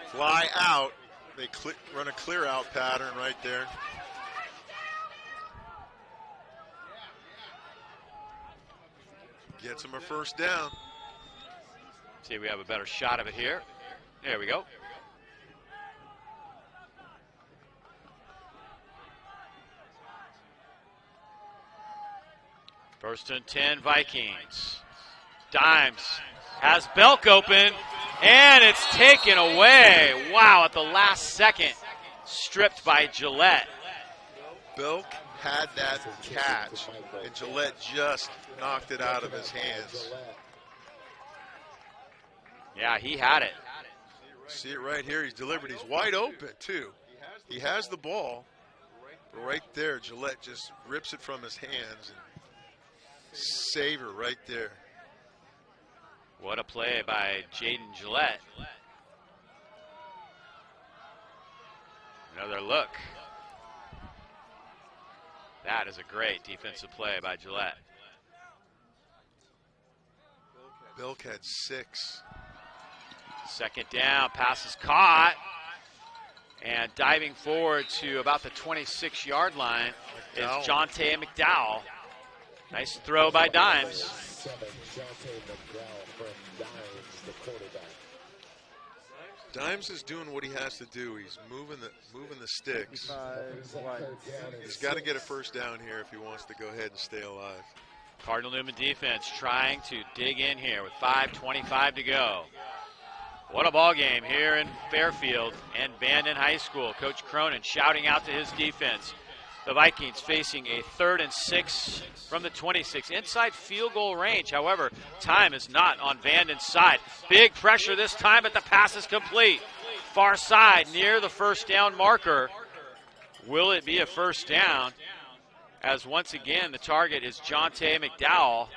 fly out. They run a clear out pattern right there. Gets him a first down. See, we have a better shot of it here. There we go. First and 10, Vikings. Dimes has Belk open, and it's taken away. Wow, at the last second, stripped by Gillette. Belk had that catch, and Gillette just knocked it out of his hands. Yeah, he had it. See it right here. He's delivered. He's wide open, too. He has the ball. But right there, Gillette just rips it from his hands. And saver right there. What a play by Jaden Gillette. Another look. That is a great defensive play by Gillette. Belk had 6. Second down, pass is caught. And diving forward to about the 26-yard line is Jonte McDowell. Nice throw by Dimes. Dimes is doing what he has to do. He's moving the sticks. He's got to get a first down here if he wants to go ahead and stay alive. Cardinal Newman defense trying to dig in here with 5:25 to go. What a ball game here in Fairfield and Vanden High School. Coach Cronin shouting out to his defense. The Vikings facing a 3rd and 6 from the 26. Inside field goal range. However, time is not on Vanden's side. Big pressure this time, but the pass is complete. Far side near the first down marker. Will it be a first down? As once again, the target is Jonte McDowell.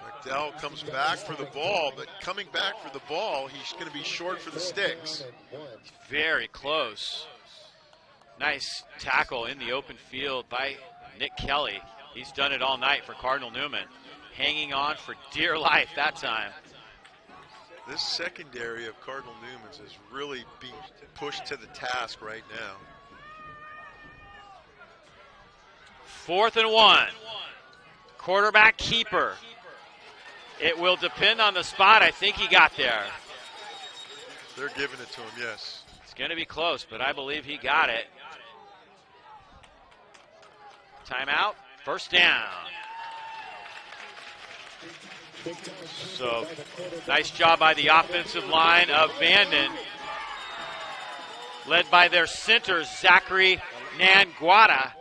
McDowell comes back for the ball, but coming back for the ball, he's going to be short for the sticks. Very close. Nice tackle in the open field by Nick Kelly. He's done it all night for Cardinal Newman. Hanging on for dear life that time. This secondary of Cardinal Newman's is really being pushed to the task right now. 4th and 1. Quarterback keeper. It will depend on the spot. I think he got there. They're giving it to him, yes. It's going to be close, but I believe he got it. Timeout. First down. So, nice job by the offensive line of Vanden. Led by their center, Zachary Nanguata,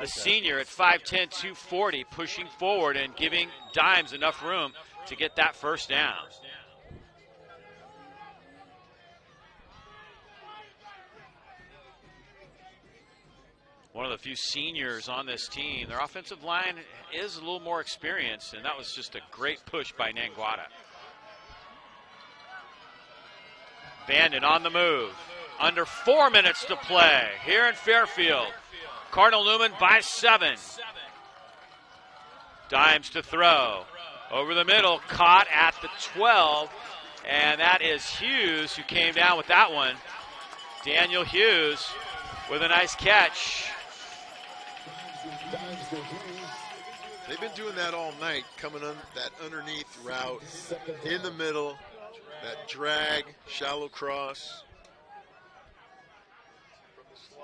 the senior at 5'10", 240, pushing forward and giving Dimes enough room to get that first down. One of the few seniors on this team. Their offensive line is a little more experienced, and that was just a great push by Nanguata. Vanden on the move. Under 4 minutes to play here in Fairfield. Cardinal Newman by 7. Dimes to throw. Over the middle, caught at the 12. And that is Hughes who came down with that one. Daniel Hughes with a nice catch. They've been doing that all night, coming on that underneath route, in the middle, that drag, shallow cross.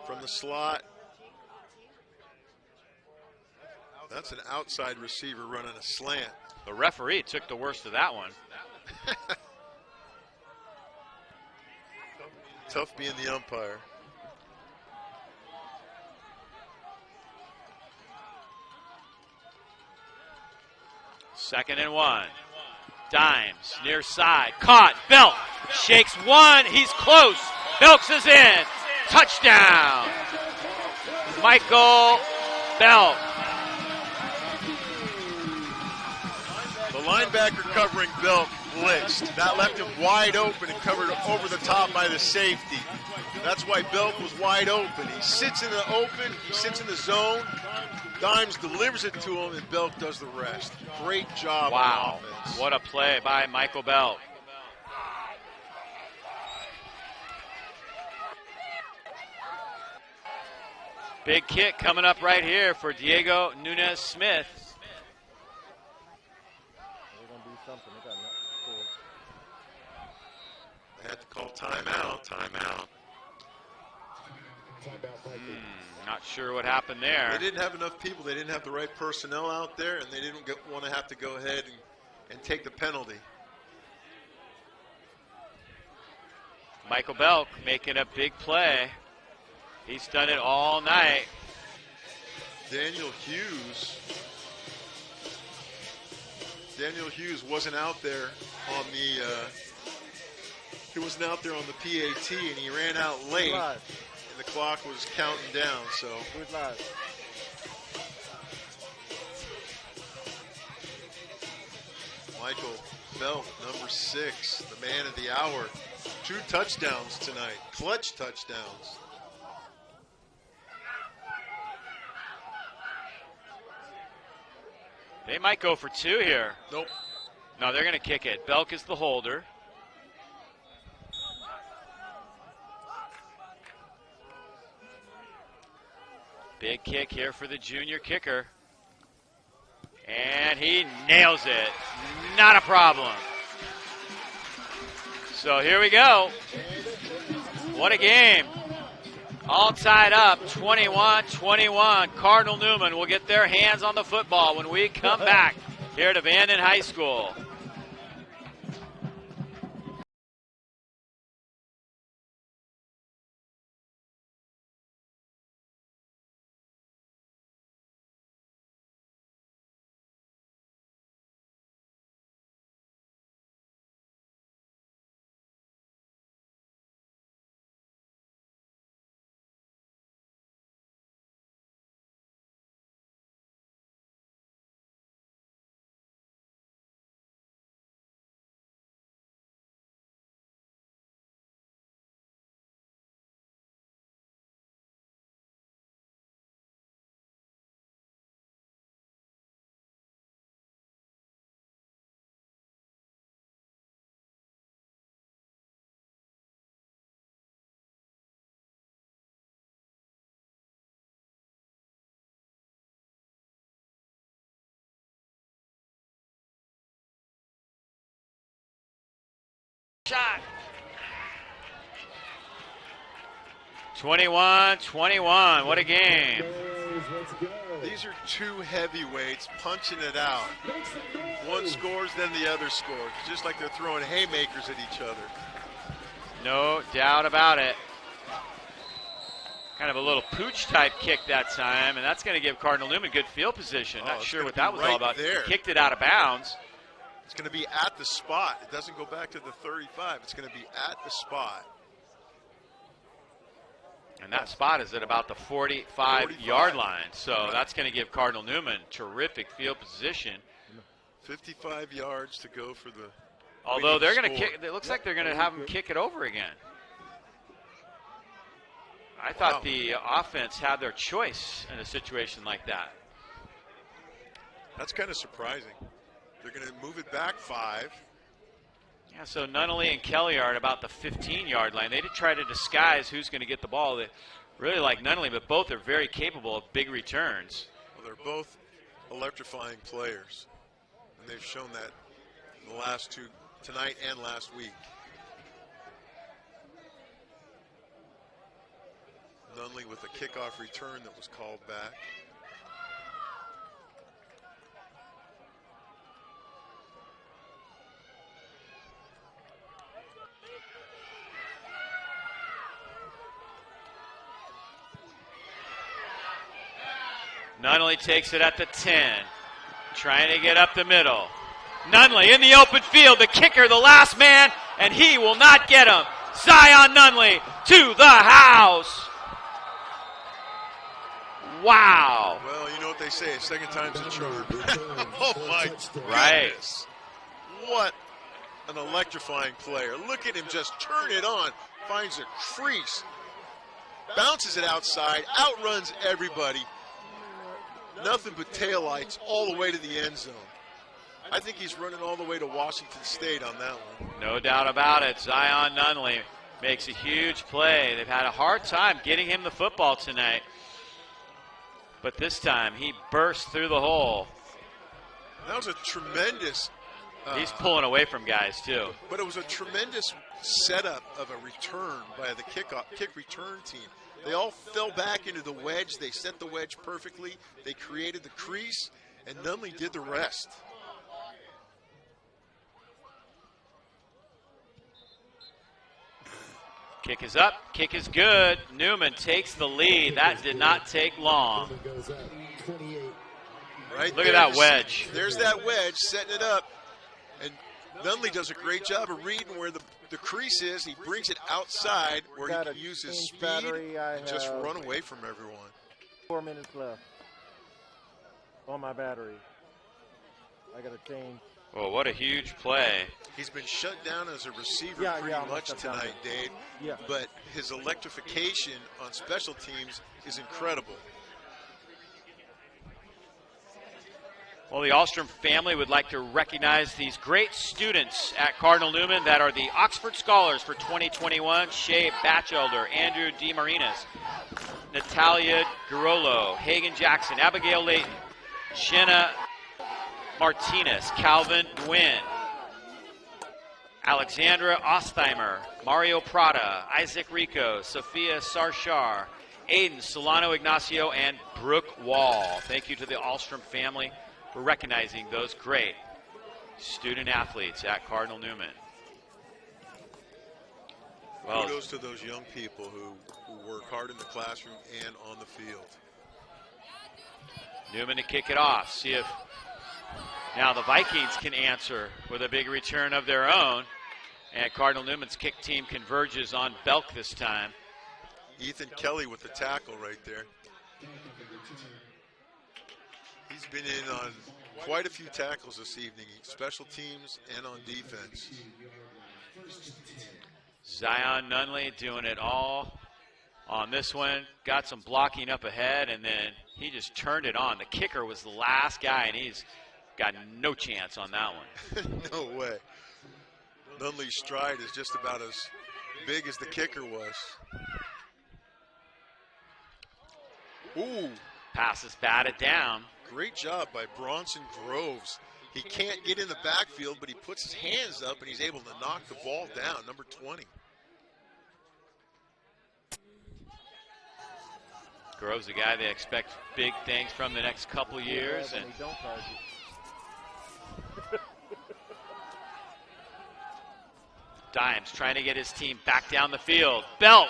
from the slot. That's an outside receiver running a slant. The referee took the worst of that one. Tough being the umpire. Second and 1. Dimes, near side, caught, Belk, shakes one, he's close, Belks is in, touchdown, Michael Belk. The linebacker covering Belk blitzed. That left him wide open and covered over the top by the safety. That's why Belk was wide open. He sits in the open, he sits in the zone, Dimes delivers it to him, and Belk does the rest. Great job Wow, on offense. what a play by Michael Belk. Big kick coming up right here for Diego Nunez-Smith. They're going to do something. They got nothing. They had to call timeout. Not sure what happened there. They didn't have enough people. They didn't have the right personnel out there, and they didn't want to have to go ahead and take the penalty. Michael Belk making a big play. He's done it all night. Daniel Hughes wasn't out there on the he wasn't out there on the PAT, and he ran out late. And the clock was counting down, so. Who's live? Michael Belk, number 6, the man of the hour. 2 touchdowns tonight, clutch touchdowns. They might go for 2 here. Nope. No, they're going to kick it. Belk is the holder. Big kick here for the junior kicker. And he nails it. Not a problem. So here we go. What a game. All tied up, 21-21. Cardinal Newman will get their hands on the football when we come back here to Vanden High School. Shot. 21-21. What a game. These are 2 heavyweights punching it out. One scores, then the other scores. It's just like they're throwing haymakers at each other. No doubt about it. Kind of a little pooch type kick that time, and that's going to give Cardinal Newman good field position. Not sure what that was all about. There. He kicked it out of bounds. It's going to be at the spot. It doesn't go back to the 35. It's going to be at the spot. And that spot is at about the 45-yard line. So that's going to give Cardinal Newman terrific field position. 55 yards to go for the. Although they're going to kick, it looks like they're going to have him kick it over again. I thought the offense had their choice in a situation like that. That's kind of surprising. They're going to move it back 5. Yeah, so Nunnally and Kelly are at about the 15-yard line. They did try to disguise who's going to get the ball. They really like Nunnally, but both are very capable of big returns. Well, they're both electrifying players, and they've shown that in the last 2, tonight and last week. Nunley with a kickoff return that was called back. Nunley takes it at the 10, trying to get up the middle. Nunley in the open field, the kicker, the last man, and he will not get him. Zion Nunley to the house. Wow. Well, you know what they say, second time's a charm. Oh, my Right. goodness. What an electrifying player. Look at him just turn it on. Finds a crease. Bounces it outside. Outruns everybody. Nothing but taillights all the way to the end zone. I think he's running all the way to Washington State on that one. No doubt about it. Zion Nunley makes a huge play. They've had a hard time getting him the football tonight. But this time he burst through the hole. That was a tremendous... He's pulling away from guys, too. But it was a tremendous setup of a return by the kick return team. They all fell back into the wedge. They set the wedge perfectly. They created the crease, and Nunley did the rest. Kick is up. Kick is good. Newman takes the lead. That did not take long. Right. Look at that wedge. There's that wedge, setting it up. And Nunley does a great job of reading where the crease is. He brings it outside where he can use his speed and just run away from everyone. 4 minutes left on my battery. I got to change. Well, what a huge play. He's been shut down as a receiver pretty much tonight, Dave. Yeah. But his electrification on special teams is incredible. Well, the Ahlstrom family would like to recognize these great students at Cardinal Newman that are the Oxford Scholars for 2021. Shay Batchelder, Andrew DeMarinas, Natalia Garolo, Hagen Jackson, Abigail Layton, Jenna Martinez, Calvin Nguyen, Alexandra Ostheimer, Mario Prada, Isaac Rico, Sophia Sarshar, Aiden Solano Ignacio, and Brooke Wall. Thank you to the Ahlstrom family for recognizing those great student athletes at Cardinal Newman. Well, kudos to those young people who work hard in the classroom and on the field. Newman to kick it off. See if now the Vikings can answer with a big return of their own. And Cardinal Newman's kick team converges on Belk this time. Ethan Kelly with the tackle right there. He's been in on quite a few tackles this evening, special teams and on defense. Zion Nunley doing it all on this one. Got some blocking up ahead, and then he just turned it on. The kicker was the last guy, and he's got no chance on that one. No way. Nunley's stride is just about as big as the kicker was. Ooh. Pass is batted down. Great job by Bronson Groves. He can't get in the backfield, but he puts his hands up and he's able to knock the ball down, number 20. Groves, a guy they expect big things from the next couple years. And Dimes trying to get his team back down the field. Belk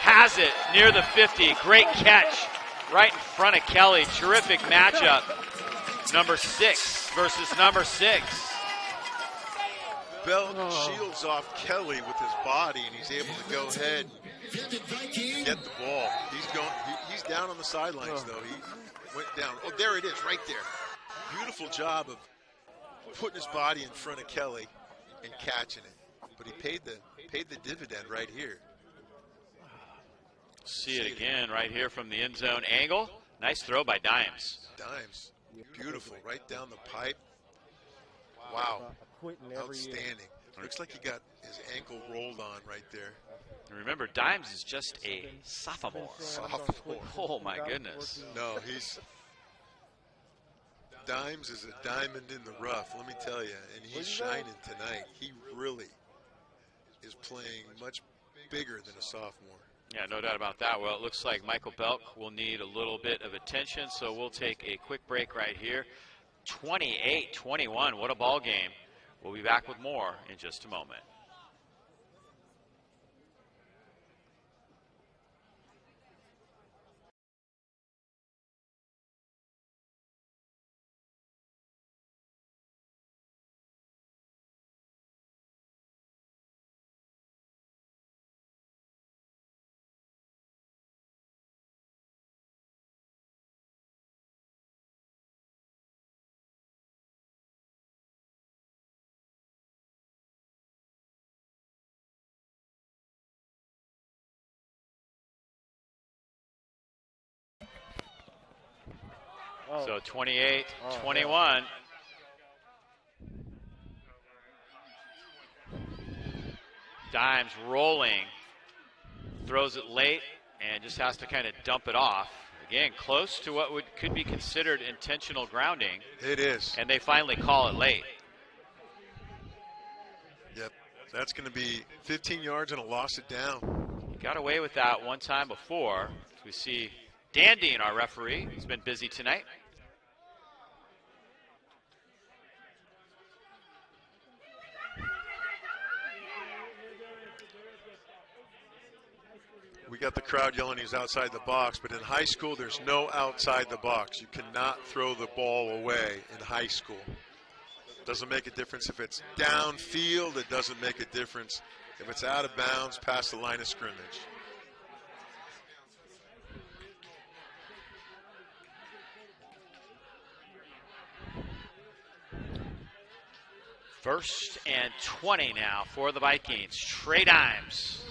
has it near the 50. Great catch right in front of Kelly. Terrific matchup. Number 6 versus number 6. Belk shields off Kelly with his body, and he's able to go ahead and get the ball. He's down on the sidelines, though. He went down. Oh, there it is, right there. Beautiful job of putting his body in front of Kelly and catching it. But he paid the dividend right here. See it again right here from the end zone angle. Nice throw by Dimes. Dimes, beautiful, right down the pipe. Wow, outstanding. Looks like he got his ankle rolled on right there. And remember, Dimes is just a sophomore. Oh, my goodness. No, Dimes is a diamond in the rough, let me tell you. And he's shining tonight. He really is playing much bigger than a sophomore. Yeah, no doubt about that. Well, it looks like Michael Belk will need a little bit of attention, so we'll take a quick break right here. 28-21, what a ball game. We'll be back with more in just a moment. So 28-21. Dimes rolling, throws it late, and just has to kind of dump it off. Again, close to what could be considered intentional grounding. It is. And they finally call it late. Yep, that's going to be 15 yards and a loss it down. He got away with that one time before. We see Dandy, our referee, he's been busy tonight. We got the crowd yelling he's outside the box, but in high school, there's no outside the box. You cannot throw the ball away in high school. Doesn't make a difference if it's downfield. It doesn't make a difference if it's out of bounds past the line of scrimmage. First and 20 now for the Vikings. Trey Dimes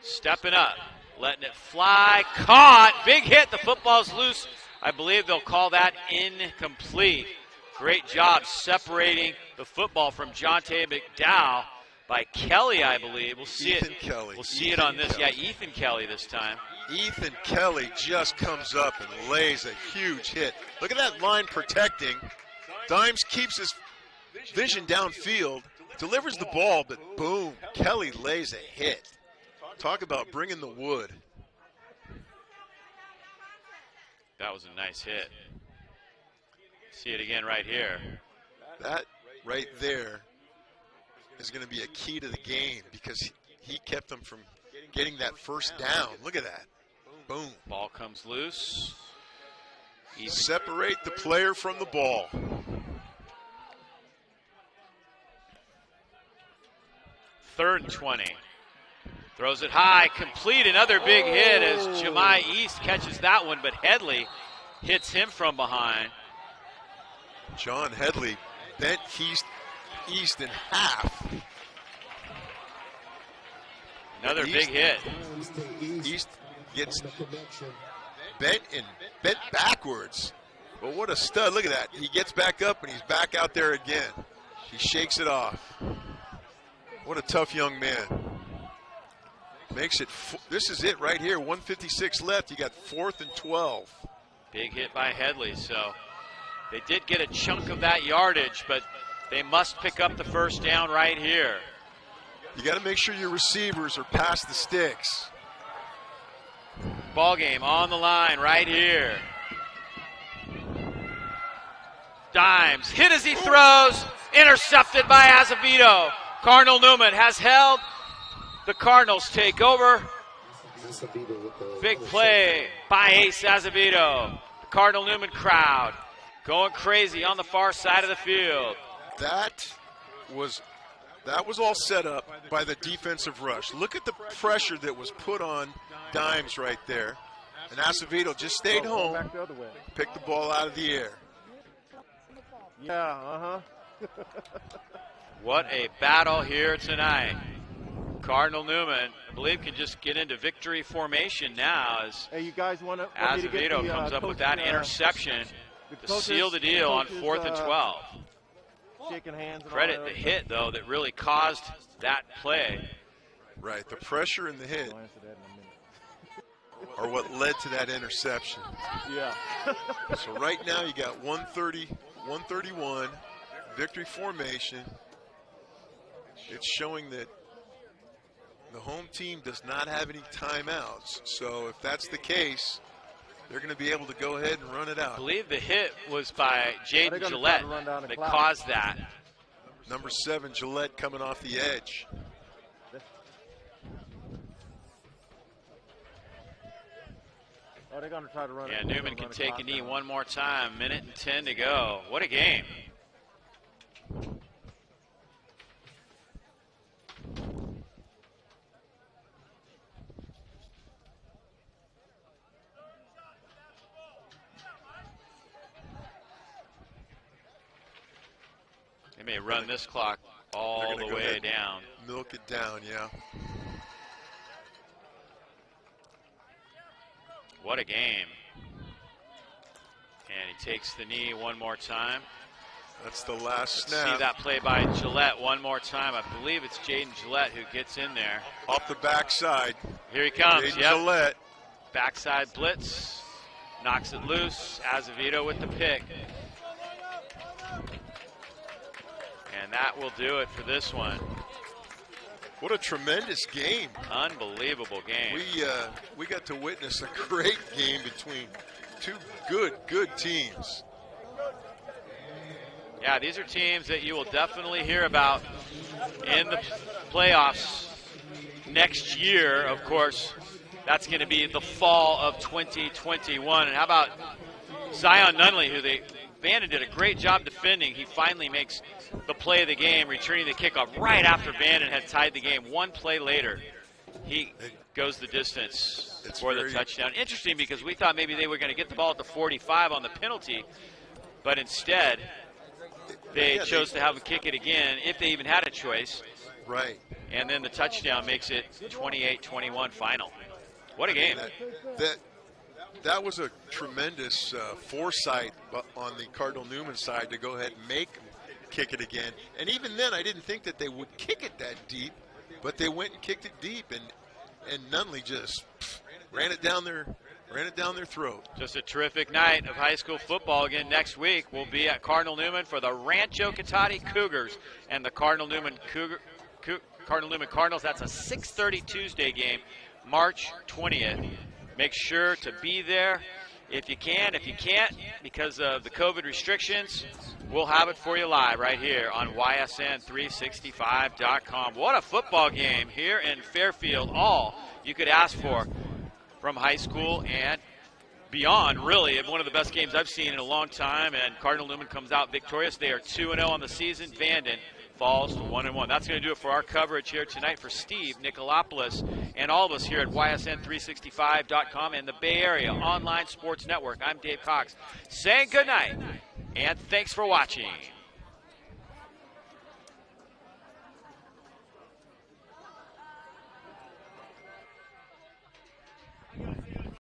stepping up, letting it fly, caught, big hit, the football's loose. I believe they'll call that incomplete. Great job separating the football from Jonte McDowell by Kelly, I believe. We'll see Ethan Kelly. We'll see it on this. Kelly. Yeah, Ethan Kelly this time. Ethan Kelly just comes up and lays a huge hit. Look at that line protecting. Dimes keeps his vision downfield, delivers the ball, but boom, Kelly lays a hit. Talk about bringing the wood. That was a nice hit. See it again right here. That right there is going to be a key to the game because he kept them from getting that first down. Look at that. Boom. Ball comes loose. Separate the player from the ball. Third and 20. Throws it high, complete, another big hit as Jemai East catches that one, but Headley hits him from behind. John Headley bent East in half. Another big hit. East gets bent backwards. But what a stud. Look at that. He gets back up and he's back out there again. He shakes it off. What a tough young man. Makes it, this is it right here, 156 left. You got 4th and 12. Big hit by Headley, so they did get a chunk of that yardage, but they must pick up the first down right here. You got to make sure your receivers are past the sticks. Ball game on the line right here. Dimes, hit as he throws, intercepted by Azevedo. Cardinal Newman has held. The Cardinals take over. Big play by Ace Azevedo. The Cardinal Newman crowd going crazy on the far side of the field. That was all set up by the defensive rush. Look at the pressure that was put on Dimes right there. And Azevedo just stayed home, picked the ball out of the air. Yeah, What a battle here tonight. Cardinal Newman, I believe, can just get into victory formation now as hey, you guys want Azevedo comes up with that interception to seal the deal on 4th and 12. Shaking hands. Credit the hit, though, that really caused that play. Right, the pressure and the hit are what led to that interception. Yeah. So right now you got 130, 131, victory formation. It's showing that The home team does not have any timeouts. So if that's the case, they're going to be able to go ahead and run it out. I believe the hit was by Jaden Gillette that caused that. Number 7, Gillette, coming off the edge. Oh, they're going to try to run it. Yeah, Newman can take a knee one more time. Minute and 10 to go. What a game. They may run this clock all the way down. Milk it down, yeah. What a game. And he takes the knee one more time. That's the last snap. See that play by Gillette one more time. I believe it's Jaden Gillette who gets in there. Off the backside. Here he comes. Jaden Gillette. Backside blitz. Knocks it loose. Azevedo with the pick. And that will do it for this one. What a tremendous game. Unbelievable game. We got to witness a great game between two good teams. Yeah, these are teams that you will definitely hear about in the playoffs next year. Of course, that's going to be the fall of 2021. And how about Zion Nunley, who Vanden did a great job defending. He finally makes the play of the game, returning the kickoff right after Vanden had tied the game. One play later, he goes the distance for the touchdown. Interesting, because we thought maybe they were going to get the ball at the 45 on the penalty, but instead they chose to have him kick it again, if they even had a choice. Right. And then the touchdown makes it 28-21 final. What a game. That was a tremendous foresight on the Cardinal Newman side to go ahead and make them kick it again. And even then, I didn't think that they would kick it that deep, but they went and kicked it deep, and Nunley just ran it down their throat. Just a terrific night of high school football. Again, next week we'll be at Cardinal Newman for the Rancho Cotati Cougars and the Cardinal Newman Cardinals. That's a 6:30 Tuesday game, March 20th. Make sure to be there if you can. If you can't, because of the COVID restrictions, we'll have it for you live right here on YSN365.com. What a football game here in Fairfield. All you could ask for from high school and beyond, really. One of the best games I've seen in a long time, and Cardinal Newman comes out victorious. They are 2-0 on the season. Vanden falls to 1-1. That's going to do it for our coverage here tonight. For Steve Nicolopoulos and all of us here at YSN365.com and the Bay Area Online Sports Network, I'm Dave Cox saying good night and thanks for watching.